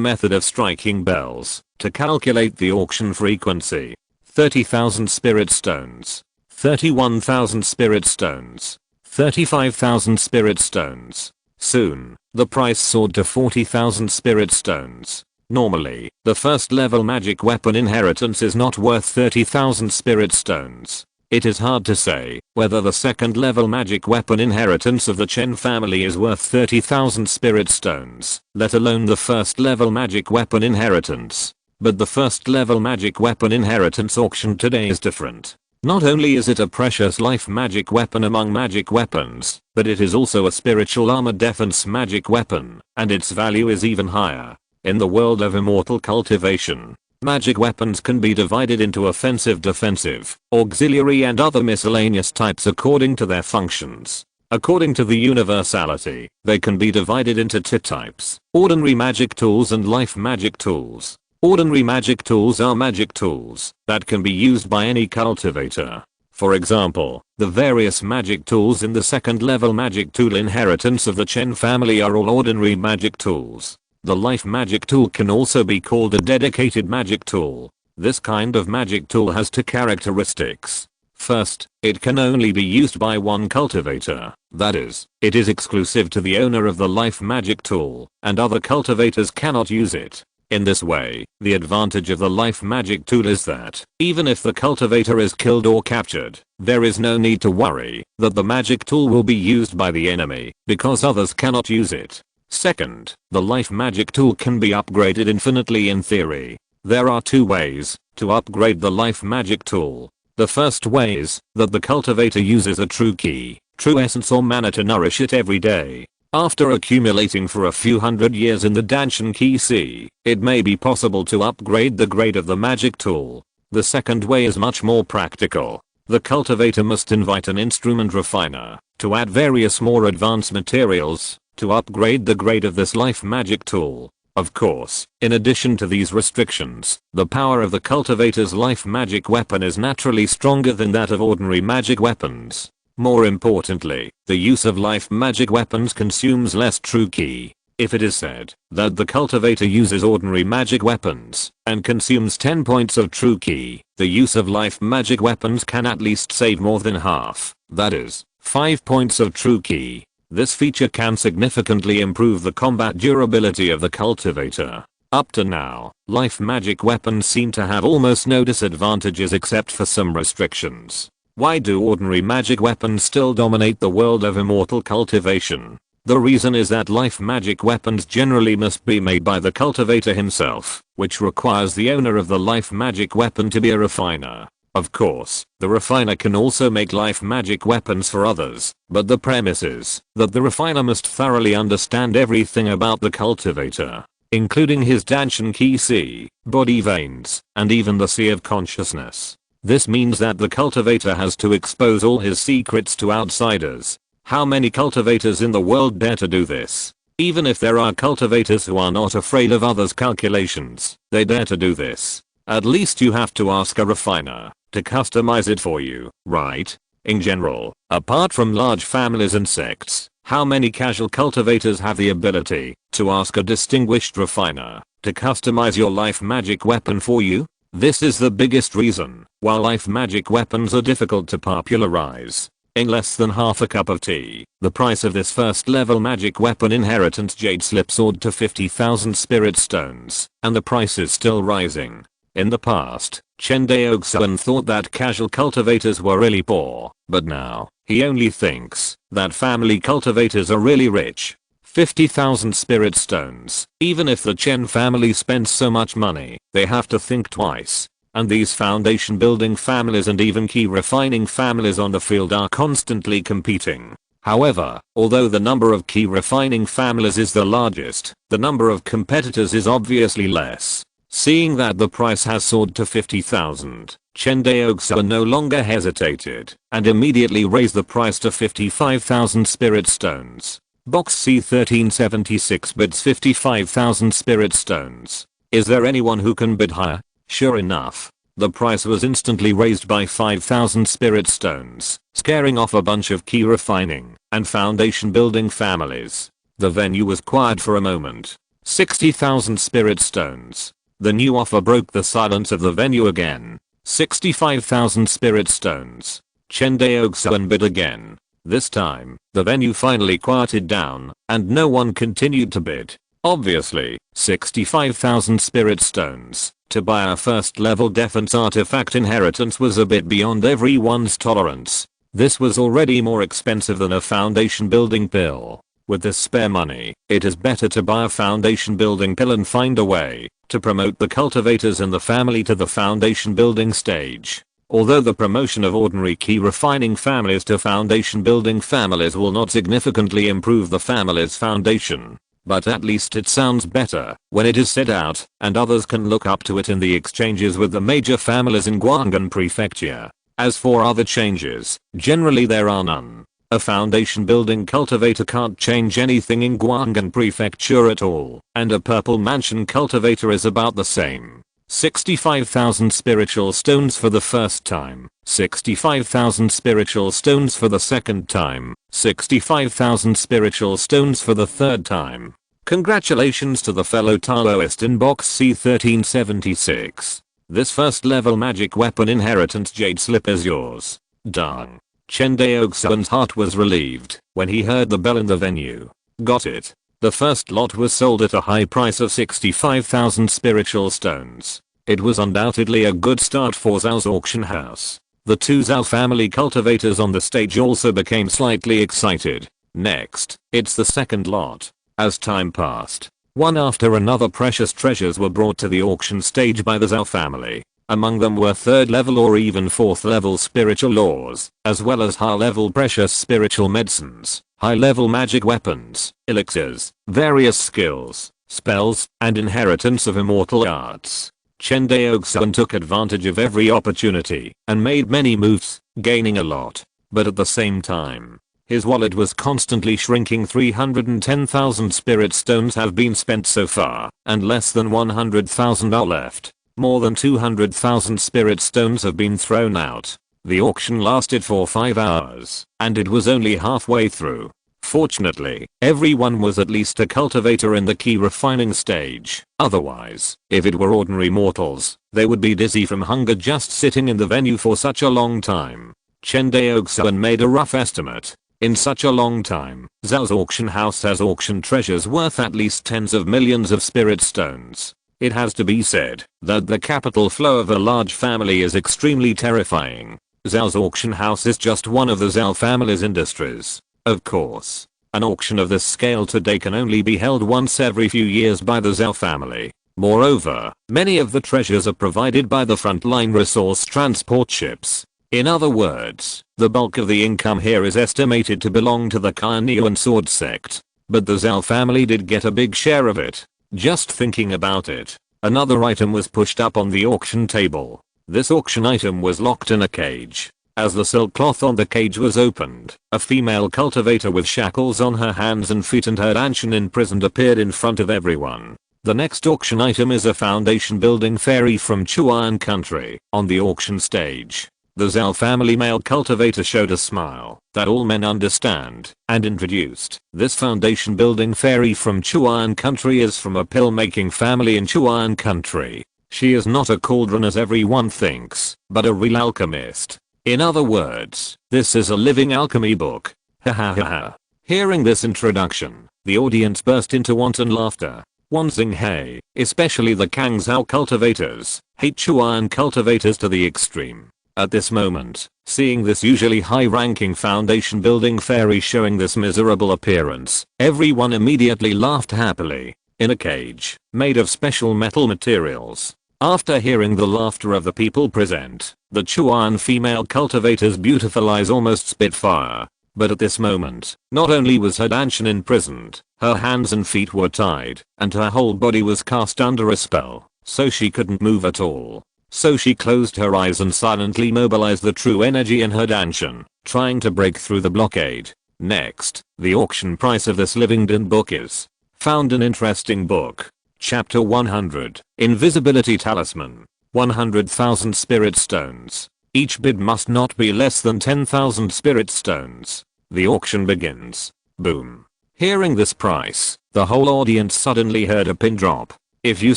method of striking bells to calculate the auction frequency. 30,000 spirit stones, 31,000 spirit stones, 35,000 spirit stones. Soon, the price soared to 40,000 spirit stones. Normally, the first level magic weapon inheritance is not worth 30,000 spirit stones. It is hard to say whether the second level magic weapon inheritance of the Chen family is worth 30,000 spirit stones, let alone the first level magic weapon inheritance. But the first level magic weapon inheritance auction today is different. Not only is it a precious life magic weapon among magic weapons, but it is also a spiritual armor defense magic weapon, and its value is even higher. In the world of immortal cultivation, magic weapons can be divided into offensive, defensive, auxiliary and other miscellaneous types according to their functions. According to the universality, they can be divided into two types: ordinary magic tools and life magic tools. Ordinary magic tools are magic tools that can be used by any cultivator. For example, the various magic tools in the second level magic tool inheritance of the Chen family are all ordinary magic tools. The life magic tool can also be called a dedicated magic tool. This kind of magic tool has two characteristics. First, it can only be used by one cultivator. That is, it is exclusive to the owner of the life magic tool, and other cultivators cannot use it. In this way, the advantage of the life magic tool is that, even if the cultivator is killed or captured, there is no need to worry that the magic tool will be used by the enemy, because others cannot use it. Second, the life magic tool can be upgraded infinitely in theory. There are two ways to upgrade the life magic tool. The first way is that the cultivator uses a true key, true essence or mana to nourish it every day. After accumulating for a few hundred years in the Danshan Key Sea, it may be possible to upgrade the grade of the magic tool. The second way is much more practical. The cultivator must invite an instrument refiner to add various more advanced materials to upgrade the grade of this life magic tool. Of course, in addition to these restrictions, the power of the cultivator's life magic weapon is naturally stronger than that of ordinary magic weapons. More importantly, the use of life magic weapons consumes less true ki. If it is said that the cultivator uses ordinary magic weapons and consumes 10 points of true ki, the use of life magic weapons can at least save more than half, that is, 5 points of true ki. This feature can significantly improve the combat durability of the cultivator. Up to now, life magic weapons seem to have almost no disadvantages except for some restrictions. Why do ordinary magic weapons still dominate the world of immortal cultivation? The reason is that life magic weapons generally must be made by the cultivator himself, which requires the owner of the life magic weapon to be a refiner. Of course, the refiner can also make life magic weapons for others, but the premise is that the refiner must thoroughly understand everything about the cultivator, including his Danshan Key Sea, body veins, and even the Sea of Consciousness. This means that the cultivator has to expose all his secrets to outsiders. How many cultivators in the world dare to do this? Even if there are cultivators who are not afraid of others' calculations, they dare to do this. At least you have to ask a refiner to customize it for you, right? In general, apart from large families and sects, how many casual cultivators have the ability to ask a distinguished refiner to customize your life magic weapon for you? This is the biggest reason why life magic weapons are difficult to popularize. In less than half a cup of tea, the price of this first level magic weapon inheritance jade slip soared to 50,000 spirit stones, and the price is still rising. In the past, Chen Daoxuan thought that casual cultivators were really poor, but now, he only thinks that family cultivators are really rich. 50,000 spirit stones. Even if the Chen family spends so much money, they have to think twice. And these foundation building families and even key refining families on the field are constantly competing. However, although the number of key refining families is the largest, the number of competitors is obviously less. Seeing that the price has soared to 50,000, Chen Daoxuan no longer hesitated and immediately raised the price to 55,000 spirit stones. Box C1376 bids 55,000 spirit stones. Is there anyone who can bid higher? Sure enough, the price was instantly raised by 5,000 spirit stones, scaring off a bunch of key refining and foundation building families. The venue was quiet for a moment. 60,000 spirit stones. The new offer broke the silence of the venue again. 65,000 spirit stones. Chen Daoxuan bid again. This time, the venue finally quieted down, and no one continued to bid. Obviously, 65,000 spirit stones to buy a first level defense artifact inheritance was a bit beyond everyone's tolerance. This was already more expensive than a foundation building pill. With this spare money, it is better to buy a foundation building pill and find a way to promote the cultivators in the family to the foundation building stage. Although the promotion of ordinary key refining families to foundation building families will not significantly improve the family's foundation, but at least it sounds better when it is said out and others can look up to it in the exchanges with the major families in Guanghan Prefecture. As for other changes, generally there are none. A foundation building cultivator can't change anything in Guanghan Prefecture at all, and a purple mansion cultivator is about the same. 65,000 spiritual stones for the first time, 65,000 spiritual stones for the second time, 65,000 spiritual stones for the third time. Congratulations to the fellow Taoist in box C1376. This first level magic weapon inheritance jade slip is yours. Done. Chen Daoxuan's heart was relieved when he heard the bell in the venue. Got it. The first lot was sold at a high price of 65,000 spiritual stones. It was undoubtedly a good start for Zhao's auction house. The two Zhao family cultivators on the stage also became slightly excited. Next, it's the second lot. As time passed, one after another precious treasures were brought to the auction stage by the Zhao family. Among them were third level or even fourth level spiritual laws, as well as high level precious spiritual medicines, high level magic weapons, elixirs, various skills, spells, and inheritance of immortal arts. Chen Daoxuan took advantage of every opportunity and made many moves, gaining a lot. But at the same time, his wallet was constantly shrinking. 310,000 spirit stones have been spent so far, and less than 100,000 are left. More than 200,000 spirit stones have been thrown out. The auction lasted for 5 hours, and it was only halfway through. Fortunately, everyone was at least a cultivator in the key refining stage. Otherwise, if it were ordinary mortals, they would be dizzy from hunger just sitting in the venue for such a long time. Chen Daoxuan made a rough estimate. In such a long time, Zhao's auction house has auctioned treasures worth at least tens of millions of spirit stones. It has to be said that the capital flow of a large family is extremely terrifying. Zhao's auction house is just one of the Zhao family's industries. Of course, an auction of this scale today can only be held once every few years by the Zhao family. Moreover, many of the treasures are provided by the frontline resource transport ships. In other words, the bulk of the income here is estimated to belong to the Kainiu and Sword sect. But the Zhao family did get a big share of it. Just thinking about it, another item was pushed up on the auction table. This auction item was locked in a cage. As the silk cloth on the cage was opened, a female cultivator with shackles on her hands and feet and her danchan imprisoned appeared in front of everyone. The next auction item is a foundation building fairy from Chuan country. On the auction stage, the Zhao family male cultivator showed a smile that all men understand and introduced. This foundation building fairy from Chuan country is from a pill making family in Chuan country. She is not a cauldron as everyone thinks, but a real alchemist. In other words, this is a living alchemy book. Ha ha ha ha. Hearing this introduction, the audience burst into wanton laughter. Wanzing He, especially the Kangzhou cultivators, hate Chuan cultivators to the extreme. At this moment, seeing this usually high-ranking foundation building fairy showing this miserable appearance, everyone immediately laughed happily. In a cage, made of special metal materials. After hearing the laughter of the people present, the Chuan female cultivator's beautiful eyes almost spit fire. But at this moment, not only was her danchan imprisoned, her hands and feet were tied, and her whole body was cast under a spell, so she couldn't move at all. So she closed her eyes and silently mobilized the true energy in her danchan, trying to break through the blockade. Next, the auction price of this living din book is. Found an interesting book. Chapter 100, Invisibility Talisman. 100,000 Spirit Stones. Each bid must not be less than 10,000 spirit stones. The auction begins. Boom. Hearing this price, the whole audience suddenly heard a pin drop. If you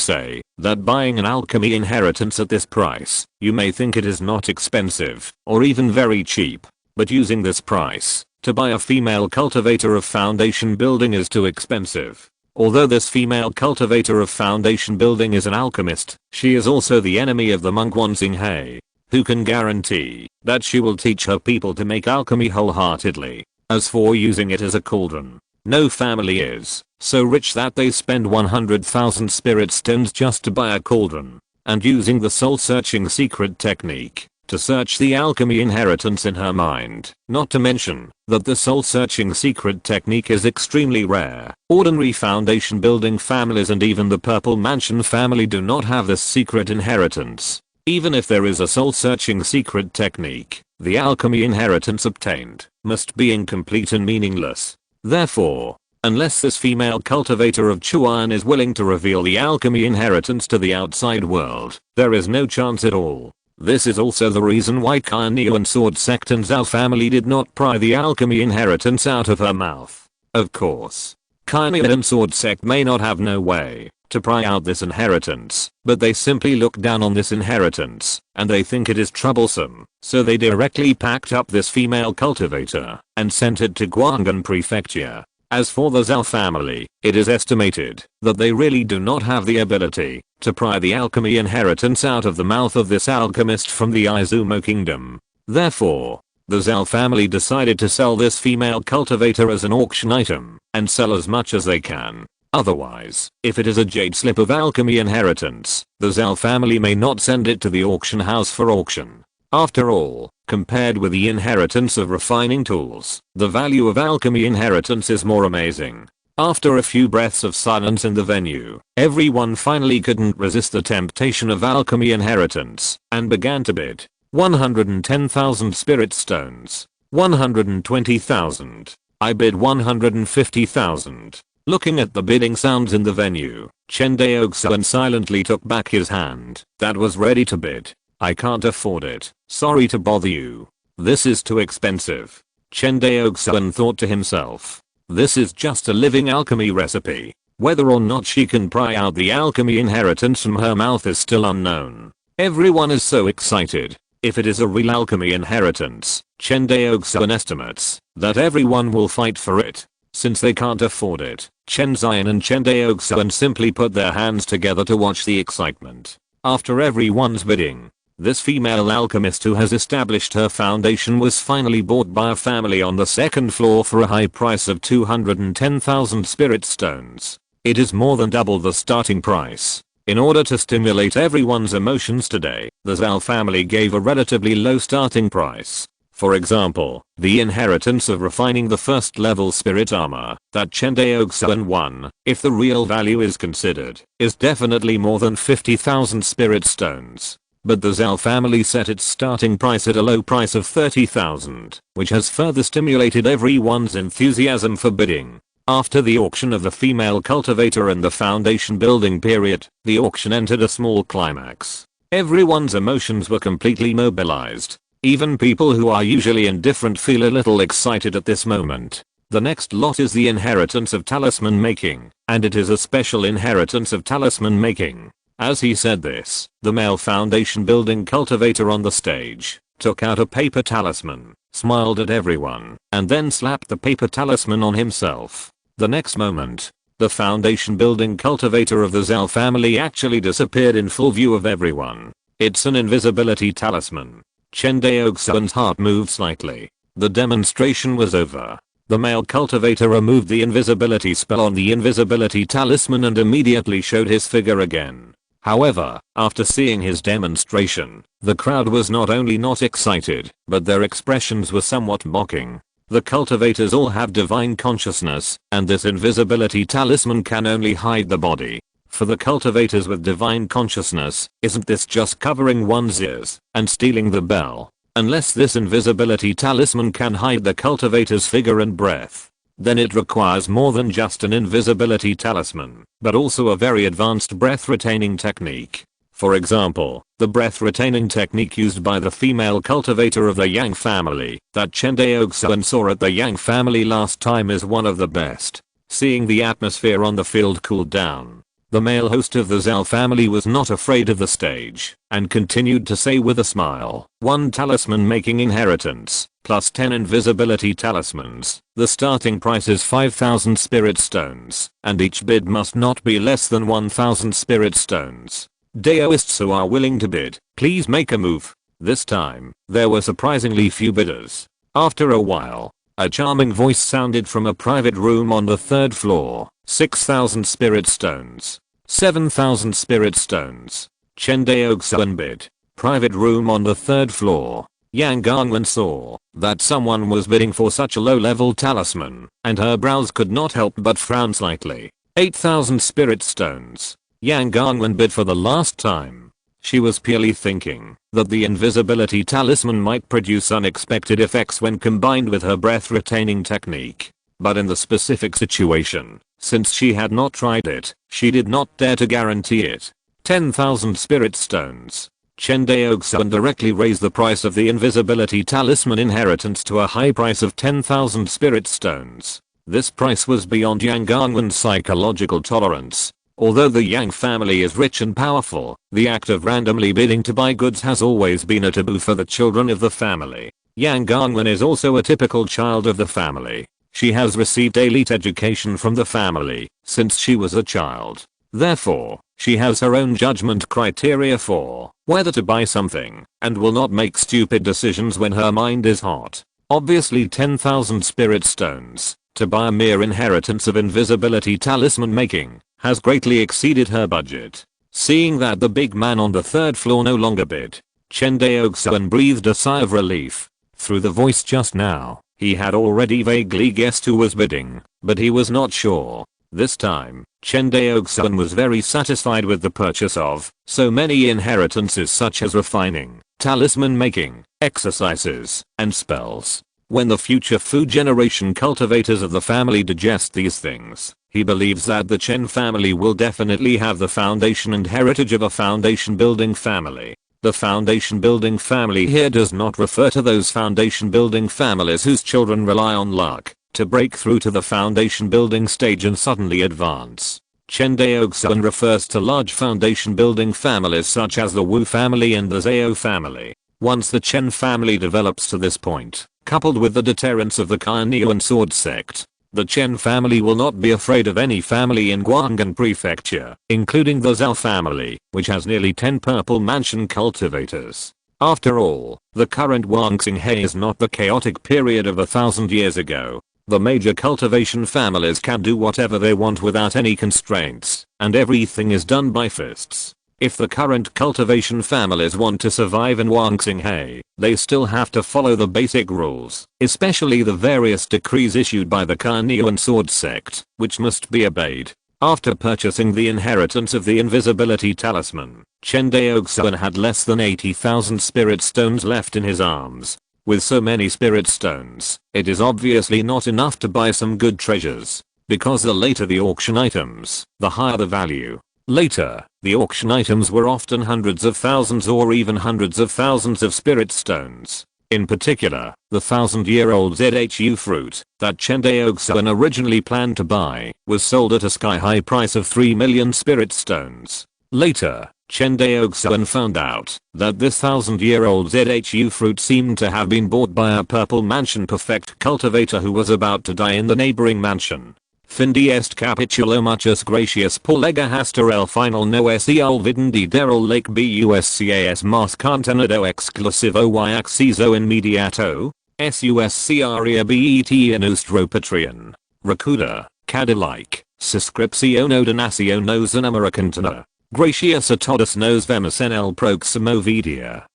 say that buying an alchemy inheritance at this price, you may think it is not expensive, or even very cheap. But using this price, to buy a female cultivator of foundation building is too expensive. Although this female cultivator of foundation building is an alchemist, she is also the enemy of the monk Wanzing He. Who can guarantee that she will teach her people to make alchemy wholeheartedly? As for using it as a cauldron, no family is so rich that they spend 100,000 spirit stones just to buy a cauldron. And using the soul-searching secret technique to search the alchemy inheritance in her mind. Not to mention that the soul-searching secret technique is extremely rare. Ordinary foundation building families and even the Purple Mansion family do not have this secret inheritance. Even if there is a soul-searching secret technique, the alchemy inheritance obtained must be incomplete and meaningless. Therefore, unless this female cultivator of Chuan is willing to reveal the alchemy inheritance to the outside world, there is no chance at all. This is also the reason why Kainio and Sword Sect and Zhao family did not pry the alchemy inheritance out of her mouth. Of course, Kainio and Sword Sect may not have no way to pry out this inheritance, but they simply look down on this inheritance, and they think it is troublesome, so they directly packed up this female cultivator, and sent it to Guanghan Prefecture. As for the Zhao family, it is estimated that they really do not have the ability to pry the alchemy inheritance out of the mouth of this alchemist from the Izumo kingdom. Therefore, the Zhao family decided to sell this female cultivator as an auction item, and sell as much as they can. Otherwise, if it is a jade slip of alchemy inheritance, the Zhao family may not send it to the auction house for auction. After all, compared with the inheritance of refining tools, the value of alchemy inheritance is more amazing. After a few breaths of silence in the venue, everyone finally couldn't resist the temptation of alchemy inheritance, and began to bid. 110,000 spirit stones. 120,000. I bid 150,000. Looking at the bidding sounds in the venue, Chen Daoxuan silently took back his hand that was ready to bid. I can't afford it. Sorry to bother you. This is too expensive. Chen Daoxuan thought to himself. This is just a living alchemy recipe. Whether or not she can pry out the alchemy inheritance from her mouth is still unknown. Everyone is so excited. If it is a real alchemy inheritance, Chen Daoxuan estimates that everyone will fight for it. Since they can't afford it, Chen Zion and Chen Daoxuan simply put their hands together to watch the excitement. After everyone's bidding, this female alchemist who has established her foundation was finally bought by a family on the second floor for a high price of 210,000 spirit stones. It is more than double the starting price. In order to stimulate everyone's emotions today, the Zhao family gave a relatively low starting price. For example, the inheritance of refining the first level spirit armor that Chen Daoxuan won, if the real value is considered, is definitely more than 50,000 spirit stones. but the Zhao family set its starting price at a low price of 30,000, which has further stimulated everyone's enthusiasm for bidding. After the auction of the female cultivator and the foundation building period, the auction entered a small climax. Everyone's emotions were completely mobilized. Even people who are usually indifferent feel a little excited at this moment. The next lot is the inheritance of talisman making, and it is a special inheritance of talisman making. As he said this, the male foundation building cultivator on the stage took out a paper talisman, smiled at everyone, and then slapped the paper talisman on himself. The next moment, the foundation building cultivator of the Zhao family actually disappeared in full view of everyone. It's an invisibility talisman. Chen Daoxuan's heart moved slightly. The demonstration was over. The male cultivator removed the invisibility spell on the invisibility talisman and immediately showed his figure again. However, after seeing his demonstration, the crowd was not only not excited, but their expressions were somewhat mocking. The cultivators all have divine consciousness, and this invisibility talisman can only hide the body. For the cultivators with divine consciousness, isn't this just covering one's ears and stealing the bell? Unless this invisibility talisman can hide the cultivator's figure and breath, then it requires more than just an invisibility talisman, but also a very advanced breath retaining technique. For example, the breath retaining technique used by the female cultivator of the Yang family that Chen Daoxuan saw at the Yang family last time is one of the best. Seeing the atmosphere on the field cool down, the male host of the Zhao family was not afraid of the stage and continued to say with a smile, 1 talisman making inheritance, plus 10 invisibility talismans. The starting price is 5,000 spirit stones, and each bid must not be less than 1,000 spirit stones. Daoists who are willing to bid, please make a move. This time, there were surprisingly few bidders. After a while, a charming voice sounded from a private room on the 3rd floor. 6,000 spirit stones. 7,000 spirit stones. Chen Daoxuan bid. Private room on the 3rd floor. Yang Gangwen saw that someone was bidding for such a low-level talisman, and her brows could not help but frown slightly. 8,000 spirit stones. Yang Gangwen bid for the last time. She was purely thinking that the invisibility talisman might produce unexpected effects when combined with her breath-retaining technique. But in the specific situation, since she had not tried it, she did not dare to guarantee it. 10,000 spirit stones. Chen Daoxuan directly raised the price of the invisibility talisman inheritance to a high price of 10,000 spirit stones. This price was beyond Yang Gangwen's psychological tolerance. Although the Yang family is rich and powerful, the act of randomly bidding to buy goods has always been a taboo for the children of the family. Yang Gangwen is also a typical child of the family. She has received elite education from the family since she was a child. Therefore, she has her own judgment criteria for whether to buy something and will not make stupid decisions when her mind is hot. Obviously 10,000 spirit stones to buy a mere inheritance of invisibility talisman making has greatly exceeded her budget. Seeing that the big man on the 3rd floor no longer bid, Chen Daoxuan breathed a sigh of relief. Through the voice just now, he had already vaguely guessed who was bidding, but he was not sure. This time, Chen Daoxuan was very satisfied with the purchase of so many inheritances such as refining, talisman making, exercises, and spells. When the future food generation cultivators of the family digest these things, he believes that the Chen family will definitely have the foundation and heritage of a foundation building family. The foundation building family here does not refer to those foundation building families whose children rely on luck to break through to the foundation building stage and suddenly advance. Chen Daoxuan refers to large foundation building families such as the Wu family and the Zhao family. Once the Chen family develops to this point, coupled with the deterrence of the Cunning sword sect, the Chen family will not be afraid of any family in Guanghan Prefecture, including the Zhao family, which has nearly 10 purple mansion cultivators. After all, the current Wangxing is not the chaotic period of 1,000 years ago. The major cultivation families can do whatever they want without any constraints, and everything is done by fists. If the current cultivation families want to survive in Wangxing, they still have to follow the basic rules, especially the various decrees issued by the Cunning sword sect, which must be obeyed. After purchasing the inheritance of the invisibility talisman, Chen Daoxuan had less than 80,000 spirit stones left in his arms. With so many spirit stones, it is obviously not enough to buy some good treasures, because the later the auction items, the higher the value. Later, the auction items were often hundreds of thousands or even hundreds of thousands of spirit stones. In particular, the 1,000-year-old ZHU fruit that Chen Daoxuan originally planned to buy was sold at a sky-high price of 3 million spirit stones. Later, Chen Daoxuan found out that this 1,000-year-old ZHU fruit seemed to have been bought by a purple mansion perfect cultivator who was about to die in the neighboring mansion. Fin de est capitulo muchas gracias por lega hasta el final no se olviden de del lake buscas más contenido exclusivo y acceso inmediato, suscria bet en nuestro Patreon. Recuerda, cada like, suscripción o donación nos americana. Gracias a todos nos vemos en el próximo video.